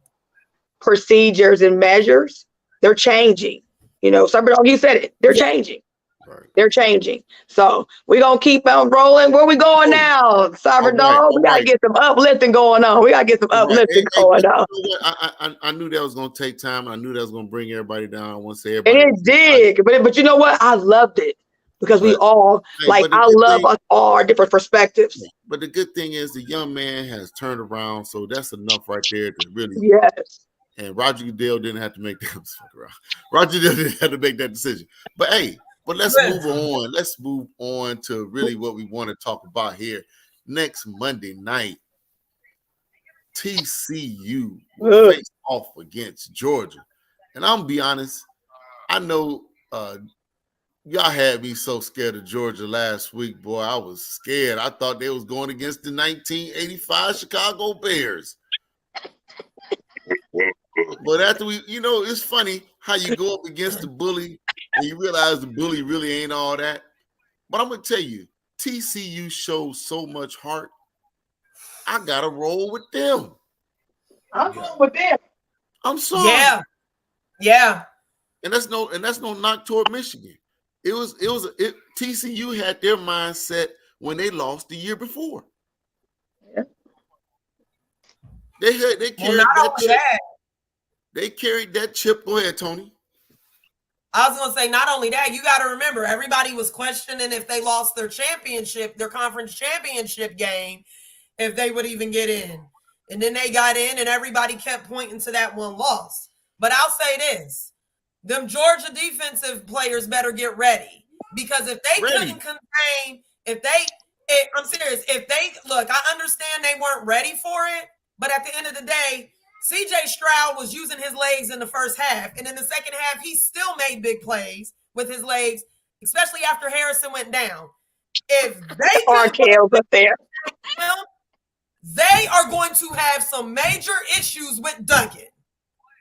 procedures and measures, they're changing. You said it, they're changing. Right. They're changing. So we're going to keep on rolling. Where we going now, Cyber Dog? We got to get some uplifting going on. We got to get some uplifting going on. I knew that was going to take time. I knew that was going to bring everybody down. I want to say everybody. And it did. But you know what? I loved it. Because we all, I love us all our different perspectives. But the good thing is the young man has turned around. So that's enough right there to really. Yes. And Roger Goodell didn't have to make that. Roger Goodell didn't have to make that decision. But hey, let's move on. Let's move on to really what we want to talk about here. Next Monday night, TCU will face off against Georgia. And I'm going to be honest, I know y'all had me so scared of Georgia last week, boy. I was scared. I thought they was going against the 1985 Chicago Bears. But after it's funny how you go up against the bully and you realize the bully really ain't all that. But I'm going to tell you, TCU shows so much heart. I got to roll with them. I'm going with them. I'm sorry. Yeah. And that's no knock toward Michigan. TCU had their mindset when they lost the year before. Yeah. They Well, carried not that only chip. that, They carried that chip. Go ahead, Tony. I was going to say, not only that, you got to remember, everybody was questioning if they lost their conference championship game, if they would even get in. And then they got in, and everybody kept pointing to that one loss. But I'll say this. Them Georgia defensive players better get ready. Because if they couldn't contain, I'm serious, look, I understand they weren't ready for it, but at the end of the day, CJ Stroud was using his legs in the first half. And in the second half, he still made big plays with his legs, especially after Harrison went down. If they Arkell's up there. They are going to have some major issues with Duncan.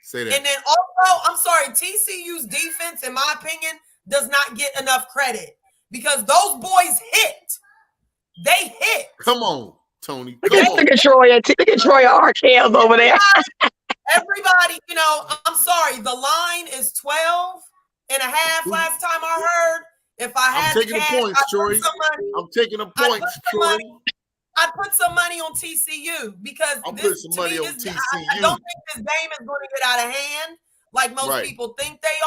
Say that. And then also, I'm sorry, TCU's defense, in my opinion, does not get enough credit because those boys hit. They hit. Come on, Tony. Look at Troy Arkell over there. Everybody, I'm sorry, the line is 12 and a half last time I heard. If I had taking cash, the points, Troy. I'm taking the points, Troy. I put some money on TCU because I'm putting some money on TCU. I don't think this game is going to get out of hand like most people think they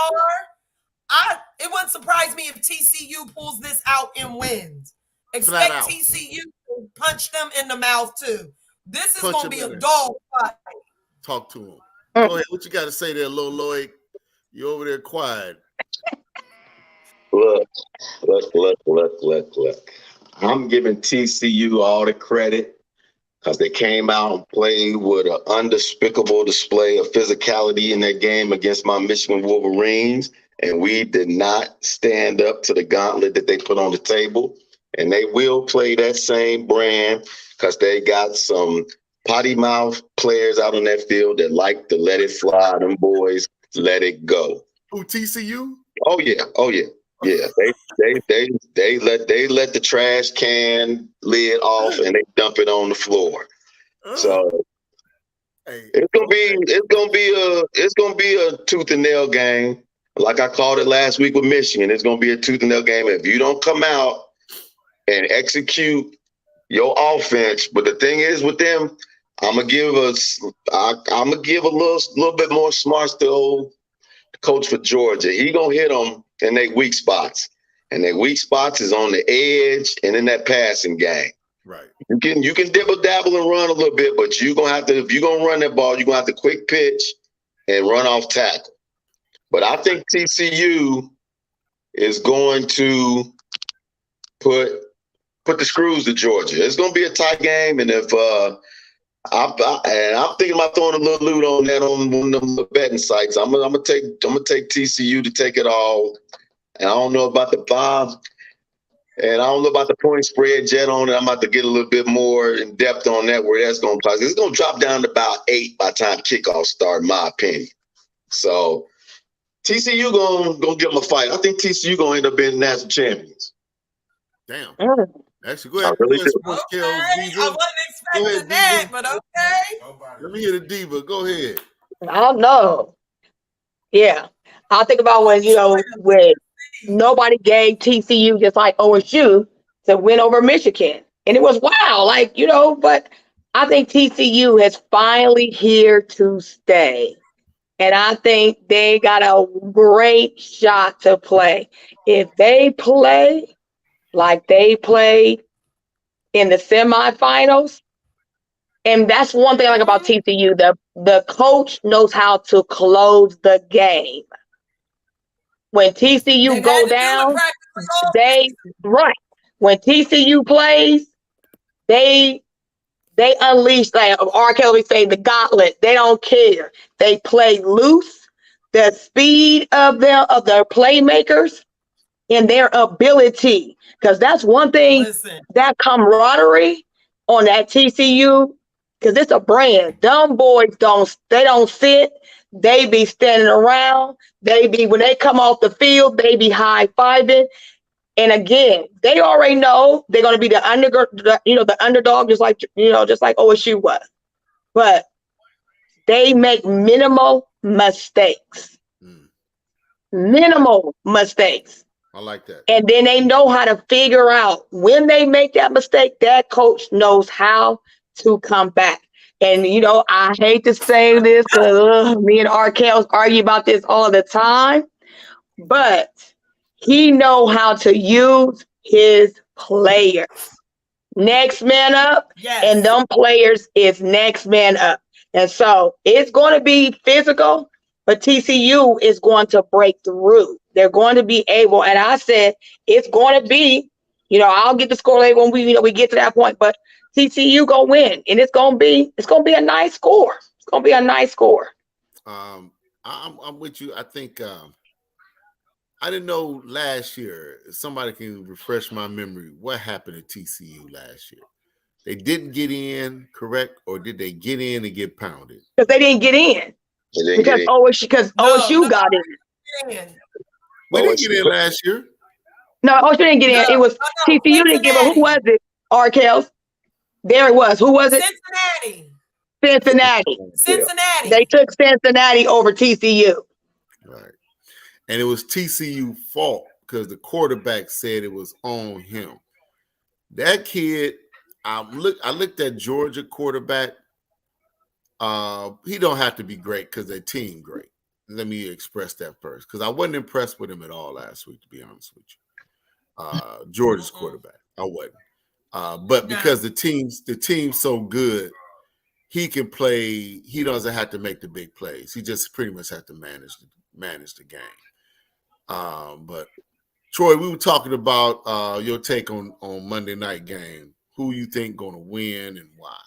are. It wouldn't surprise me if TCU pulls this out and wins. Expect TCU to punch them in the mouth too. This is going to be a dog fight. Talk to him. Go ahead. What you got to say there, Lil Lloyd? You over there quiet. Look. I'm giving TCU all the credit because they came out and played with an undespicable display of physicality in that game against my Michigan Wolverines, and we did not stand up to the gauntlet that they put on the table. And they will play that same brand because they got some potty mouth players out on that field that like to let it fly. Them boys let it go. Who, TCU? Oh yeah. Yeah, they let the trash can lid off and they dump it on the floor. So it's gonna be a tooth and nail game. Like I called it last week with Michigan, it's gonna be a tooth and nail game if you don't come out and execute your offense. But the thing is with them, I'm gonna give a little bit more smarts to old coach for Georgia. He gonna hit them in their weak spots, and their weak spots is on the edge and in that passing game. Right. You can dibble dabble and run a little bit, but you're gonna have to, if you're gonna run that ball, you're gonna have to quick pitch and run off tackle. But I think TCU is going to put the screws to Georgia. It's gonna be a tight game, and if I'm thinking about throwing a little loot on that on one of the betting sites. I'm gonna take TCU to take it all. And I don't know about the Bob, and I don't know about the point spread yet on it. I'm about to get a little bit more in depth on that, where that's gonna play. It's gonna drop down to about 8 by the time kickoff start, in my opinion. So TCU gonna give them a fight. I think TCU gonna end up being national champions. Damn. Actually, go ahead. I wasn't expecting that, but okay. Let me hear the diva. Go ahead. I don't know. Yeah. I think about when nobody gave TCU, just like OSU, to win over Michigan. And it was wow, but I think TCU is finally here to stay. And I think they got a great shot to play. If they play like they played in the semifinals. And that's one thing I like about TCU. The coach knows how to close the game. When TCU go down, when TCU plays, they unleash, like R. Kelly say, the gauntlet. They don't care. They play loose. The speed of their playmakers and their ability, because that's one thing. That camaraderie on that TCU, because it's a brand. Dumb boys don't sit. They be standing around. When they come off the field, they be high-fiving. And again, they already know they're going to be the underdog, just like OSU was. But they make minimal mistakes. Minimal mistakes. I like that. And then they know how to figure out when they make that mistake, that coach knows how to come back. And I hate to say this because me and Arkell argue about this all the time, but he know how to use his players. Next man up, Yes. and them players is next man up. And so it's going to be physical, but TCU is going to break through. They're going to be able, and I said it's going to be, I'll get the score later when we get to that point, but TCU gonna win, and it's gonna be a nice score. It's gonna be a nice score. I'm with you. I think I didn't know last year. If somebody can refresh my memory, what happened at TCU last year? They didn't get in, correct, or did they get in and get pounded? Because they didn't get in. Because OSU got in. We didn't get in last year. No, OSU didn't get in. It was TCU didn't give a. Who was it? Arkell. There it was. Who was it? Cincinnati. They took Cincinnati over TCU. Right. And it was TCU fault because the quarterback said it was on him. That kid, I looked at Georgia quarterback. He don't have to be great because their team great. Let me express that first because I wasn't impressed with him at all last week, to be honest with you. Georgia's quarterback, I wasn't. But because the team's so good, he can play. He doesn't have to make the big plays. He just pretty much has to manage the game. But Troy, we were talking about your take on Monday night game. Who you think going to win and why?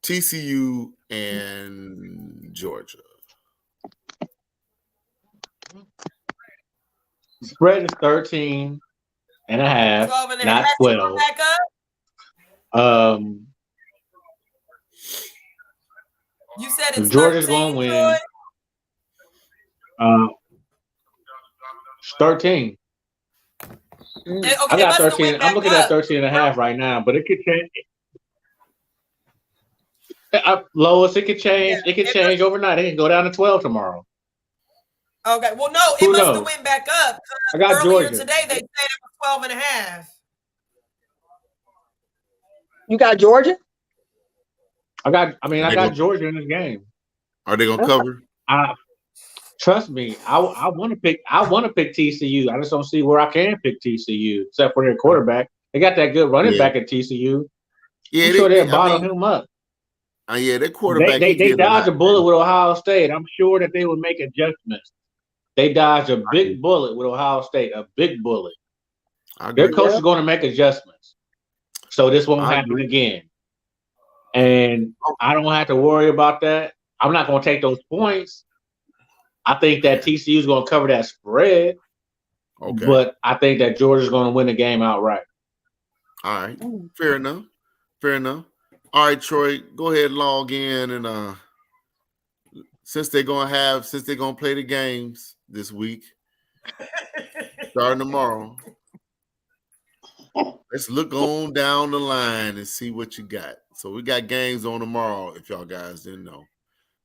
TCU and Georgia. Spread is 13 and a half, not 12. You said it's Georgia's going to win. 13. Okay, I got 13. I'm looking at 13 and a half right now, but it could change. Lois, it could change. It could change overnight. It can go down to 12 tomorrow. Okay. Well, no, it must have went back up. I got earlier Georgia. Today, they said it was 12 and a half. You got Georgia? I got Georgia in this game. Are they gonna cover? Trust me, I want to pick TCU. I just don't see where I can pick TCU except for their quarterback. They got that good running back at TCU. Yeah, I'm sure they'll bottle him up. Yeah, their quarterback. They dodged a bullet with Ohio State. I'm sure that they would make adjustments. They dodged a big bullet with Ohio State, a big bullet. Their coach is going to make adjustments, so this won't happen again. And I don't have to worry about that. I'm not going to take those points. I think that TCU is going to cover that spread. Okay. But I think that Georgia's going to win the game outright. All right. Fair enough. All right, Troy, go ahead and log in. And since they're going to play the games this week, starting tomorrow, let's look on down the line and see what you got. So we got games on tomorrow, if y'all guys didn't know.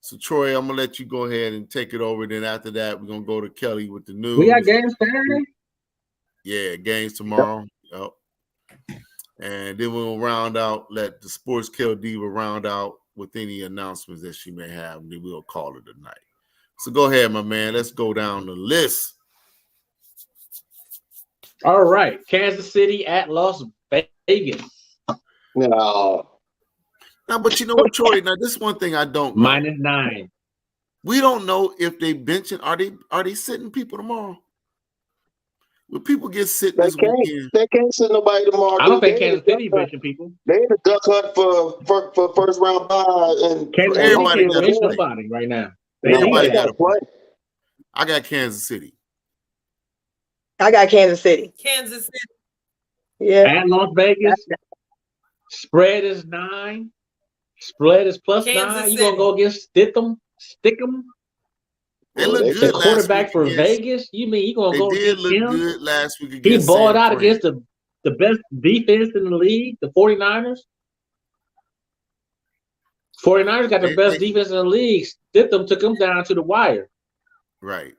So, Troy, I'm going to let you go ahead and take it over. Then after that, we're going to go to Kelly with the news. We got games Saturday? Yeah, games tomorrow. Yep. And then we'll let the Sports Kill Diva round out with any announcements that she may have, and then we'll call it a night. So go ahead, my man. Let's go down the list. All right. Kansas City at Las Vegas. No. Now, but you know what, Troy? Now, this is one thing I don't know. -9. We don't know if they benching. Are they sitting people tomorrow? Will people get sit this weekend? They can't sit nobody tomorrow. I don't think Kansas City benching people. They in the duck hunt for first round bye, and Kansas City is benching nobody right now. Everybody got to play. I got Kansas City. I got Kansas City. Kansas City. Yeah. At Las Vegas. Spread is 9. Spread is +9. You gonna go against Stickum? They look good. The quarterback for Vegas. You mean you gonna go against him? They did look good last week against. He balled out against the best defense in the league, the 49ers. 49ers got the best defense in the league. Stidham took them down to the wire. Right.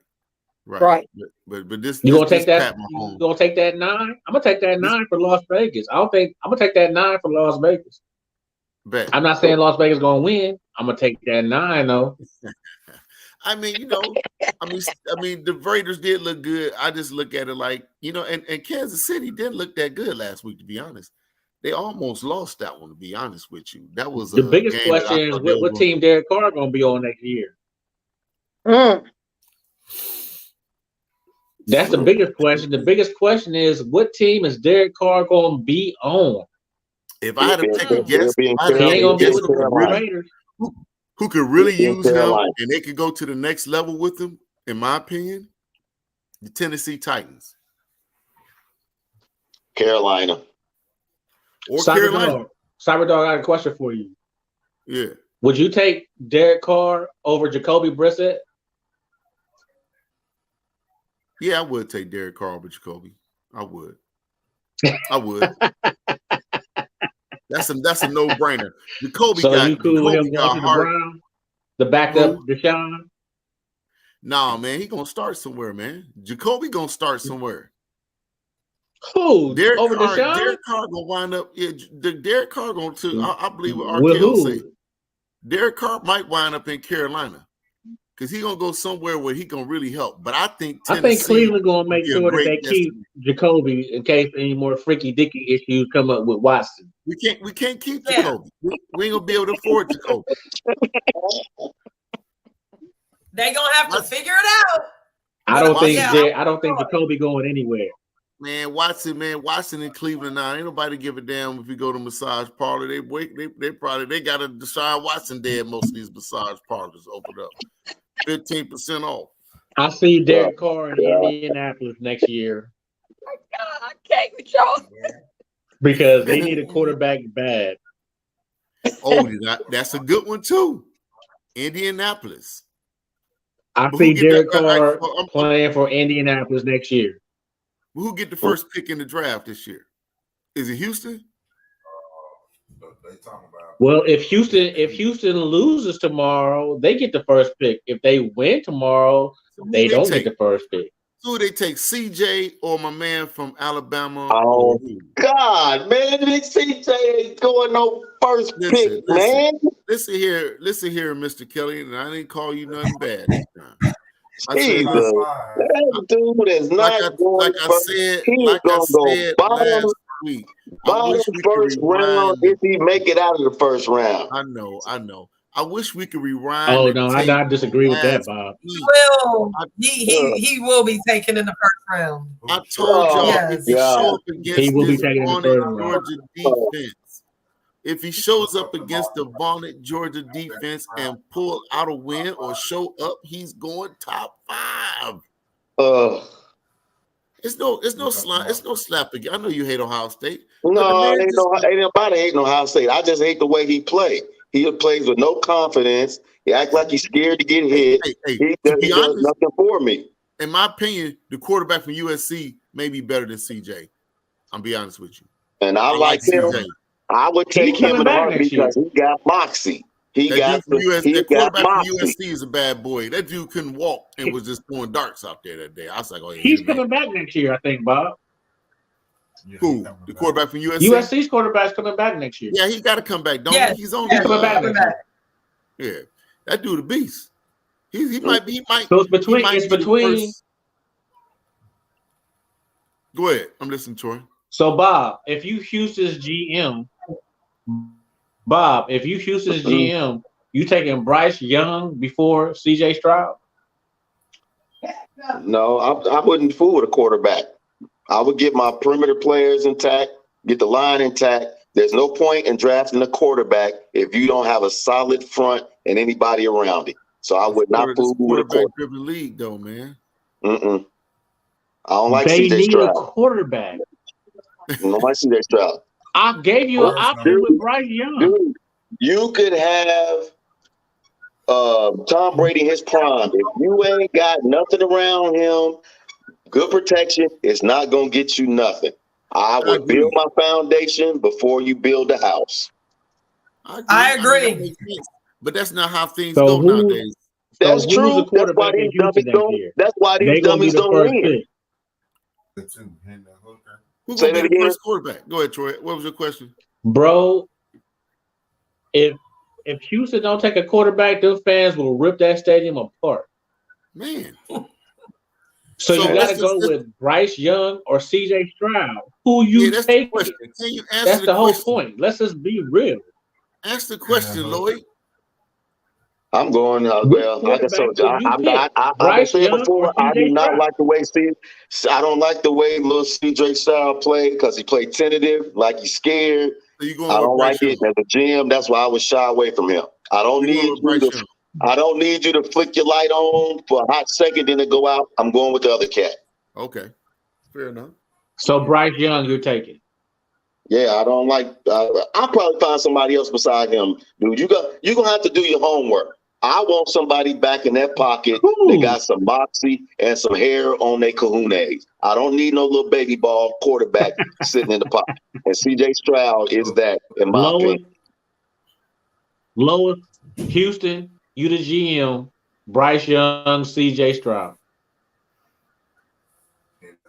But this you gonna take that? You gonna take that 9? I'm gonna take that 9 for Las Vegas. I'm gonna take that 9 for Las Vegas. Bet. I'm not saying Las Vegas gonna win. I'm gonna take that 9 though. I mean, I mean, the Raiders did look good. I just look at it like, and Kansas City didn't look that good last week, to be honest. They almost lost that one, to be honest with you. That was the biggest question is what team Derek Carr gonna be on next year. That's the biggest question. The biggest question is what team is Derek Carr gonna be on? If I had to take a guess, he ain't gonna be with the Raiders. Who could really use him and they could go to the next level with him, in my opinion, the Tennessee Titans. Carolina. Or Carolina. Cyberdog, I got a question for you. Yeah. Would you take Derek Carr over Jacoby Brissett? Yeah, I would take Derek Carr over Jacoby. I would. I would. That's a no-brainer. Jacoby got you cool with him going to the Browns? The backup Deshaun? Nah, man, he gonna start somewhere, man. Jacoby gonna start somewhere. Who? Over Carr, Deshaun? Derek Carr gonna wind up. Yeah, Derek Carr gonna too. I believe what RKO say. Derek Carr might wind up in Carolina because he gonna go somewhere where he gonna really help. But I think Cleveland gonna make sure that they keep Jacoby in case any more freaky dicky issues come up with Watson. We can't keep Jacoby. We ain't gonna be able to afford Jacoby. They gonna have to figure it out. I don't think Jacoby going anywhere. Man, Watson in Cleveland now. Ain't nobody give a damn if you go to massage parlor. They got a Deshaun Watson there. Most of these massage parlors open up. 15% off. I see Derek Carr in Indianapolis next year. Oh my God, I can't with y'all. Because they need a quarterback bad. Oh, that's a good one too. Indianapolis. I see Derek Carr playing for Indianapolis next year. Who get the first pick in the draft this year? Is it Houston? Well, if Houston loses tomorrow, they get the first pick. If they win tomorrow, they don't get the first pick. Who they take, CJ or my man from Alabama? Oh God, man, CJ ain't going no first pick, man. Listen here, Mr. Kelly, and I didn't call you nothing bad this time. That dude is not going first. He's going to go bottom first round if he make it out of the first round. I know. I wish we could rewind. Oh no, I disagree with that, Bob. He will be taken in the first round. I told y'all if he show up against Georgia defense. If he shows up against the vaunted Georgia defense and pull out a win or show up, he's going top 5. It's no slap again. I know you hate Ohio State. No, ain't nobody hating Ohio State. I just hate the way he plays. He plays with no confidence. He act like he's scared to get hit. He does nothing for me. In my opinion, the quarterback from USC may be better than CJ. I'll be honest with you. And I like him. CJ. I would take him in a heartbeat because he got moxie. The quarterback from USC is a bad boy. That dude couldn't walk and was just throwing darts out there that day. I was like, oh, yeah, he's coming back next year, I think, Bob. Who? The quarterback from USC? USC's quarterback's coming back next year. Yeah, he got to come back. He's coming back next year. Yeah, that dude a beast. He might. So it's between. Go ahead. I'm listening, Troy. So Bob, if you Houston's GM, you taking Bryce Young before CJ Stroud? No, I wouldn't fool with a quarterback. I would get my perimeter players intact, get the line intact. There's no point in drafting a quarterback if you don't have a solid front and anybody around it. So I would not fool with a quarterback. The league, though, man. I don't like CJ Stroud. They need a quarterback. I don't like CJ Stroud. I gave you an option with Bryce Young. Dude, you could have Tom Brady in his prime. If you ain't got nothing around him, good protection, it's not going to get you nothing. I would build my foundation before you build a house. I agree. But that's not how things go nowadays. That's true. That's why these dummies don't win. Who's going to be the first quarterback? Go ahead, Troy. What was your question? Bro, If Houston don't take a quarterback, those fans will rip that stadium apart. Man. So you got to go with Bryce Young or C.J. Stroud. Who you that's take? The question. Can you answer that's the whole question? point. Let's just be real. Ask the question, Lloyd. I'm going. Well, like I told you, I've said before. I do not like the way I don't like the way little C.J. Stroud played because he played tentative, like he's scared. So you going I don't like Young. it as a GM. That's why I would shy away from him. I don't need you to flick your light on for a hot second, then to go out. I'm going with the other cat. Okay, fair enough. So Bryce Young, you're taking. Yeah, I don't like. I'll probably find somebody else beside him, dude. You're gonna have to do your homework. I want somebody back in that pocket that got some moxie and some hair on their kahunas. I don't need no little baby ball quarterback sitting in the pocket. And C.J. Stroud is that, in my opinion. Lois, Houston, you the GM. Bryce Young, C.J. Stroud.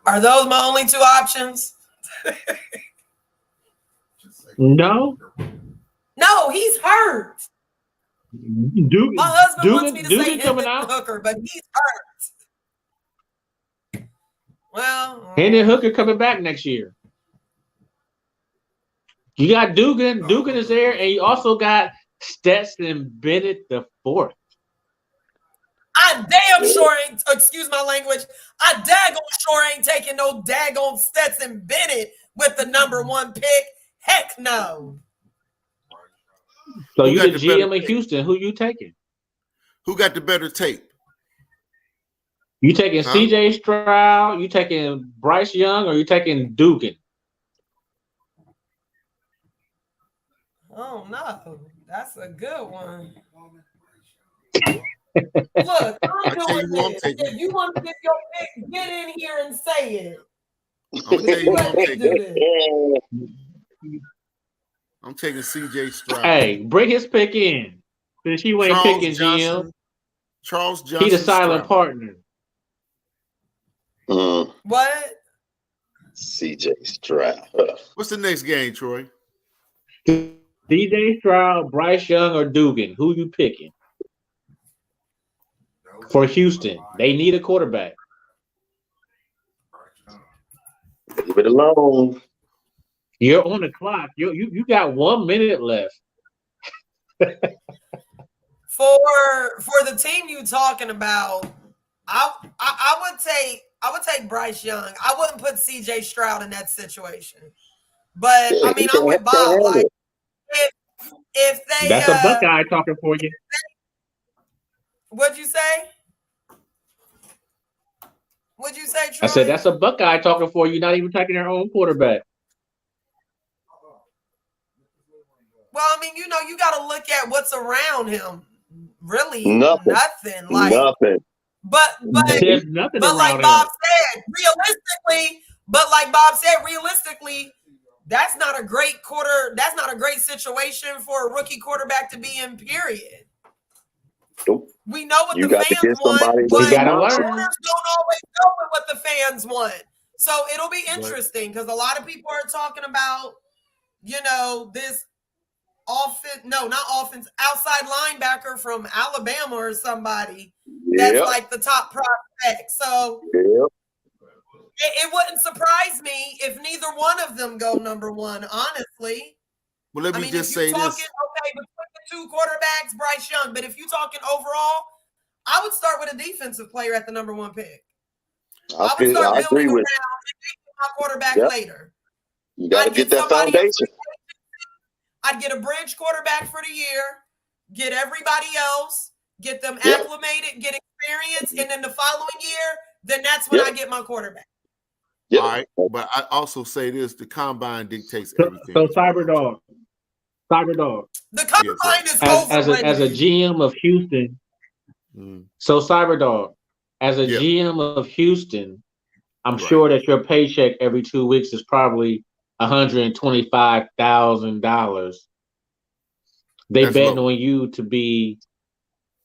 Are those my only two options? No. No, he's hurt. My husband wants me to say Hendon Hooker, but he's hurt. Well, Hendon Hooker coming back next year. You got Dugan. Dugan is there, and you also got Stetson Bennett the fourth. I damn sure ain't, excuse my language, I daggone sure ain't taking no daggone Stetson Bennett with the #1 pick. Heck no. So you the GM of Houston. Who you taking? Who got the better tape? You taking C.J. Stroud? You taking Bryce Young, or you taking Dugan? Oh no, that's a good one. Look, I'm doing this. If you want to get your pick, get in here and say it. I'm taking C.J. Stroud. Hey, bring his pick in. Since he ain't picking GM. Charles Johnson. He the silent partner. What? C.J. Stroud. What's the next game, Troy? C.J. Stroud, Bryce Young, or Dugan? Who you picking? For Houston, they need a quarterback. Leave it alone. You're on the clock. You got 1 minute left. For the team you talking about, I would take Bryce Young. I wouldn't put C.J. Stroud in that situation. But Yeah, I mean, I'm with Bob. Like, if they that's a Buckeye talking for you. What'd you say? What'd you say, Troy? I said that's a Buckeye talking for you. Not even taking their own quarterback. Well, I mean, you got to look at what's around him. Really, nothing. Like nothing. But there's nothing but around like him. Bob said, realistically, that's not a great That's not a great situation for a rookie quarterback to be in. Period. Nope. We know what you the got fans to get want, somebody but you gotta owners learn. don't always go with what the fans want. So it'll be interesting because a lot of people are talking about, this outside linebacker from Alabama or somebody that's like the top prospect. So it wouldn't surprise me if neither one of them go #1, honestly. Well, let me just say this. Okay, between the two quarterbacks, Bryce Young, but if you're talking overall, I would start with a defensive player at the #1 pick. I would start building around and making my quarterback later. You got to get that foundation. I'd get a bridge quarterback for the year, get everybody else, get them acclimated, get experience, and then the following year, then that's when I get my quarterback. All right, but I also say this: the combine dictates everything. So Cyberdog. The combine is overrated. As a GM of Houston. So Cyberdog, as a GM of Houston, I'm sure that your paycheck every 2 weeks is probably $125,000. They betting on you to be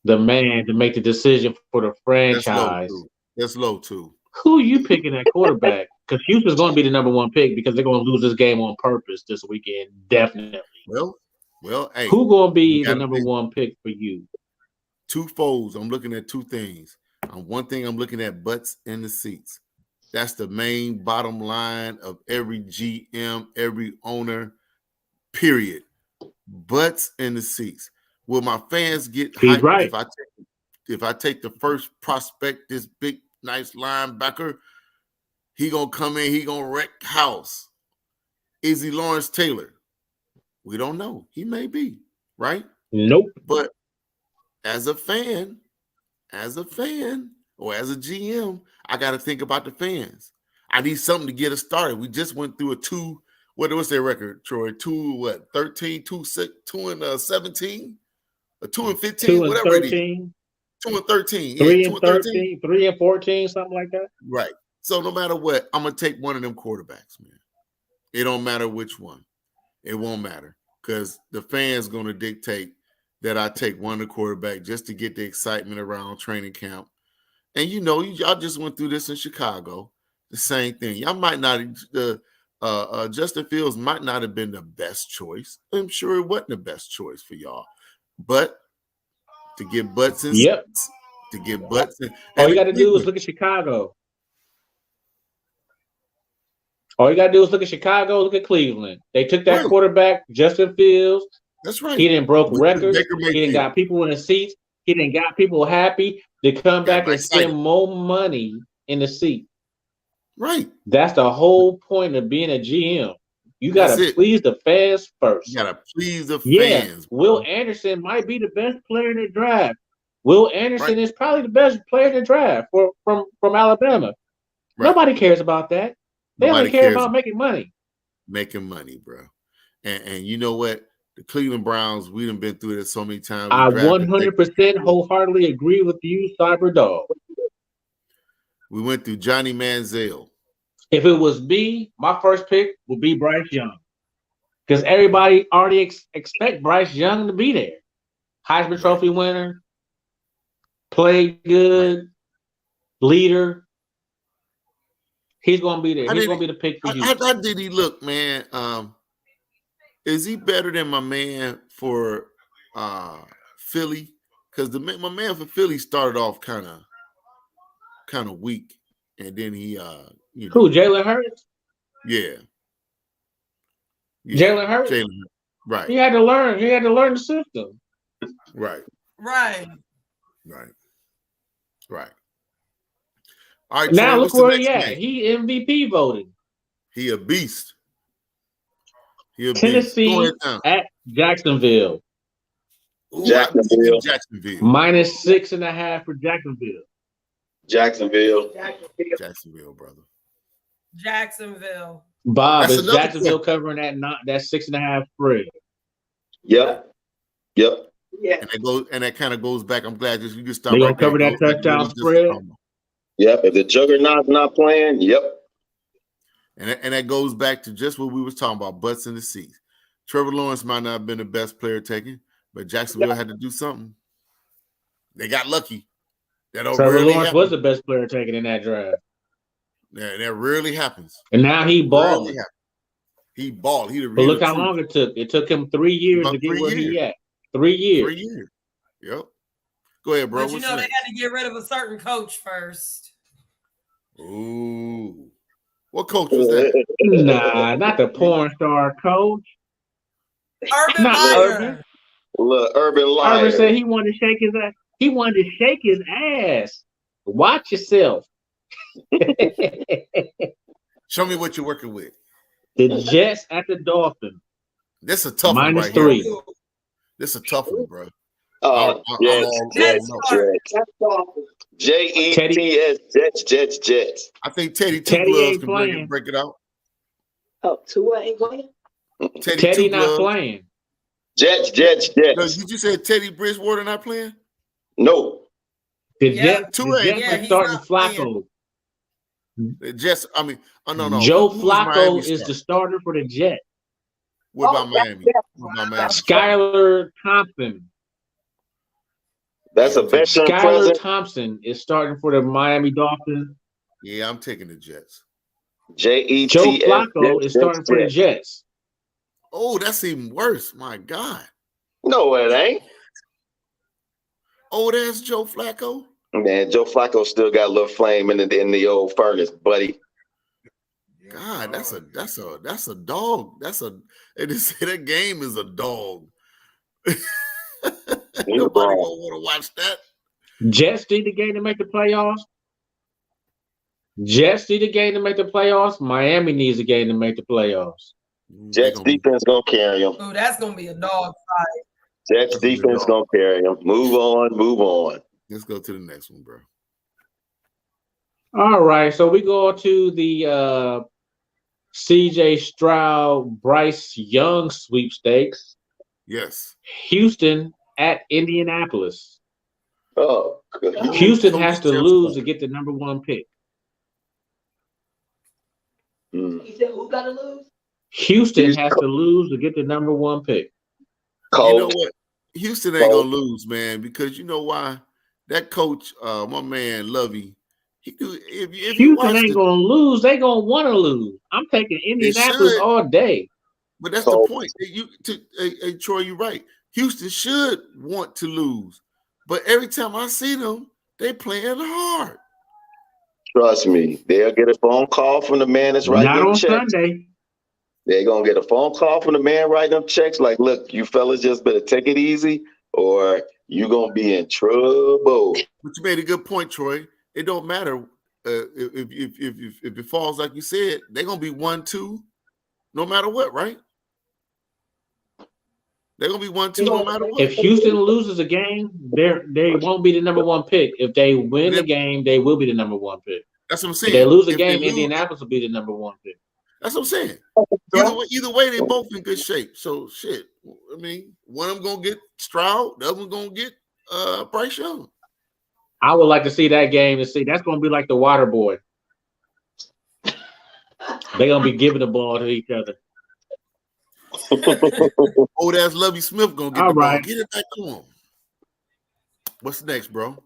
the man to make the decision for the franchise. That's low too. Who are you picking at quarterback? Because Houston's going to be the #1 pick because they're going to lose this game on purpose this weekend, definitely. Well, Well, hey, Who gonna be you the gotta number think. one pick for you? Two folds. I'm looking at two things. One thing I'm looking at butts in the seats. That's the main bottom line of every GM, every owner, period. Butts in the seats. Will my fans get He's hyped right. if I take the first prospect, this big, nice linebacker? He gonna come in, he gonna wreck house. Is he Lawrence Taylor? We don't know. He may be, right? Nope. But as a fan, or as a GM, I got to think about the fans. I need something to get us started. We just went through what's their record, Troy? 13, 2 and 17, or 2 and 15, 2 and whatever 13, it is. 2 and 13, 3 yeah, and 13, 3 and 14, something like that. Right. So no matter what, I'm gonna take one of them quarterbacks, man. It don't matter which one. It won't matter because the fans gonna dictate that I take one of the quarterback just to get the excitement around training camp. And y'all just went through this in Chicago. The same thing. Y'all might not. Justin Fields might not have been the best choice. I'm sure it wasn't the best choice for y'all. But to get butts in seats, to get butts in. All you got to do is look at Chicago. All you got to do is look at Chicago, look at Cleveland. They took that quarterback, Justin Fields. That's right. He didn't broke records. He didn't got people in the seats. He didn't got people happy to come back and spend more money in the seat. Right. That's the whole point of being a GM. You got to please the fans first. You got to please the Yeah, fans. Will Anderson might be the best player in the draft. Will Anderson is probably the best player in the draft from Alabama. Right. Nobody cares about that. They only care about making money. Making money, bro. And you know what? The Cleveland Browns, we done been through this so many times. I 100% wholeheartedly agree with you, Cyber Dog. We went through Johnny Manziel. If it was me, my first pick would be Bryce Young. Because everybody already expect Bryce Young to be there. Heisman Trophy winner, play good, leader. He's going to be there. He's going to be the pick for you. How did he look, man? Is he better than my man for Philly? Because my man for Philly started off kind of weak, and then he who, Jalen Hurts? Yeah. Jalen Hurts? Right. He had to learn. He had to learn the system. Right. Right. All right. Now Troy, look where he at. He MVP voted. He a beast. Tennessee at Jacksonville. Ooh, Jacksonville. -6.5 for Jacksonville. Jacksonville, brother. Jacksonville. Bob, is Jacksonville covering that 6.5 spread? Yep. Yeah. And that kind of goes back. I'm glad you can start. They gonna cover that touchdown spread. Yep. If the juggernaut's not playing, yep. And that goes back to just what we was talking about, butts in the seats. Trevor Lawrence might not have been the best player taken, but Jacksonville had to do something. They got lucky. Trevor Lawrence was the best player taken in that draft. Yeah, that rarely happens. And now he balled. He balled. But look how long it took. It took him 3 years to get where he at. 3 years. 3 years. Yep. Go ahead, bro. But they had to get rid of a certain coach first. Ooh. What coach was that? Nah, not the porn star coach. Urban Meyer. Look, Urban Meyer. Urban said he wanted to shake his ass. He wanted to shake his ass. Watch yourself. Show me what you're working with. The Jets at the Dolphins. This is a tough one right -3. here. This is a tough one, bro. Jets. Jets. I think Teddy Two Gloves can break it out. Oh, Tua ain't playing? Teddy not playing. Jets. Did you say Teddy Bridgewater not playing? No. The Jets are starting Flacco. The Jets, no. Joe Flacco is the starter for the Jets. What about Miami? Skylar Thompson. That's a veteran. Skylar Thompson is starting for the Miami Dolphins. Yeah, I'm taking the Jets. Jets. Joe Flacco is starting for the Jets. Oh, that's even worse. My God. No, it ain't. Oh, there's Joe Flacco. Man, Joe Flacco still got a little flame in the old furnace, buddy. God, that's a dog. They just say that game is a dog. Nobody gonna want to watch that. Jets need the game to make the playoffs. Jets need a game to make the playoffs. Miami needs a game to make the playoffs. Jets defense gonna carry them. Oh, that's gonna be a dog fight. Jets defense gonna carry them. Move on. Let's go to the next one, bro. All right, so we go to the C.J. Stroud, Bryce Young sweepstakes. Yes. Houston at Indianapolis. Oh, good. Houston has to lose to get the number 1 pick. He said, who got to lose? Houston has to lose to get the number 1 pick. Coach. You know what? Houston ain't gonna lose, man, because you know why? That coach, my man Lovey, if Houston ain't gonna lose, they gonna want to lose. I'm taking Indianapolis all day. But that's the point. Hey, Troy, you're right. Houston should want to lose, but every time I see them, they playing hard. Trust me, they'll get a phone call from the man that's writing them checks. Not on Sunday. They're gonna get a phone call from the man writing them checks. Like, look, you fellas just better take it easy, or you're gonna be in trouble. But you made a good point, Troy. It don't matter if it falls like you said. They're gonna be 1-2, no matter what, right? They're gonna be 1-2 no matter what. If Houston loses a game, they won't be the number 1 pick. If they win the game, they will be the number 1 pick. That's what I'm saying. If they lose a game, Indianapolis will be the number 1 pick. That's what I'm saying. Either way, they both in good shape. So shit. I mean, one of them gonna get Stroud, the other one gonna get Bryce Young. I would like to see that game to see. That's gonna be like the water boy. They're gonna be giving the ball to each other. Oh, that's Lovey Smith gonna get the ball. Get it back to him. What's next, bro?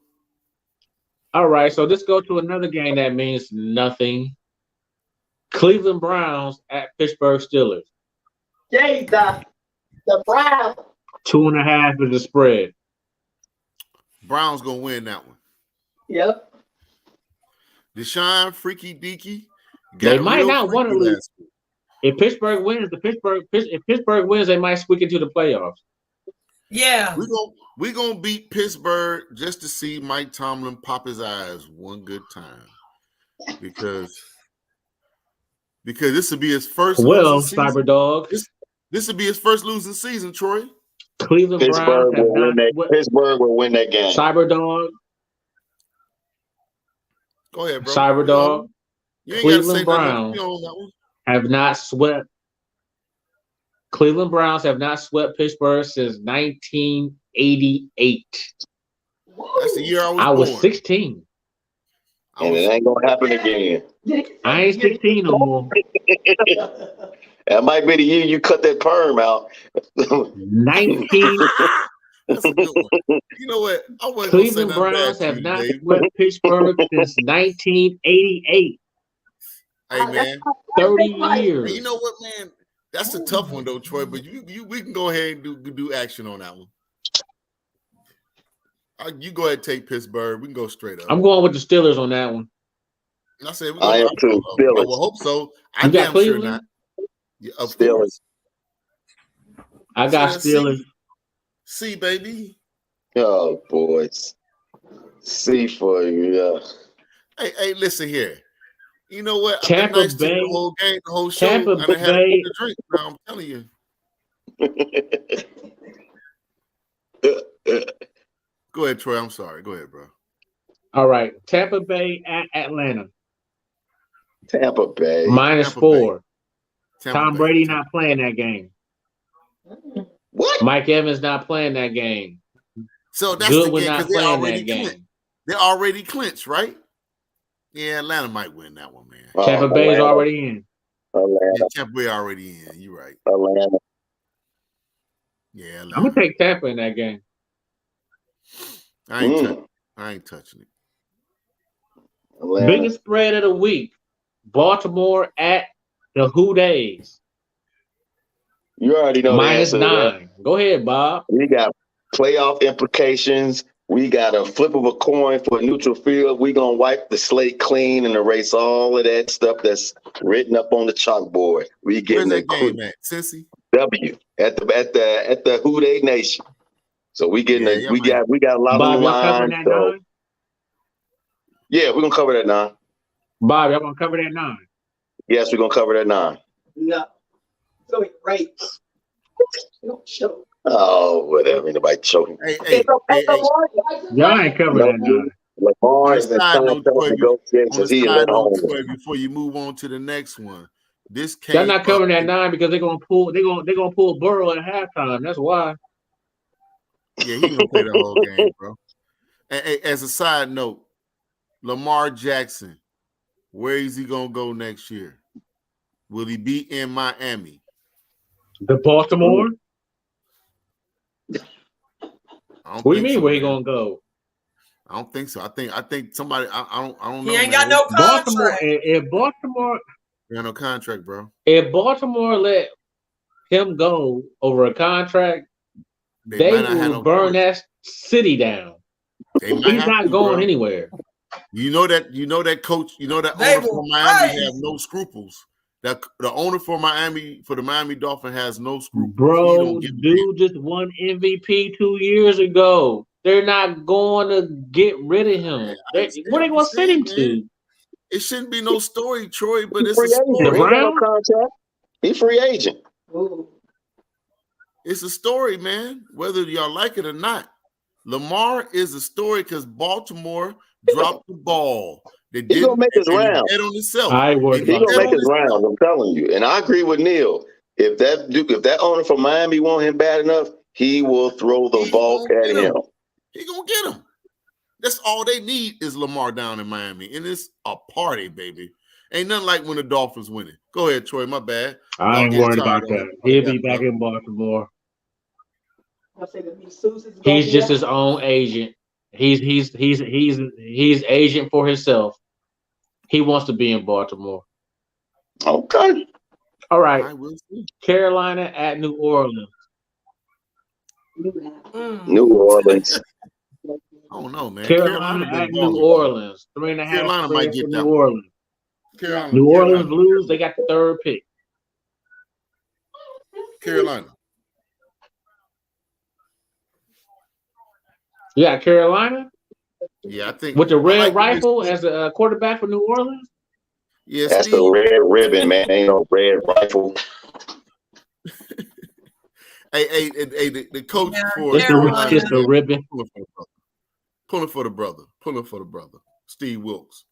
All right, so let's go to another game that means nothing. Cleveland Browns at Pittsburgh Steelers. The Browns. 2.5 is the spread. Browns gonna win that one. Yep. Deshaun Freaky Deaky. They might not want to lose. If Pittsburgh wins, if Pittsburgh wins, they might squeak into the playoffs. Yeah. We're gonna beat Pittsburgh just to see Mike Tomlin pop his eyes one good time. Because this will be his first losing season. Cyberdog. This will be his first losing season, Troy. Cleveland Browns Pittsburgh will win that game. Cyberdog. Go ahead, bro. Cyberdog. Cleveland Browns have not swept. Cleveland Browns have not swept Pittsburgh since 1988. That's the year I was born. 16. And it ain't gonna happen again. I ain't 16 no more. That might be the year you cut that perm out. 19. That's a good one. You know what? Cleveland Browns have not swept Pittsburgh since 1988. Hey man, 30 years. Hey, you know what, man? That's a tough one though, Troy. But we can go ahead and do action on that one. You go ahead and take Pittsburgh. We can go straight up. I'm going with the Steelers on that one. I am too. Steelers. I will hope so. I got damn Cleveland? sure not. Yeah, of Steelers. course. I got Steelers. See, baby. Oh, boys. See for you, yeah. Hey, listen here. You know what? Tampa nice Bay. The whole game, the whole show. Tampa and I had Bay. a drink. Now I'm telling you. Go ahead, Troy. I'm sorry. Go ahead, bro. All right. Tampa Bay at Atlanta. Tampa Bay. -4. Tom Brady Tampa. not playing that game. What? Mike Evans not playing that game. So that's Goodwin the game not because playing that game. They're already clinched, right? Yeah, Atlanta might win that one, man. Tampa Bay's already in. Atlanta. Yeah, Tampa Bay already in. You're right. Atlanta. Yeah, Atlanta. I'm gonna take Tampa in that game. I ain't touching it. Atlanta. Biggest spread of the week. Baltimore at the Who Days. You already know the Minus answer to that. 9. Go ahead, Bob. We got playoff implications. We got a flip of a coin for a neutral field. We're going to wipe the slate clean and erase all of that stuff that's written up on the chalkboard. We Where's getting a that game at? Cincy? W at the Who Dey Nation. So we getting Yeah, we got a lot Bob, on the y'all covering line. that So 9? yeah, we're gonna cover that 9. Bob, y'all gonna cover that 9? Yes, we're gonna cover that 9. No. So great. Don't show. Oh, whatever. Ain't nobody choking. Hey, Y'all ain't covering that 9. Lamar On a is in side note, contract Troy, negotiations. He is at home. before you move on to the next one, this came Y'all not covering up- that 9 because they're gonna pull Burrow at halftime. That's why. Yeah, he gonna play the whole game, bro. And as a side note, Lamar Jackson, where is he gonna go next year? Will he be in Miami? The Baltimore? What do you mean? Where he man. gonna go? I don't think so. I think somebody. I don't know. He ain't man. got no Baltimore. contract. If Baltimore, He got no contract, bro. if Baltimore let him go over a contract, they might not have will no burn choice. that city down. They might He's have not to, going bro. anywhere. You know that coach. You know that They owner will for Miami fight. have no scruples. That the owner for the Miami Dolphins has no scruples. He Bro, don't give a dude just won MVP 2 years ago. They're not going to get rid of him. Where they going to send him to? It shouldn't be no story, Troy, but it's Free a agent. story. He got no contract. He free agent. It's a story, man. Whether y'all like it or not, Lamar is a story because Baltimore dropped the ball. They He gonna make his rounds. Bet on himself. I ain't worried He about gonna that. make his rounds. I'm telling you. And I agree with Neil. If that owner from Miami want him bad enough, he will throw the ball at him. He gonna get him. That's all they need is Lamar down in Miami, and it's a party, baby. Ain't nothing like when the Dolphins winning. Go ahead, Troy. My bad. I ain't Y'all worried get about tired that. on it. He'll Yeah, be back bro. in Baltimore. He's just his own agent. He's agent for himself. He wants to be in Baltimore. Okay. All right. I will see. Carolina at New Orleans. New Orleans. I don't know, man. Carolina been at New balling. Orleans. 3.5 Carolina might spread get for that New one. Orleans. Carolina. New Orleans Blues, they got the 3rd pick. Carolina. You got Carolina? Yeah, I think With the red like rifle as a quarterback for New Orleans? Yeah, That's Steve. the red ribbon, man. Ain't no red rifle. Hey, the coach for It's Carolina. the ribbon. Pulling for the brother. Steve Wilkes.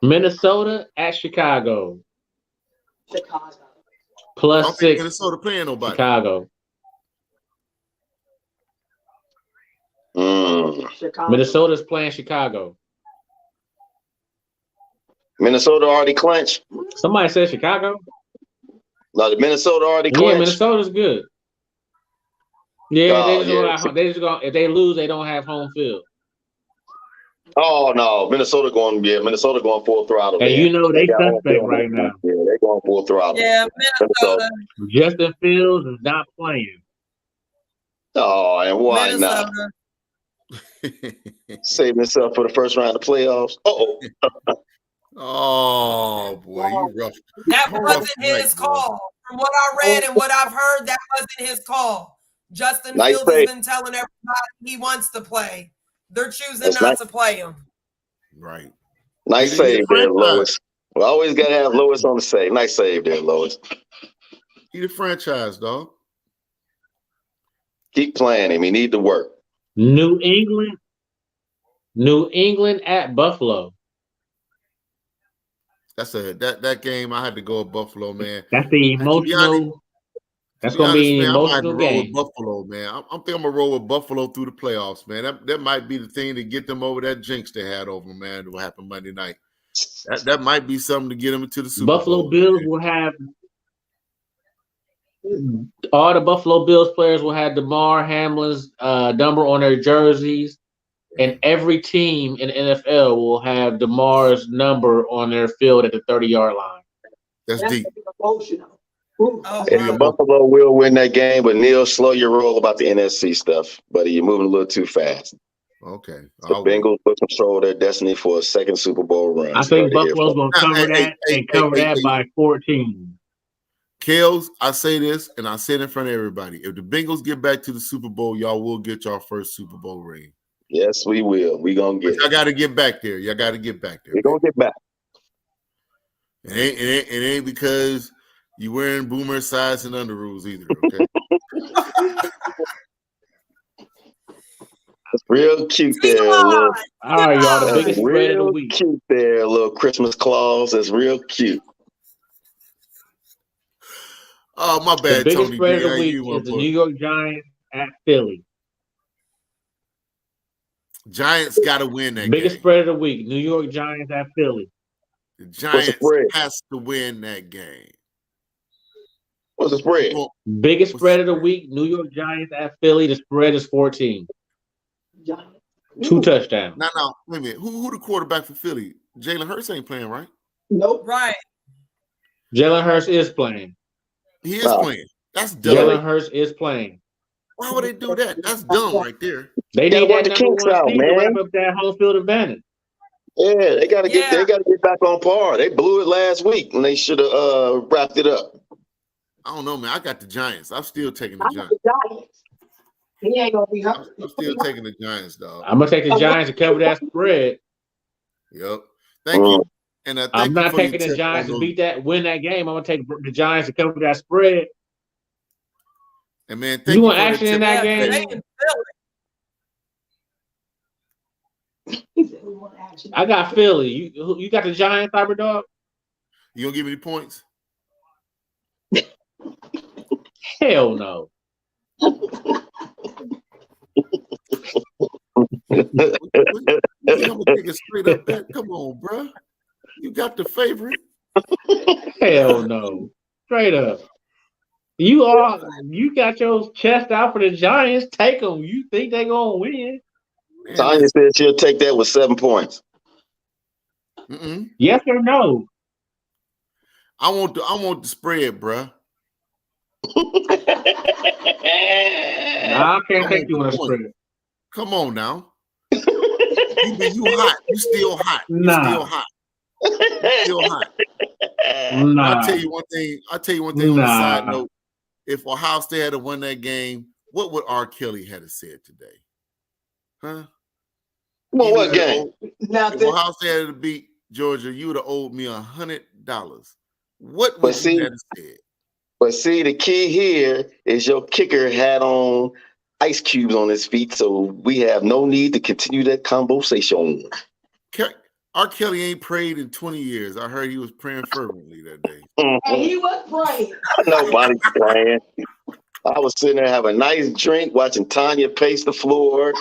Minnesota at Chicago. Plus 6. Minnesota playing nobody. Chicago. Minnesota's playing Chicago. Minnesota already clinched. Somebody said Chicago? No, the Minnesota already clinched. Yeah, Minnesota's good. Yeah, Oh, they just gonna if they lose, they don't have home field. Oh no, Minnesota going full throttle. And you know they got home suspect field right now. Yeah, they going full throttle. Yeah, Minnesota. Justin Fields is not playing. Oh, and why Minnesota. not? Saving himself for the first round of playoffs. Oh boy, you rough. That You wasn't rough his boy. call. From what I read and what I've heard, that wasn't his call. Justin Nice Fields save. has been telling everybody he wants to play. They're choosing That's not nice. to play him. Right. Nice He the save there, franchise. Lois. We always got to have Lois on the save. Nice save there, Lois. He the franchise, dog. Keep playing him. He need to work. New England at Buffalo. That's that game. I had to go with Buffalo, man. That's the emotional. That's gonna be an emotional game. With Buffalo, man. I think I'm gonna roll with Buffalo through the playoffs, man. That might be the thing to get them over that jinx they had over them, man. What happened Monday night? That might be something to get them into the Super Buffalo Bowl. Bills man. will have all the Buffalo Bills players will have DeMar Hamlin's number on their jerseys, and every team in NFL will have DeMar's number on their field at the 30-yard line. That's deep. Emotional. Oh, And wow. Buffalo will win that game, but Neil, slow your roll about the NFC stuff, buddy. You're moving a little too fast. Okay. The Bengals will control their destiny for a second Super Bowl run. I think Buffalo's going to cover that by 14. Kales, I say this, and I say it in front of everybody. If the Bengals get back to the Super Bowl, y'all will get y'all first Super Bowl ring. Yes, we will. We're going to get it. Y'all got to get back there. Y'all got to get back there. We're going to get back. It ain't because you wearing boomer size and underoos either, okay? That's real cute there. All right, y'all. The biggest spread of the real week. cute there, little Christmas Claus. That's real cute. Oh, my The bad, biggest Tony. spread of B. the I week you is one the for New York Giants at Philly. Giants got to win that Biggest game. spread of the week. New York Giants at Philly. The What's Giants the spread? has to win that game. What's the spread? Well, Biggest What's spread the of the spread? week. New York Giants at Philly. The spread is 14. 2 touchdowns. now, wait a minute. Who the quarterback for Philly? Jalen Hurts ain't playing, right? Nope. Right. Jalen Hurts is playing. He is No. playing. That's dumb. Jalen Hurts is playing. Why would they do that? That's dumb right there. They Gotta need work that the number kinks one out, seed to man. wrap up that home field advantage. Yeah, they got to get. Yeah. They got to get back on par. They blew it last week, and they should have wrapped it up. I don't know, man. I got the Giants. I'm still taking the Giants. He ain't gonna be hurt. I'm still taking the Giants, dog. I'm gonna take the Giants to cover that spread. Yep. Thank you. And thank I'm you not for your taking the tip Giants on to those. win that game. I'm gonna take the Giants to cover that spread. And man, thank You you want for the action in tip that Yeah, game? they in Philly. I got Philly. You got the Giants, Cyberdog? You gonna give me the points? Hell no. I'm gonna take it straight up there. Come on, bro. You got the favorite. Hell no. Straight up. You got your chest out for the Giants. Take them. You think they gonna win? Man, Tanya said she'll take that with 7 points. Yes or no? I want the spread, bro. Nah, I can't take you on a spread. Come on now. You hot. You still hot. You Nah. still hot. Still hot. Nah. I'll tell you one thing on the side note. If Ohio State had won that game, what would R. Kelly have said today? Huh? Well, what game? If Ohio State had beat Georgia, you would have owed me $100. What would you have said? But see, the key here is your kicker had on ice cubes on his feet, so we have no need to continue that conversation. R. Kelly ain't prayed in 20 years. I heard he was praying fervently that day. And he was praying. Nobody's praying. I was sitting there having a nice drink, watching Tanya pace the floor,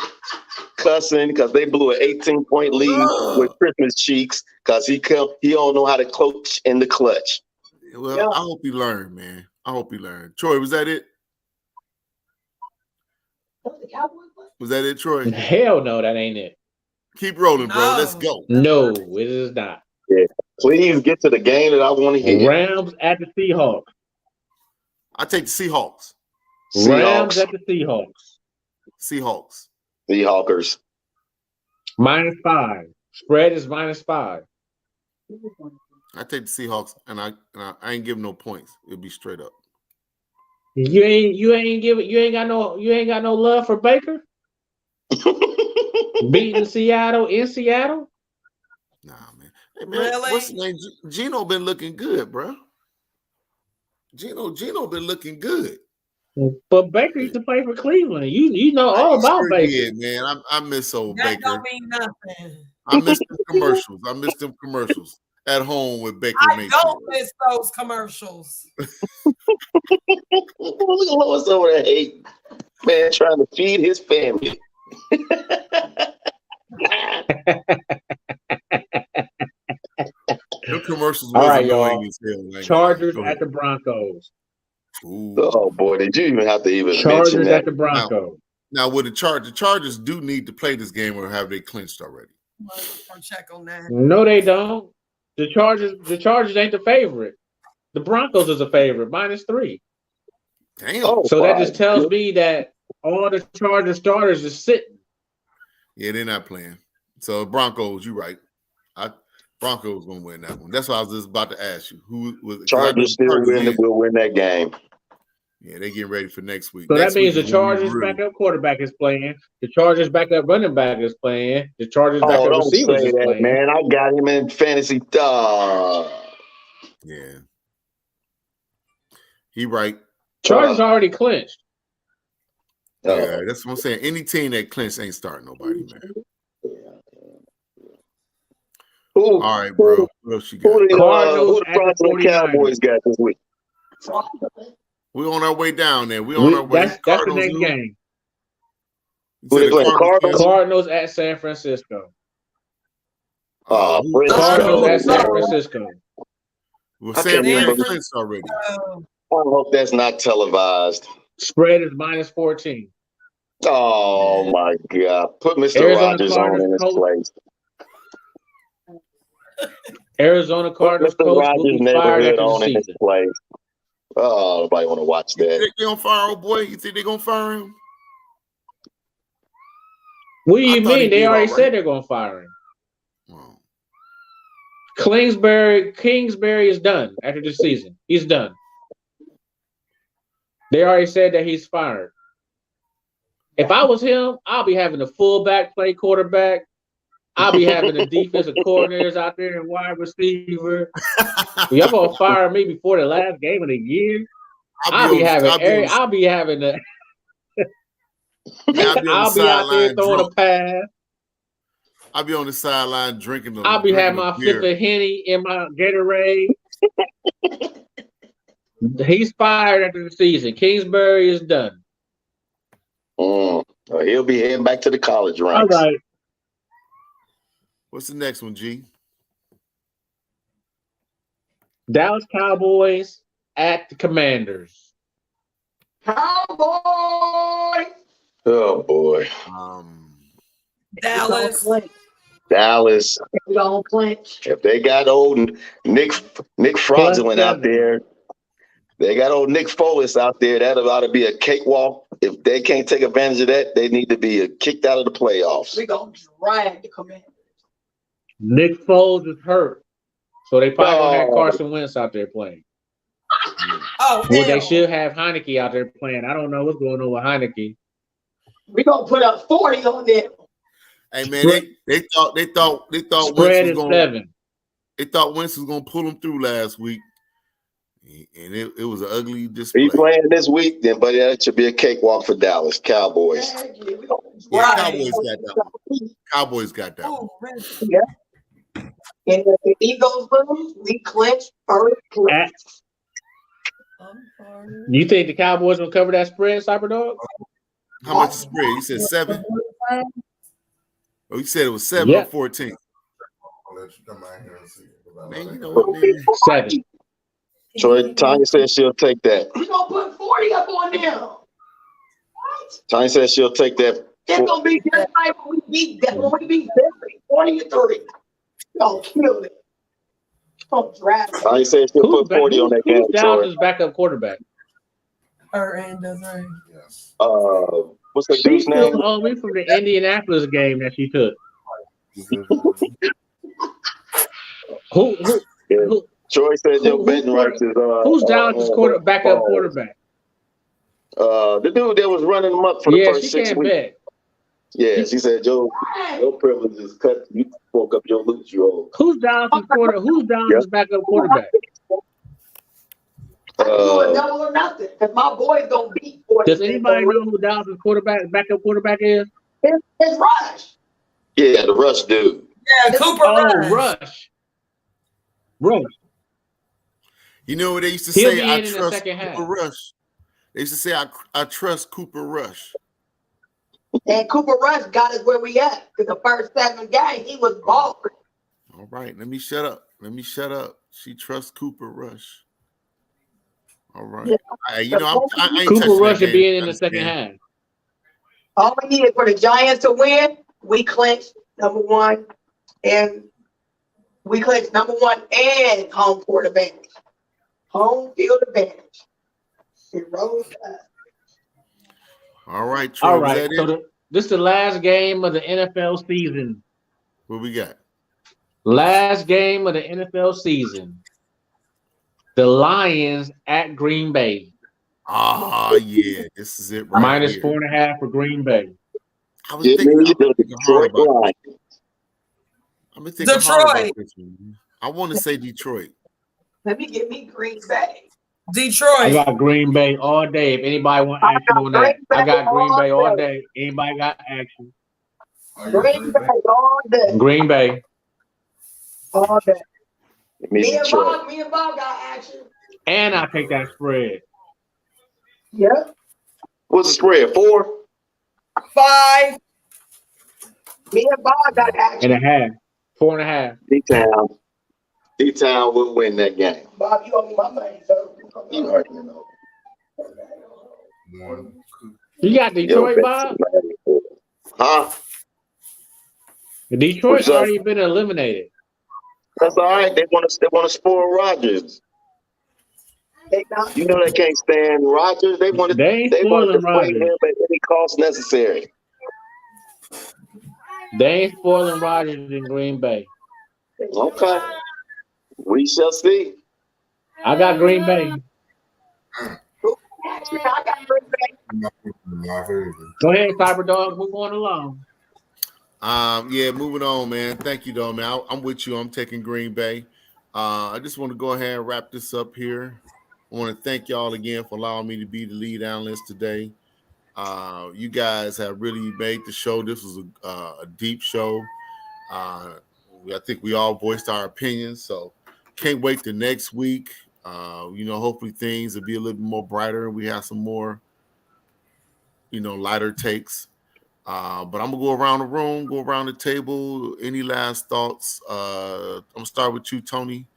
cussing because they blew an 18-point lead with Christmas cheeks because he don't know how to coach in the clutch. Well, yeah. I hope he learned, man. I hope he learned. Troy, was that it? Was that it, Troy? Hell no, that ain't it. Keep rolling, bro. Let's go. No, it is not. Yeah. Please get to the game that I want to hear. Rams at the Seahawks. I take the Seahawks. Rams at the Seahawks. Seahawks. Seahawkers. -5. Spread is -5. I take the Seahawks, and I ain't giving no points. It'll be straight up. You ain't got no love for Baker? Beating Seattle in Seattle? Nah, man. Hey, man, really? What's his name? Gino been looking good, bro. Gino been looking good. But Baker used to play for Cleveland. You know all about Baker. Yeah, man. I miss old that Baker. That don't mean nothing. I miss them commercials. I miss them commercials at home with Baker Mayfield. I don't miss those commercials. Look at Lois over there hating. Man, trying to feed his family. Them commercials all was right, annoying y'all. as hell. Like, Chargers at the Broncos. Ooh. Oh boy, did you even have to even Chargers mention that? at the Broncos. Now with the Chargers do need to play this game, or have they clinched already? I'll check on that. No, they don't. The Chargers ain't the favorite. The Broncos is a favorite, -3. Damn. Oh, So that my just tells goodness. me that all the Chargers starters is sitting. Yeah, they're not playing. So Broncos, you're right. Broncos gonna win that one. That's what I was just about to ask you. Who was 'cause I know Chargers still will win that game. Yeah, they getting ready for next week. So Next that means the week is when we Chargers really- backup quarterback is playing. The Chargers backup running back is playing. The Chargers Oh, backup don't receivers say is that, playing. man. I got him in fantasy. Yeah. He right. Chargers already clinched. Yeah, that's what I'm saying. Any team that clinch ain't starting nobody, man. Who, All right, bro. What else you got? who the Cardinals at the Broncos and 49ers. Cowboys got this week? We're on our way down there. We're on our way. That's the Cardinals next who? game. You Who said they the playing? Cardinals? Cardinals at San Francisco. Fred Cardinals Snow. at San Francisco. Well, I San can't Fran remember. clinched already. I hope that's not televised. Spread is -14. Oh my God! Put Mr. Arizona Rogers Cardinals on in his coach. place. Arizona Put Cardinals Mr. coach will Rogers' be fired neighborhood after the on in his season. place. Oh, nobody want to watch You that. think they gonna fire old boy? You think they gonna fire him? What do I you thought he mean? They did already all right. said they're going to fire him. Well, Kingsbury is done after the season. He's done. They already said that he's fired. If I was him, I'll be having a fullback play quarterback. I'll be having the defensive coordinators out there and wide receiver. Y'all gonna fire me before the last game of the year? I'll be having the I'll be on I'll the be out there sideline throwing drunk. a pass. I'll be on the sideline drinking. I'll be having my fifth of Henny in my Gatorade. He's fired after the season. Kingsbury is done. Well, he'll be heading back to the college ranks. All right. What's the next one, G? Dallas Cowboys at the Commanders. Cowboys. Oh boy, Dallas. Dallas. We don't clinch. If they got old Nick Fraudulent out +7. there, they got old Nick Foles out there. That ought to be a cakewalk. If they can't take advantage of that, they need to be kicked out of the playoffs. We gonna drag the Commanders. Nick Foles is hurt. So they probably gonna have Oh. Carson Wentz out there playing. Oh, Well, they hell. should have Heineke out there playing. I don't know what's going on with Heineke. We gonna put up 40 on them. Hey man, they thought Spread Wentz is was 7. they thought Wentz was gonna pull them through last week, and it was an ugly display. He's playing this week, then, but that should be a cakewalk for Dallas Cowboys. We gonna Yeah, drag. Cowboys got that one. Cowboys got that one. Ooh, really? And if the Eagles lose, we clinch first place. I'm sorry. You think the Cowboys will cover that spread, Cyberdog? How much is spread? You said 7. Oh, you said it was 7 Yeah. or 14. I'll let you come out here and see. Man, you know what, man? 7. Troy, Tanya says she'll take that. We gonna put 40 up on them. Tanya says she'll take that. It's gonna be just like when we beat Philly, 40-3. We gonna kill it. Gonna drag it. Tanya says she'll put 40 on that game, Who's Troy. Dallas' backup quarterback? And Desiree. Yes. What's the She dude's name? still owe me from the Indianapolis game that she took. Who Troy said your who- betting rights is who's Dallas' backup quarterback? The dude that was running them up for the Yeah, first she 6 can't weeks. bet. Yeah, she said your privilege is cut. You woke up your loot, you old. Who's Dallas' backup quarterback? Do a double or nothing. Cause my boy's gonna beat 40. Does anybody know who Dallas' backup quarterback is? It's Rush. Yeah, the Rush dude. Yeah, Cooper Oh, Rush. Rush. You know what they used to He'll say? be I in the trust second half. Cooper Rush. They used to say, I trust Cooper Rush. And Cooper Rush got us where we at. Cause the first 7 games he was balling. All right, let me shut up. She trusts Cooper Rush. All right. Yeah. I ain't Cooper touching Rush that will be game. in the second half. All we needed for the Giants to win, we clinched number 1, and we clinched number 1 and home court advantage. Home field advantage. It rolls up. All right, Troy. All Was right. that So it? this is the last game of the NFL season. What we got? Last game of the NFL season. The Lions at Green Bay. Ah, yeah. This is it right Minus here. 4.5 for Green Bay. I was Give thinking, me the hard Detroit about Lions. this. I've been thinking hard about Detroit. this one. I want to say Detroit. Let me get me Green Bay. I Detroit. got Green Bay all day. If anybody want action on that, I got Green Bay all day. Anybody got action? Oh, you Green Bay all day. Green Bay. All day. Give me Detroit. Me and Bob got action. And I take that spread. Yep. What's the spread? 4? 5. Me and Bob got action. And a half. 4.5. D-Town. D-Town will win that game. Bob, you owe me my money, so You already know. 1, 2. You got Detroit, Yo, Bob? Huh? Detroit's already been eliminated. That's all right. They want to spoil Rodgers. You know they can't stand Rodgers. They want to. They ain't They want to spoiling play Rodgers. him at any cost necessary. They ain't spoiling Rodgers in Green Bay. Okay. We shall see. I got Green Bay. I got Green Bay. Go ahead, Cyberdog. Move on along. Yeah, moving on, man. Thank you, though, man. I'm with you. I'm taking Green Bay. I just want to go ahead and wrap this up here. I want to thank y'all again for allowing me to be the lead analyst today. You guys have really made the show. This was a deep show. I think we all voiced our opinions, so can't wait to next week. Hopefully things will be a little bit more brighter. We have some more, lighter takes. But I'm gonna go around the room, go around the table. Any last thoughts? I'm gonna start with you, Tony.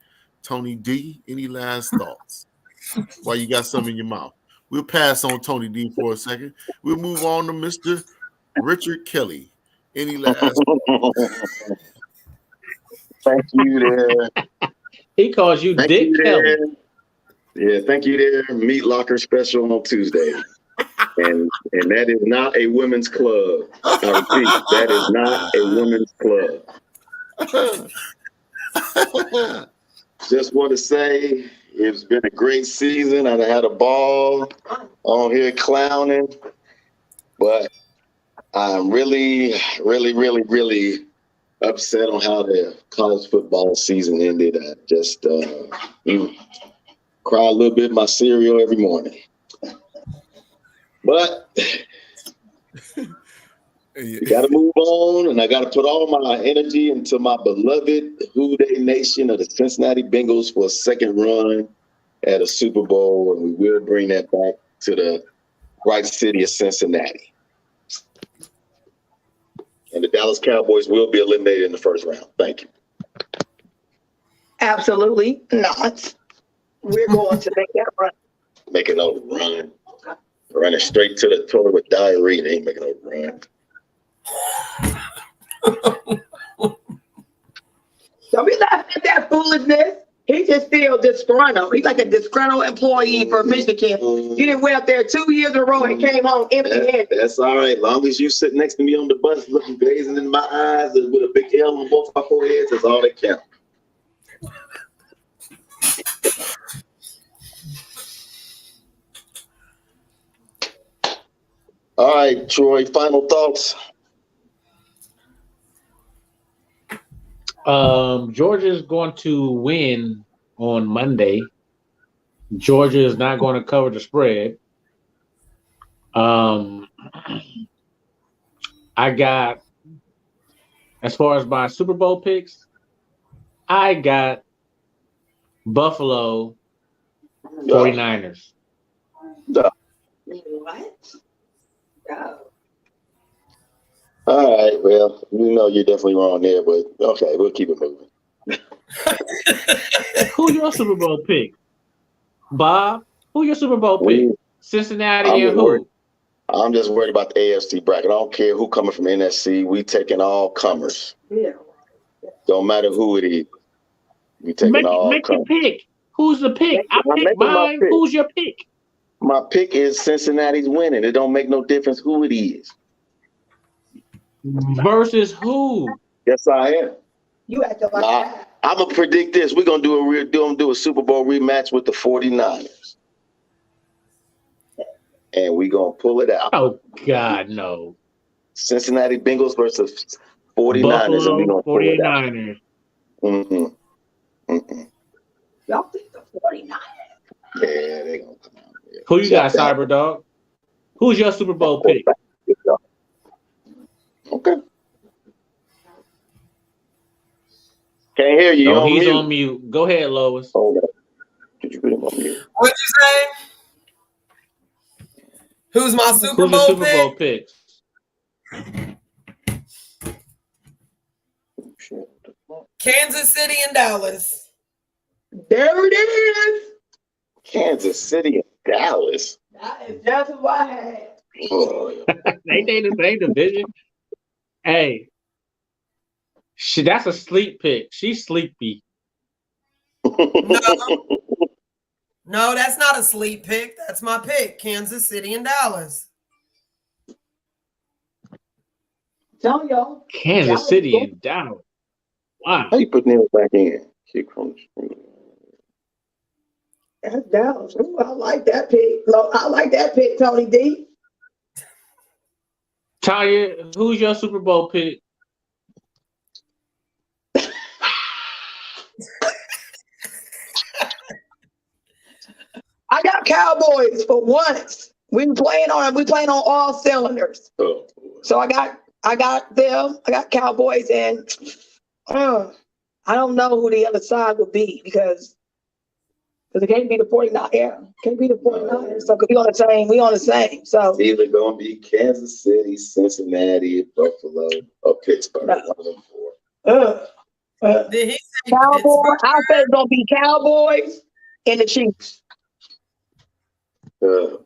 Tony D. Any last thoughts? While you got something in your mouth, we'll pass on Tony D for a second. We'll move on to Mr. Richard Kelly. Any last? Thank you there. He calls you Thank Dick you Kelly. there. Yeah, thank you there. Meat Locker special on Tuesday. And that is not a women's club. I repeat, that is not a women's club. Just want to say it's been a great season. I had a ball on here clowning, but I'm really, really, really, really upset on how the college football season ended. I just cry a little bit in my cereal every morning. But you got to move on, and I got to put all my energy into my beloved Who Dey Nation of the Cincinnati Bengals for a second run at a Super Bowl, and we will bring that back to the bright city of Cincinnati. And the Dallas Cowboys will be eliminated in the first round. Thank you. Absolutely not. We're going to make that run. Making no run. Running straight to the toilet with diarrhea. They ain't making no run. Don't be laughing at that foolishness. He just still disgruntled. He's like a disgruntled employee for Michigan. You didn't went up there 2 years in a row and came home empty-handed. That's all right. Long as you sit next to me on the bus looking gazing in my eyes and with a big L on both my foreheads, that's all that counts. All right, Troy, final thoughts? Georgia's going to win on Monday. Georgia is not going to cover the spread. I got, as far as my Super Bowl picks, I got Buffalo 49ers. What? No. All right, well, you're definitely wrong there, but okay, we'll keep it moving. Who's your Super Bowl pick? Bob? Who your Super Bowl pick? Cincinnati and who? I'm just worried about the AFC bracket. I don't care who coming from NFC. We taking all comers. Yeah. Don't matter who it is. We taking all Make your comers. pick. Who's the pick? I I'm picked making my mine. pick. Who's your pick? My pick is Cincinnati's winning. It don't make no difference who it is. Versus who? Yes, I am. You acting like Nah, that. I'm gonna predict this. We're gonna do a Super Bowl rematch with the 49ers. And we're gonna pull it out. Oh God, no. Cincinnati Bengals versus 49ers, and we're Buffalo gonna pull it out. 49ers. Y'all think the 49ers? Yeah, they gonna come out. Yeah. Who you got, Cyberdog? Who's your Super Bowl pick? Okay. Can't hear you. No, You're he's mute. on mute. Go ahead, Lois. Hold on. Did you put him on mute? What'd you say? Who's my Super Who's your Bowl Super Bowl pick? pick? Kansas City and Dallas. There it is. Kansas City and Dallas. That is just what I had. Oh, Ain't they the same division? Hey, that's a sleep pick. She's sleepy. No, that's not a sleep pick. That's my pick. Kansas City and Dallas. Tell y'all. Kansas Dallas City go- and Dallas. Wow. How you putting it back in? Kick from the screen. That's Dallas. Ooh, I like that pick. I like that pick, Tony D. Tanya, who's your Super Bowl pick? I got Cowboys for once. We playing on all cylinders. Oh, So I got them. I got Cowboys, and I don't know who the other side would be because it can't be the 49ers. Yeah, can't be the 49ers. So we on the same. So it's either gonna be Kansas City, Cincinnati, Buffalo, or Pittsburgh. No. One of them four. Did he say Cowboys. Pittsburgh? I say it's gonna be Cowboys and the Chiefs. Boy.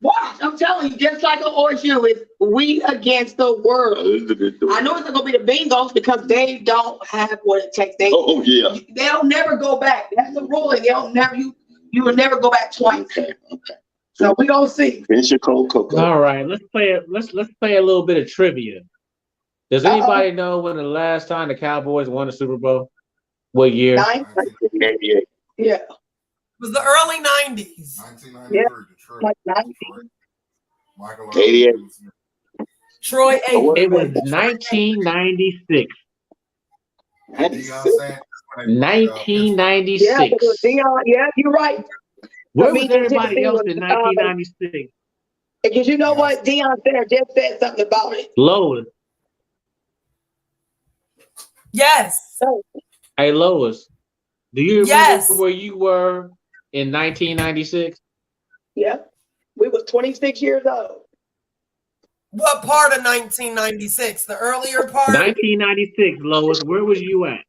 What? I'm telling you, just like an horseshoe, it's we against the Oh, world. this is a good I know it's not gonna be the Bengals because they don't have what it takes. Oh yeah. They'll never go back. That's the ruling. They'll never you will never go back twice. Okay. So we gonna see. Finish your cold cocoa. All right, let's play a little bit of trivia. Does anybody know when the last time the Cowboys won the Super Bowl? What year? 1988. Yeah, It was the early 90s. 1993, Yeah. Detroit. like 90. Detroit. Michael 88. Irvin. Troy Oh, what? 8. It was 1996. Deion 96. Sanders when they played, 1996. Yeah, it was Deion. Yeah, you're right. Where I was mean, everybody Tennessee else was, in 1996? Because you know what, Deion Sanders just said something about it. Lois. Yes. Hey, Lois. Do you remember Yes. where you were in 1996? Yeah, we was 26 years old. What part of 1996? The earlier part? 1996, Lois. Where was you at?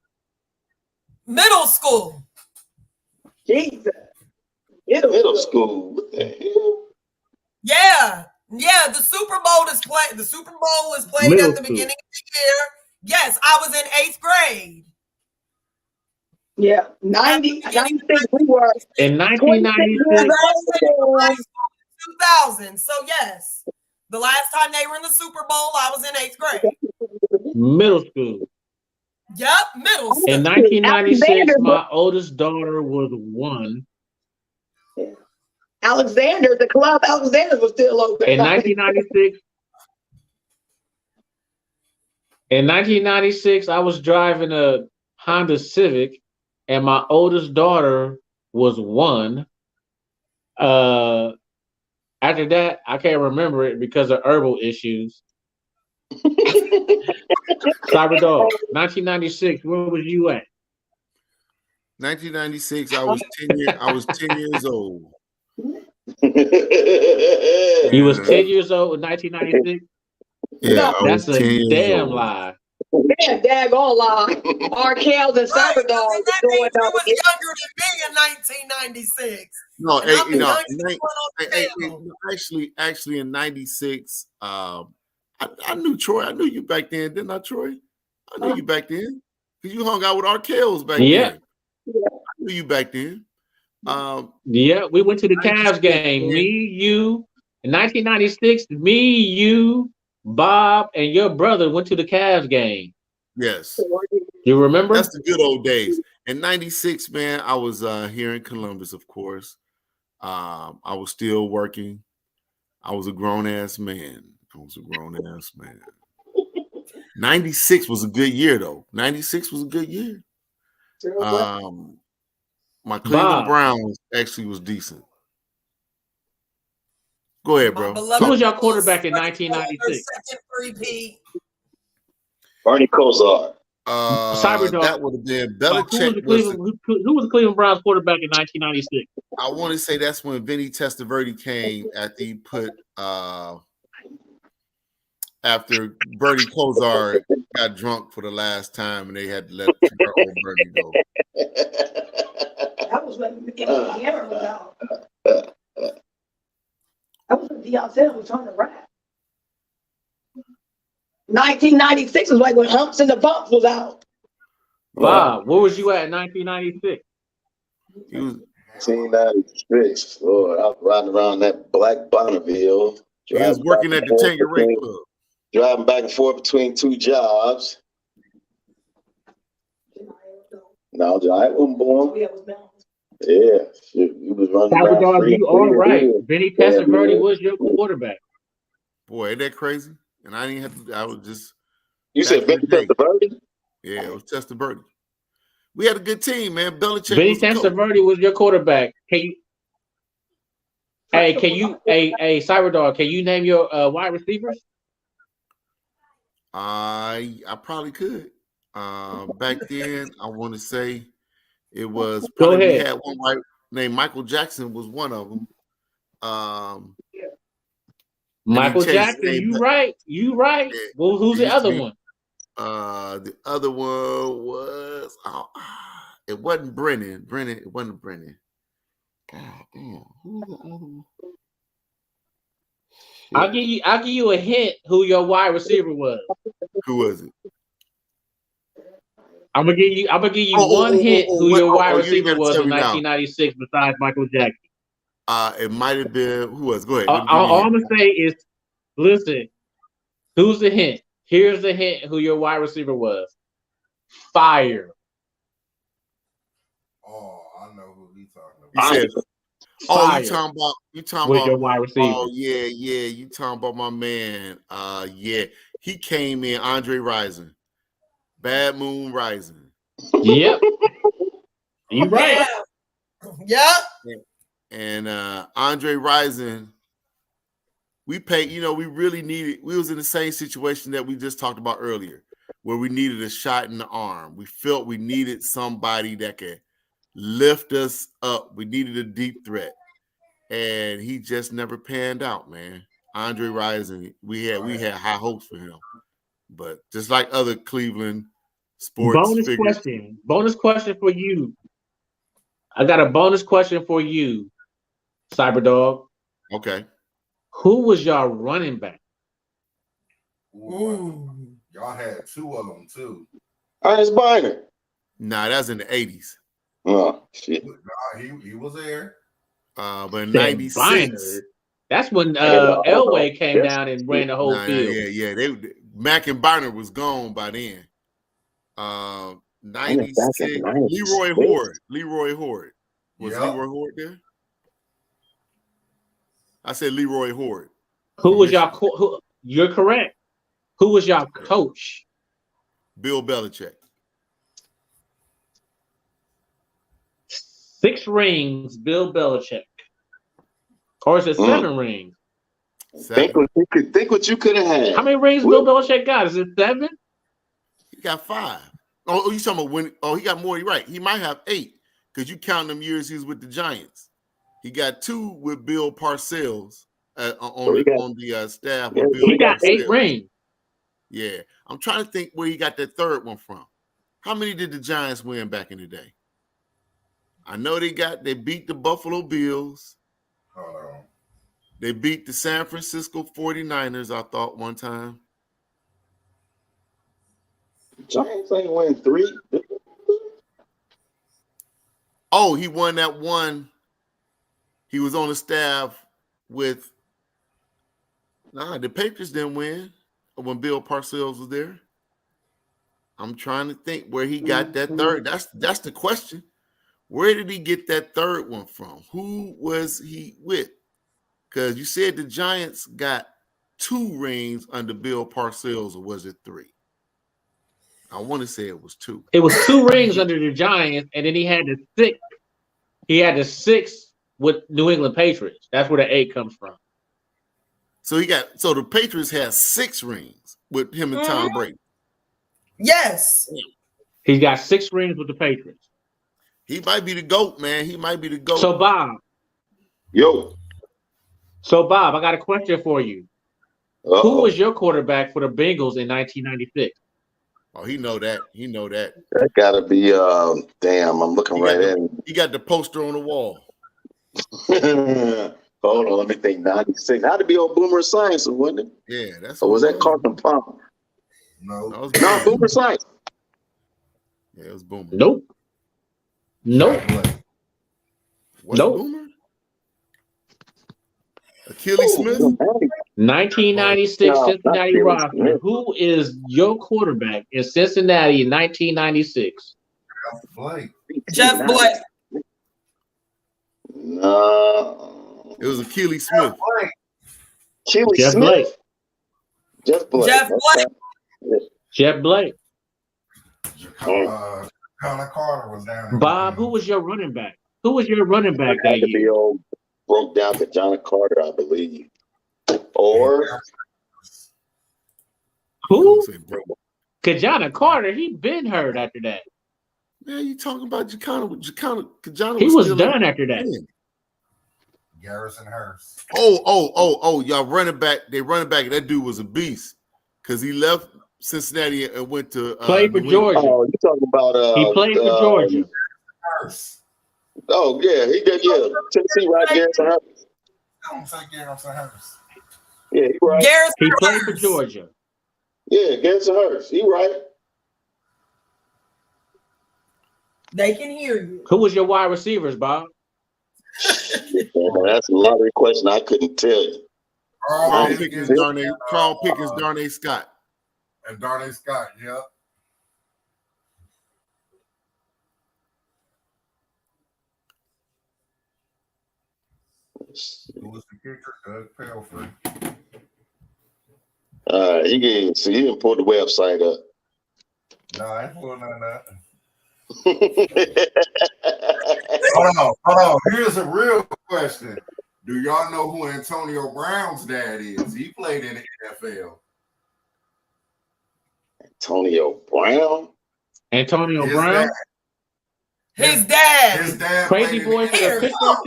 Middle school. Jesus. Middle school. What the hell? Yeah. Yeah, the Super Bowl is played. The Super Bowl is played Middle at the school. beginning of the year. Yes, I was in 8th grade. Yeah, 96 we were In 26 years 1996, old. 2000. So yes, the last time they were in the Super Bowl, I was in 8th grade. middle school. Yep, middle school. In 1996, Alexander- my oldest daughter was 1. Alexander, the club Alexander was still open. In 1996, I was driving a Honda Civic, and my oldest daughter was 1. After that, I can't remember it because of herbal issues. Cyberdog, 1996, where was you at? 1996, I was 10 years old. You was 10 years old in 1996? Yeah, I was That's 10 a years damn old. lie. Man, daggone lie. Arkels and Right, Cyber Dog that was means doing you up. was younger than me in 1996. No, And I'm the you know, youngest one on the panel. actually in 96, I knew Troy. I knew you back then, didn't I, Troy? I knew you back then. Because you hung out with Arkels back Yeah. then. I knew you back then. Yeah, we went to the Cavs game. Me, you, in 1996. Me, you, Bob, and your brother went to the Cavs game. Yes. You remember? That's the good old days. In 96, man, I was here in Columbus, of course. I was still working. I was a grown-ass man. 96 was a good year, though. 96 was a good year. My Cleveland Browns actually was decent. Go ahead, bro. Who was your quarterback in 1996? Second repeat. Bernie Kosar. Cyberdog. That would have been Belichick. Who was the Cleveland Browns quarterback in 1996? I want to say that's when Vinny Testaverde came after he put after Bernie Kosar got drunk for the last time and they had to let old Bernie go. That was when Cameron was out. That was when Deion said was trying to rap. 1996 was like when Humps and the Bumps was out. Bob, where was you at in 1996? He was 1996. Lord, I was riding around that Black Bonneville. He was working at the Tanqueray Club. Driving back and forth between two jobs. No, I wasn't born. Yeah, he was running around. You all right. Vinny Testaverde was your quarterback. Boy, ain't that crazy? And I didn't have to. I was just. You said Vinny Testaverde? Yeah, it was Testaverde. We had a good team, man. Belichick. Vinny Testaverde was your quarterback. Can you? Hey, Cyberdog, can you name your wide receivers? I probably could. Back then, I want to say it was. Go ahead. We had one right named Michael Jackson was one of them. Michael Jackson, you right. Yeah. Well, who's the other one? The other one was it wasn't Brennan. It wasn't Brennan. God damn, who's the other one? I'll give you a hint who your wide receiver was. Who was it? I'm gonna give you one hint who your wide receiver was in 1996 besides Michael Jackson. It might have been who was. Go ahead. All I'm gonna say is, listen. Who's the hint? Here's the hint who your wide receiver was. Fire. Oh, I know who he's talking about. He said, Fire. you talking about your wide receiver. Oh, yeah, you talking about my man. Yeah. He came in, Andre Rison. Bad Moon Rising. Yep. You right. Yep. And Andre Rison, we paid, we really needed, we was in the same situation that we just talked about earlier, where we needed a shot in the arm. We felt we needed somebody that could lift us up. We needed a deep threat. And he just never panned out, man. Andre Rison, we had high hopes for him. But just like other Cleveland sports Bonus question for you. I got a bonus question for you, Cyberdog. Okay. Who was y'all running back? Ooh. Y'all had two of them too. Ernest Biner. Nah, that was in the 80s. Oh shit. Nah, he was there. But in 96. That's when Elway came down and ran the whole field. Yeah. Mack and Biner was gone by then. 96. Leroy Horde. Was Leroy Horde there? I said Leroy Horde. Who was y'all? You're correct. Who was y'all coach? Bill Belichick. 6 rings, Bill Belichick. Or is it 7 rings? 7. Think what you could have had. How many rings Bill Belichick got? Is it 7? He got 5. Oh, you talking about when? Oh, he got more. You're right. He might have 8 because you count them years he was with the Giants. He got 2 with Bill Parcells on the staff. With Bill he got Parcells. 8 rings. Yeah, I'm trying to think where he got that third one from. How many did the Giants win back in the day? I know they beat the Buffalo Bills. Oh. They beat the San Francisco 49ers, I thought, one time. Giants ain't win 3. Oh, he won that one. he was on the staff with. Nah, the Patriots didn't win when Bill Parcells was there. I'm trying to think where he got that third. That's the question. Where did he get that third one from? Who was he with? Because you said the Giants got 2 rings under Bill Parcells, or was it 3? I want to say it was 2. It was 2 rings under the Giants, and then he had the 6. He had the 6 with New England Patriots. That's where the 8 comes from. So the Patriots had 6 rings with him and Tom Brady. Yes. He's got 6 rings with the Patriots. He might be the GOAT, man. He might be the GOAT. So Bob, I got a question for you. Who was your quarterback for the Bengals in 1996? Oh, he know that. That gotta be damn, I'm looking right at him. He got the poster on the wall. Hold on, let me think. 96. How'd it be on Boomer Science, wasn't it? Yeah, that's. Or was that Carson Palmer? No. No, Boomer Science. Yeah, it was Boomer. Nope. Was it Boomer? Achilles Smith? 1996 Cincinnati roster. Who is your quarterback in Cincinnati in 1996? Jeff Blake. No. It was Achilles Smith. Jeff Blake. Jeff Blake. Jeff Blake. Connor Carter was down there. Bob, who was your running back? Who was your running back that year? Broke down to John Carter, I believe. Or who? Kajana Carter. He been hurt after that. Man, you talking about Kajana? He was done after that. Garrison Hurst. Oh, y'all running back. They running back. That dude was a beast because he left Cincinnati and went to play for Georgia. Oh, you talking about? He played for Georgia. Hurst. Oh yeah, he did. Yeah, Tennessee, right? Garrison Hurst. I don't say Garrison Hurst. Yeah, he right. He played for Georgia. Yeah, Garrison Hurst. He right. They can hear you. Who was your wide receivers, Bob? That's a lottery question. I couldn't tell you. Carl Pickens, Darnay Scott. And Darnay Scott, yep. Who was the kicker? Doug Pelfrey. He didn't pull the website up. No, I ain't pulling none of that. Hold on. Here's a real question. Do y'all know who Antonio Brown's dad is? He played in the NFL. Antonio Brown? Antonio Brown? His dad. His dad. Crazy boy for the Pittsburgh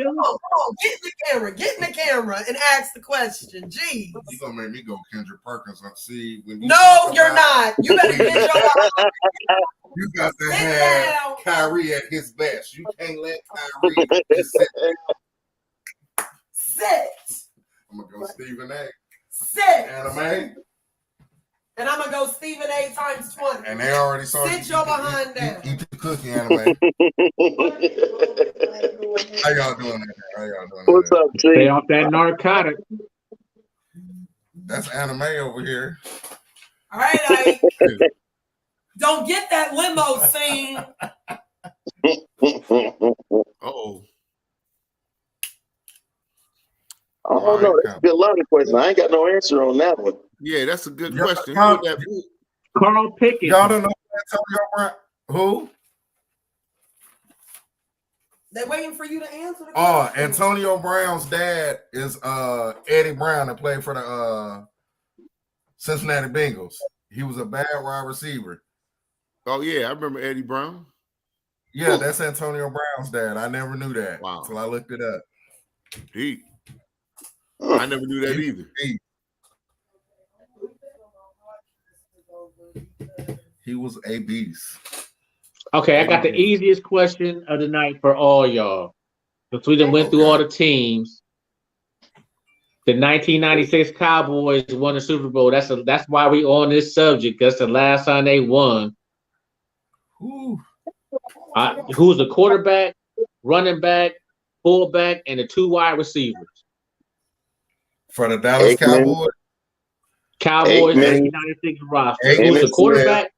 Steelers? Get in the camera and ask the question. Jeez. You gonna make me go Kendrick Perkins and see when No, you're not. You better get your You got to have Kyrie at his best. You can't let Kyrie just sit. I'm gonna go Stephen A. Sit. Anime. And I'm gonna go Stephen A. times 20. And they already saw sit your behind down. Eat the cookie, Anime. How y'all doing that? What's up, G? Stay off that narcotic. That's Anime over here. All right, Ike. Don't get that limo scene. Uh-oh. I don't know. That's a good lottery question. I ain't got no answer on that one. Yeah, that's a good Yeah, question. Carl Pickens. Y'all don't know Antonio Brown? Who? They're waiting for you to answer the Oh, question. Antonio Brown's dad is Eddie Brown that played for the Cincinnati Bengals. He was a bad wide receiver. Oh yeah, I remember Eddie Brown. Yeah, that's Antonio Brown's dad. I never knew that until I looked it up. Deep. I never knew that either. He was a beast. Okay, I got the easiest question of the night for all y'all. Since we done went through all the teams. The 1996 Cowboys won the Super Bowl. That's why we on this subject. That's the last time they won. Who's the quarterback, running back, fullback, and the 2 wide receivers. For the Dallas Aikman. Cowboys, Cowboys Aikman. 1996 roster. Aikman Who's the Smith. quarterback?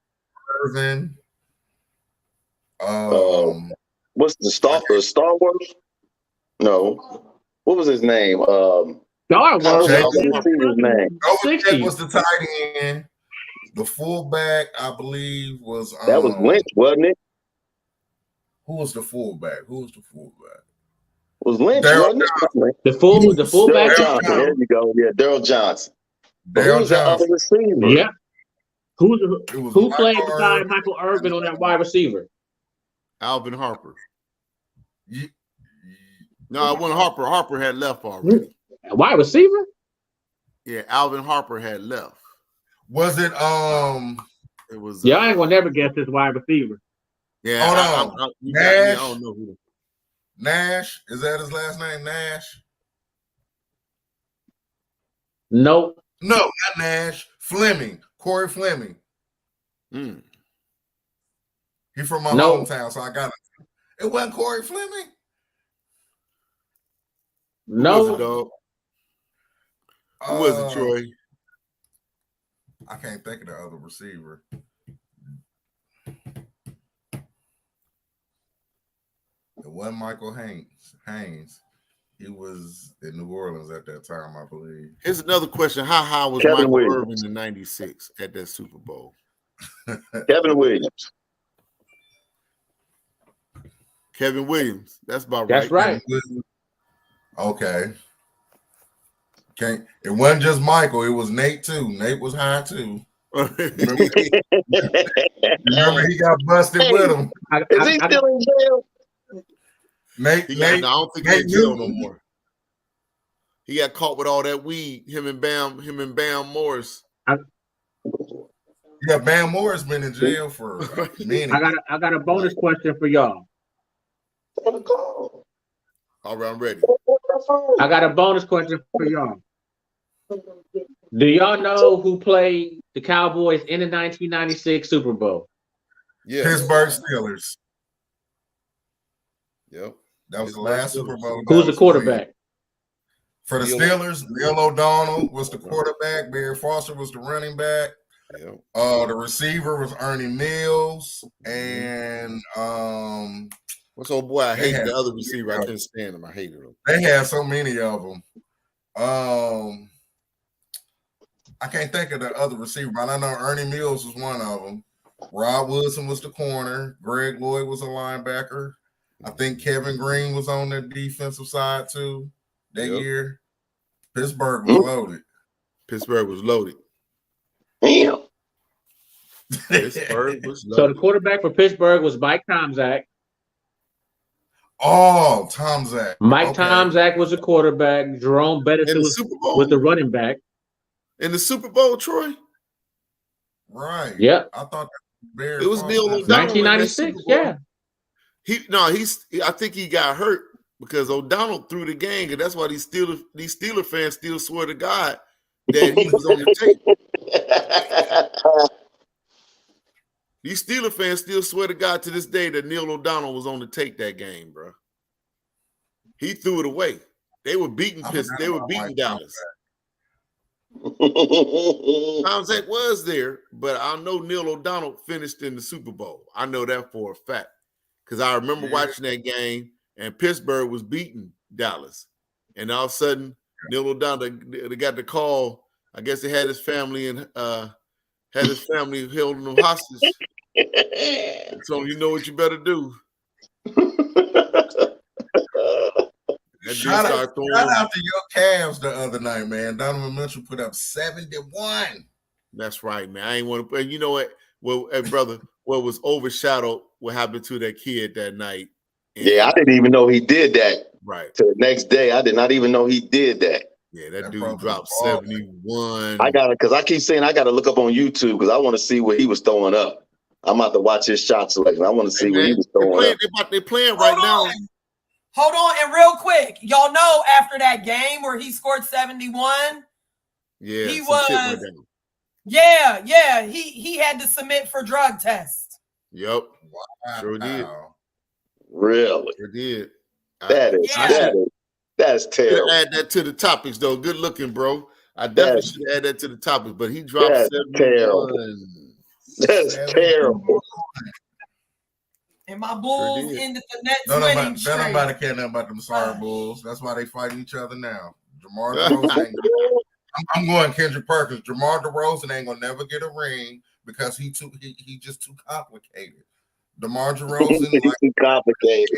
Irvin. What's the Star Wars? No. What was his name? Star I Wars. was gonna see his name. Overbeck was the tight end. The fullback, I believe, was That was Lynch, wasn't it? who was the fullback? Who was the fullback? It was Lynch, Daryl wasn't it? The fullback. Daryl Johnson. There you go. Yeah, Daryl Johnson. But Daryl who's the other Johnson. receiver? Yeah. It was Who played Michael beside Irvin. Michael Irvin on that wide receiver? Alvin Harper. Ye- No, it wasn't Harper. Harper had left already. Wide receiver? Yeah, Alvin Harper had left. Was it It was. Y'all ain't gonna never guess this wide receiver. Yeah, Hold on. you got me. I Nash? don't know who. Nash? Is that his last name? Nash? Nope. No, not Nash. Fleming. Corey Fleming. Mm. He from my No. hometown, so I got it. It wasn't Corey Fleming. Who was it, No. dog? Who was it, Troy? I can't think of the other receiver. It wasn't Michael Haynes. He was in New Orleans at that time, I believe. Here's another question: how high was Kevin Michael Williams. Irvin in '96 at that Super Bowl? Kevin Williams. Kevin Williams. That's about That's right. right. Okay. It wasn't just Michael, it was Nate too. Nate was high too. Remember he got busted with him. Is he still in jail? Nate, I don't think he's in Nate jail no Newton. more. He got caught with all that weed. Him and Bam Morris. Yeah, Bam Morris been in jail for a minute. I got a bonus question for y'all. All right, I'm ready. I got a bonus question for y'all. Do y'all know who played the Cowboys in the 1996 Super Bowl? Yeah. Pittsburgh Steelers. Yep. That was the last Super Bowl. Who's the quarterback? For the Steelers, Neil O'Donnell was the quarterback. Barry Foster was the running back. Yep. The receiver was Ernie Mills. And What's old boy? I hated had- the other receiver. I couldn't stand him. I hated him. they had so many of them. I can't think of the other receiver, but I know Ernie Mills was one of them. Rob Wilson was the corner. Greg Lloyd was a linebacker. I think Kevin Green was on the defensive side too that Yep. year. Pittsburgh was loaded. Pittsburgh was loaded. Damn. Pittsburgh was So the loaded. quarterback for Pittsburgh was Mike Tomczak. Oh, Tom Zach. Mike Okay. Tomczak was the quarterback. Jerome In Bettis the was Super Bowl. the running back. In the Super Bowl, Troy. Right. Yep. I thought that was Barry It was Foster. Neil O'Donnell. 1996. Yeah. I think he got hurt because O'Donnell threw the game, and that's why these Steeler fans still swear to God that he was on the tape. These Steeler fans still swear to God to this day that Neil O'Donnell was on the tape that game, bro. He threw it away. They were beating Pittsburgh. They were beating Dallas. Tomczak was there, but I know Neil O'Donnell finished in the Super Bowl. I know that for a fact because I remember watching that game, and Pittsburgh was beating Dallas, and all of a sudden Neil O'Donnell they got the call. I guess they had his family and had his family holding them hostage. So you know what you better do. That dude Shout started throwing. out to your Cavs the other night, man. Donovan Mitchell put up 71. That's right, man. I ain't want to. And you know what? Well, hey, brother, what was overshadowed what happened to that kid that night? And, Yeah, I didn't even know he did that. right. To the next day, I did not even know he did that. Yeah, that That dude brother dropped was balling. 71. I gotta, because I keep saying I gotta look up on YouTube because I want to see what he was throwing up. I'm about to watch his shot selection. I want to see Hey, what he man, was throwing up. they're playing right now. Hold on, and real quick, y'all know after that game where he scored 71, Yeah, He some shit was- went down. he had to submit for drug tests. Yep, Wow. Sure did. Really? sure did. That's terrible. Add that to the topics, though. Good looking, bro. I definitely should add that to the topics, but he dropped 71. Terrible. That's terrible. And my Bulls ended the next winning streak. Nobody care nothing about them sorry Bulls. That's why they fight each other now. DeMar DeRozan I'm going Kendrick Perkins. DeMar DeRozan ain't gonna never get a ring because he just too complicated. DeMar DeRozan like, too complicated.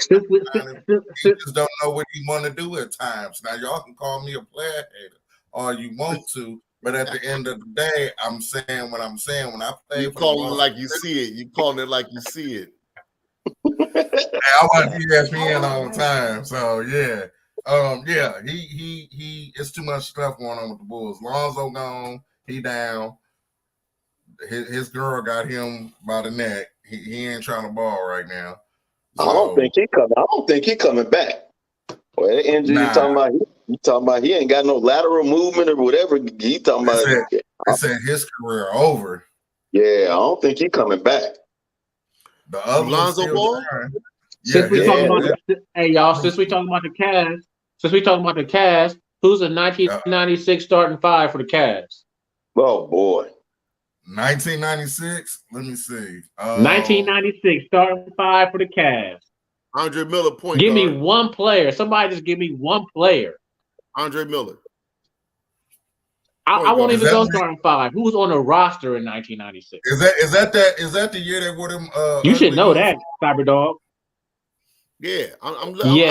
He just don't know what he want to do at times. Now y'all can call me a player hater all you want to, but at the end of the day, I'm saying what I'm saying. When I play, you calling it like you see it. You calling it like you see it. I watch ESPN all the time, so yeah. He it's too much stuff going on with the Bulls. Lonzo gone, he down. His girl got him by the neck. He ain't trying to ball right now. So, I don't think he coming back. Well, the injury you talking about he ain't got no lateral movement or whatever. He talking about I said his career over. Yeah, I don't think he coming back. The other Lonzo Ball? Since we talking about the Cavs, who's the 1996 starting five for the Cavs? Oh boy. 1996. Let me see. 1996 starting five for the Cavs. Andre Miller point Give guard. me one player. Somebody just give me one player. Andre Miller. I won't even go starting five. Who was on the roster in 1996? Is that the year they wore them? You should know that, Cyberdog. Yeah, I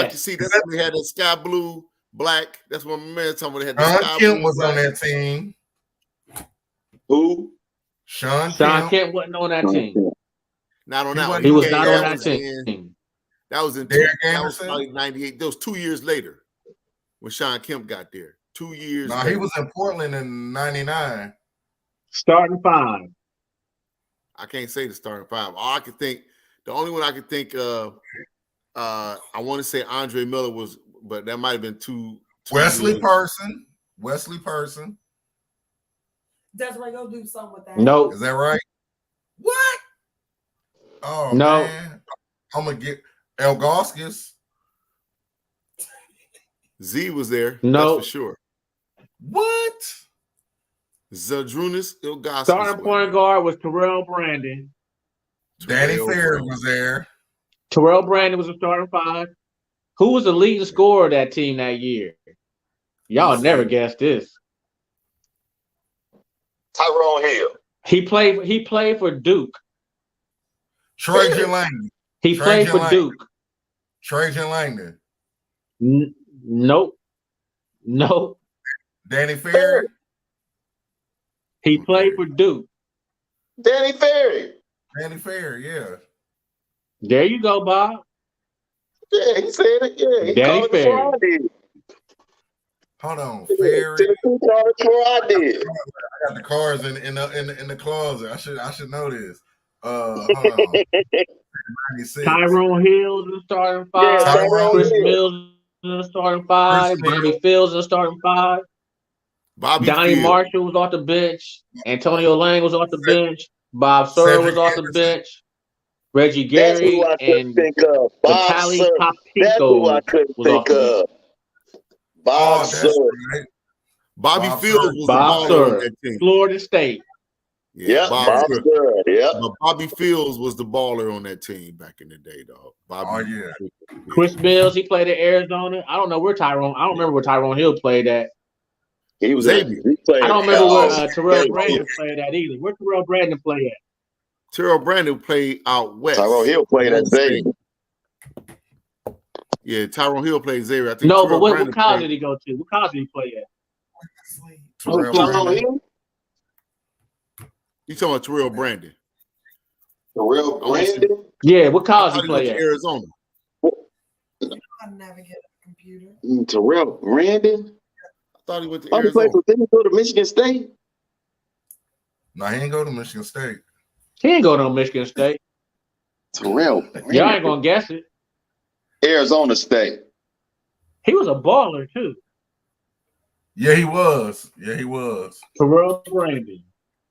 can see that they had that sky blue, black. That's what my man told me. They had the sky Kemp blue, was black. on that team. Who? Sean Kemp wasn't on that team. Not on that one. He was not on that team. That was in Derek that was Anderson? probably 98. That was 2 years later when Sean Kemp got there. 2 years. No, he was in Portland in 99. Starting five. I can't say the starting five. All I can think, the only one I could think of, I want to say Andre Miller was, but that might have been two Wesley years. Person. Wesley Person. Desiree, go do something with that. No. Is that right? What? Oh No. man. I'm gonna get Elgauskas. Z was there. No. That's for sure. What? Zadrunas Ilgauskas. Starting point guard was Terrell Brandon. Danny Ferry was there. Terrell Brandon was a starting five. Who was the leading scorer of that team that year? Y'all never guessed this. Tyrone Hill. He played for Duke. Trajan Langdon. He played for Duke. Trajan Langdon. Nope. Danny Ferry. He played for Duke. Danny Ferry. Danny Ferry, yeah. There you go, Bob. Yeah, he said it. Yeah, he Danny called it Ferry. before I did. Hold on, Ferry. He called it before I did. I got the cards in the closet. I should know this. Hold on. 96. Tyrone Hill in the starting five. Yeah, Tyrone Chris Hill. Mills in the starting five. Chris Bobby Fields in the starting five. Bobby Donnie Field. Marshall was off the bench. Antonio Lang was off the bench. Bob Sawyer was off the bench. Reggie That's Gary who I couldn't and think of. Bob Vitaly Sir. That's who I Kopinko couldn't was think off the of. bench. Bob Oh, that's Sir. right. Bobby Bob Fields Sir. was Bob the baller on Sir, that team. Florida State. Yep, Bob Bob Sir. Sir. Yep. But Bobby Fields was the baller on that team back in the day, dog. Bobby. Oh, yeah. Chris Mills, he played at Arizona. I don't know where Tyrone. I don't remember where Tyrone Hill played at. He was Xavier. He played I don't remember where Xavier. Terrell Brandon played at either. Where Terrell Brandon played at? Terrell Brandon played out west. Tyrone Hill played at Xavier. Yeah, Tyrone Hill played Xavier. I think No, Terrell but what Brandon college played- did he go to? What college did he play at? Terrell Tyrone Brandon. Hill? You talking about Terrell Brandon? Terrell Brandon? Yeah, what I college thought he he went play to at? Arizona. I navigate a computer. Terrell Brandon? I thought he went to Oh, he Arizona. played for, didn't he go to Michigan State? No, he ain't go to Michigan State. He ain't go to Michigan State. Terrell Y'all ain't Brandon. gonna guess it. Arizona State. He was a baller too. Yeah, he was. Yeah, he was. Terrell Brandon.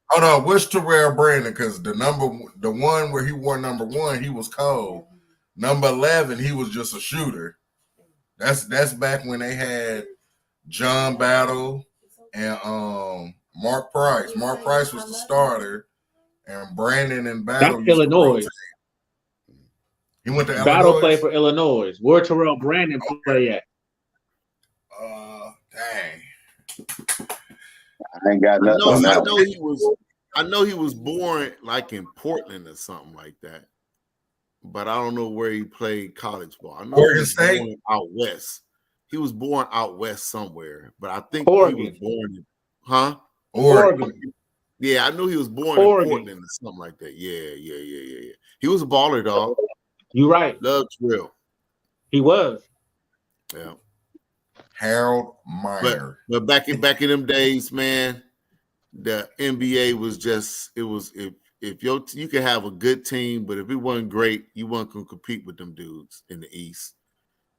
Hold on, which Terrell Brandon? Because the one where he wore number 1, he was cold. Number 11, he was just a shooter. That's back when they had John Battle and Mark Price. Mark Price was the starter, and Brandon and Battle That's used Illinois. to rotate. He went to Battle Illinois. play for Illinois. Where Terrell Brandon play at? Dang. I ain't got nothing on that. I know he was born like in Portland or something like that, but I don't know where he played college ball. I know Oregon State out west. He was born out west somewhere, but I think Oregon. he was born in, Oregon. Yeah, I knew he was born in Portland or something like that. Yeah. He was a baller, dog. You right. Loved Trill. He was. Yeah. Harold Meyer. But back in them days, man, the NBA was just if you could have a good team, but if it wasn't great, you weren't gonna compete with them dudes in the East.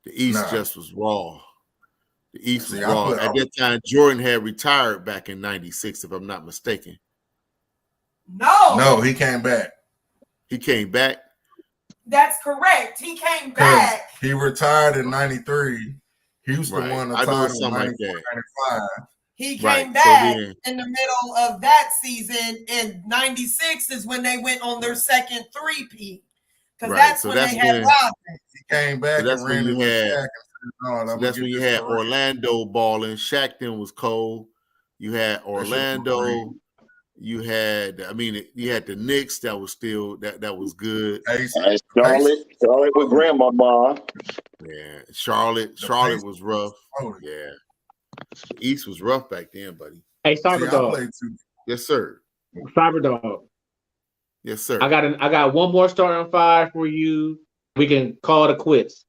The East just was raw. The East was raw. At that time, Jordan had retired back in '96, if I'm not mistaken. No, he came back. He came back. That's correct. He came back. He retired in '93. He was the one that retired in '95. He came back in the middle of that season. In '96 is when they went on their second three-peat. Because that's when they had Robin. He came back and ran into Shaq. That's when you had Orlando balling. Shaq then was cold. You had Orlando. You had the Knicks that was still that was good. Charlotte with Grandmama. Yeah, Charlotte was rough. Yeah, the East was rough back then, buddy. Hey, Cyberdog. Yes, sir. Cyberdog. Yes, sir. I got one more starting five for you. We can call it a quiz.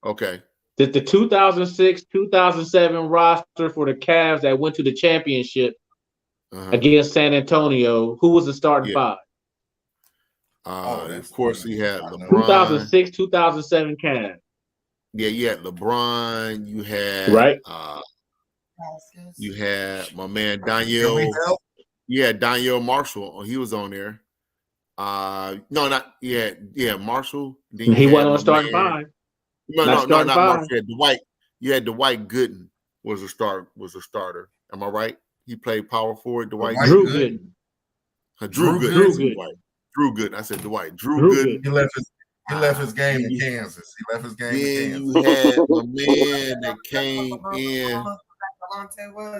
Okay. The 2006-2007 roster for the Cavs that went to the championship against San Antonio, who was the starting five? Of course, he had LeBron. 2006-2007 Cavs. Yeah, you had LeBron. You had you had my man Daniel. You had Daniel Marshall. He was on there. Marshall. Then he wasn't on starting five. Not Marshall. You had Dwight Gooden was a starter. Am I right? He played power forward. Dwight Drew Gooden. Drew Gooden. I said Dwight. Drew Gooden. He left his game in Kansas. You had a man that came in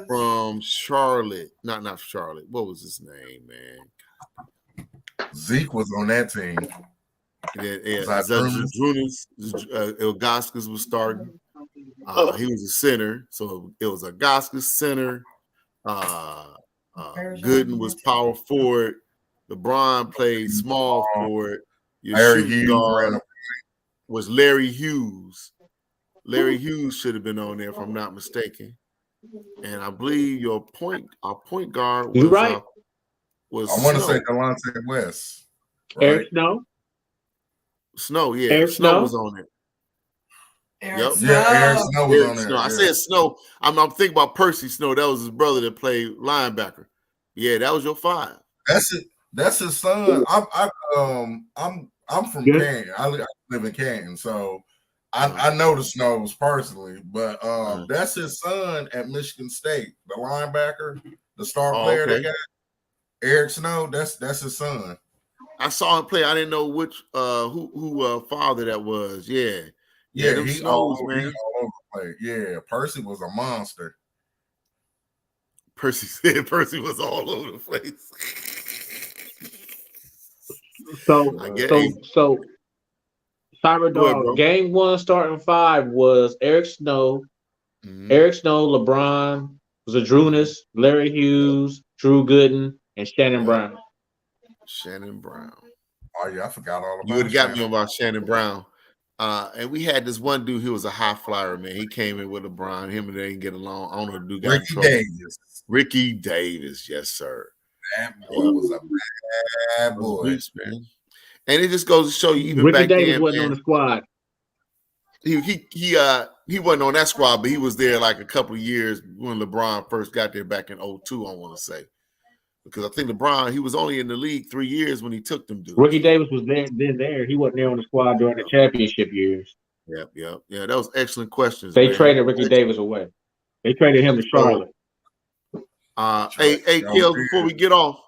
from Charlotte. Not Charlotte. What was his name, man? Zeke was on that team. Zydrunas, Ilgauskas was starting. He was a center, so it was Ilgauskas center. Gooden was power forward. LeBron played small forward. Your shooting guard was Larry Hughes. Larry Hughes should have been on there, if I'm not mistaken. And I believe our point guard was. You're right. I want to say Delonte West. Right? Eric Snow. Eric Snow was on it. Eric Snow was on there. I said Snow. I'm thinking about Percy Snow. That was his brother that played linebacker. Yeah, that was your five. That's it. That's his son. I'm from Canton. I live in Canton, so I know the Snows personally. But that's his son at Michigan State, the linebacker, the star player they got. Eric Snow. That's his son. I saw him play. I didn't know which who father that was. Yeah, them Snows, all man. All over the place. Yeah, Percy was a monster. Percy said Percy was all over the place. So Cyberdog, game one starting five was Eric Snow, LeBron, Zydrunas, Larry Hughes, Drew Gooden, and Shannon Brown. Oh yeah, I forgot all about. You would have got me about Shannon Brown. And we had this one dude. He was a high flyer, man. He came in with LeBron. Him and they didn't get along. I don't know. Dude got Ricky Davis, yes sir. That boy was a bad boy, man. And it just goes to show you, even Ricky back Davis then, wasn't on the squad. He wasn't on that squad, but he was there like a couple of years when LeBron first got there back in 2002, I want to say. Because I think LeBron, he was only in the league 3 years when he took them dudes. Ricky Davis was there. He wasn't there on the squad during the championship years. Yeah. That was excellent questions. They man. traded Ricky Davis away. They traded him to Charlotte. Hey, Kels, before we get off,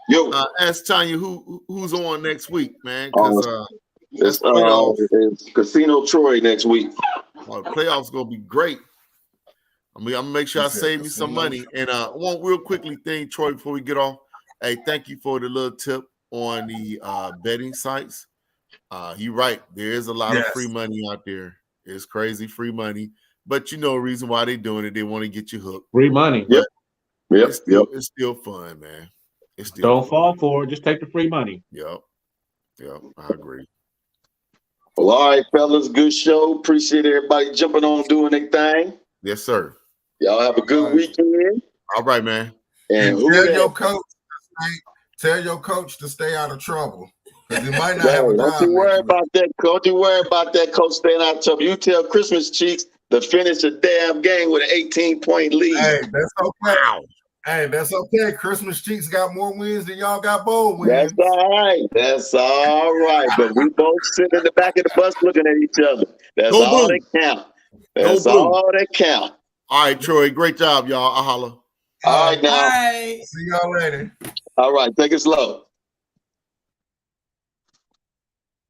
Yo, ask Tanya who's on next week, man. Because it's playoffs. it's Casino Troy next week. Playoffs gonna be great. I'm gonna make sure I save me some money. And one real quickly thing, Troy, before we get off. Hey, thank you for the little tip on the betting sites. You're right. There is a lot of free money out there. It's crazy free money. But you know the reason why they're doing it. They want to get you hooked. Free money. Yep. It's still fun, man. It's still Don't fun. fall for it. Just take the free money. Yep. I agree. Well, all right, fellas. Good show. Appreciate everybody jumping on, doing their thing. Yes, sir. Y'all have a good weekend. All right, man. And tell your coach to stay out of trouble. Because he might not Hey, have a don't job. you worry about that, coach. Don't you worry about that, coach, staying out of trouble. You tell Christmas Cheeks to finish a damn game with an 18-point lead. Hey, that's okay. Wow. Hey, that's okay. Christmas Cheeks got more wins than y'all got bowl wins. That's all right. That's all right. But we both sit in the back of the bus looking at each other. That's Go all Blue. that count. That's Go Blue. all that count. All right, Troy. Great job, y'all. I'll holler. All right, now. Bye. See y'all later. All right. Take it slow.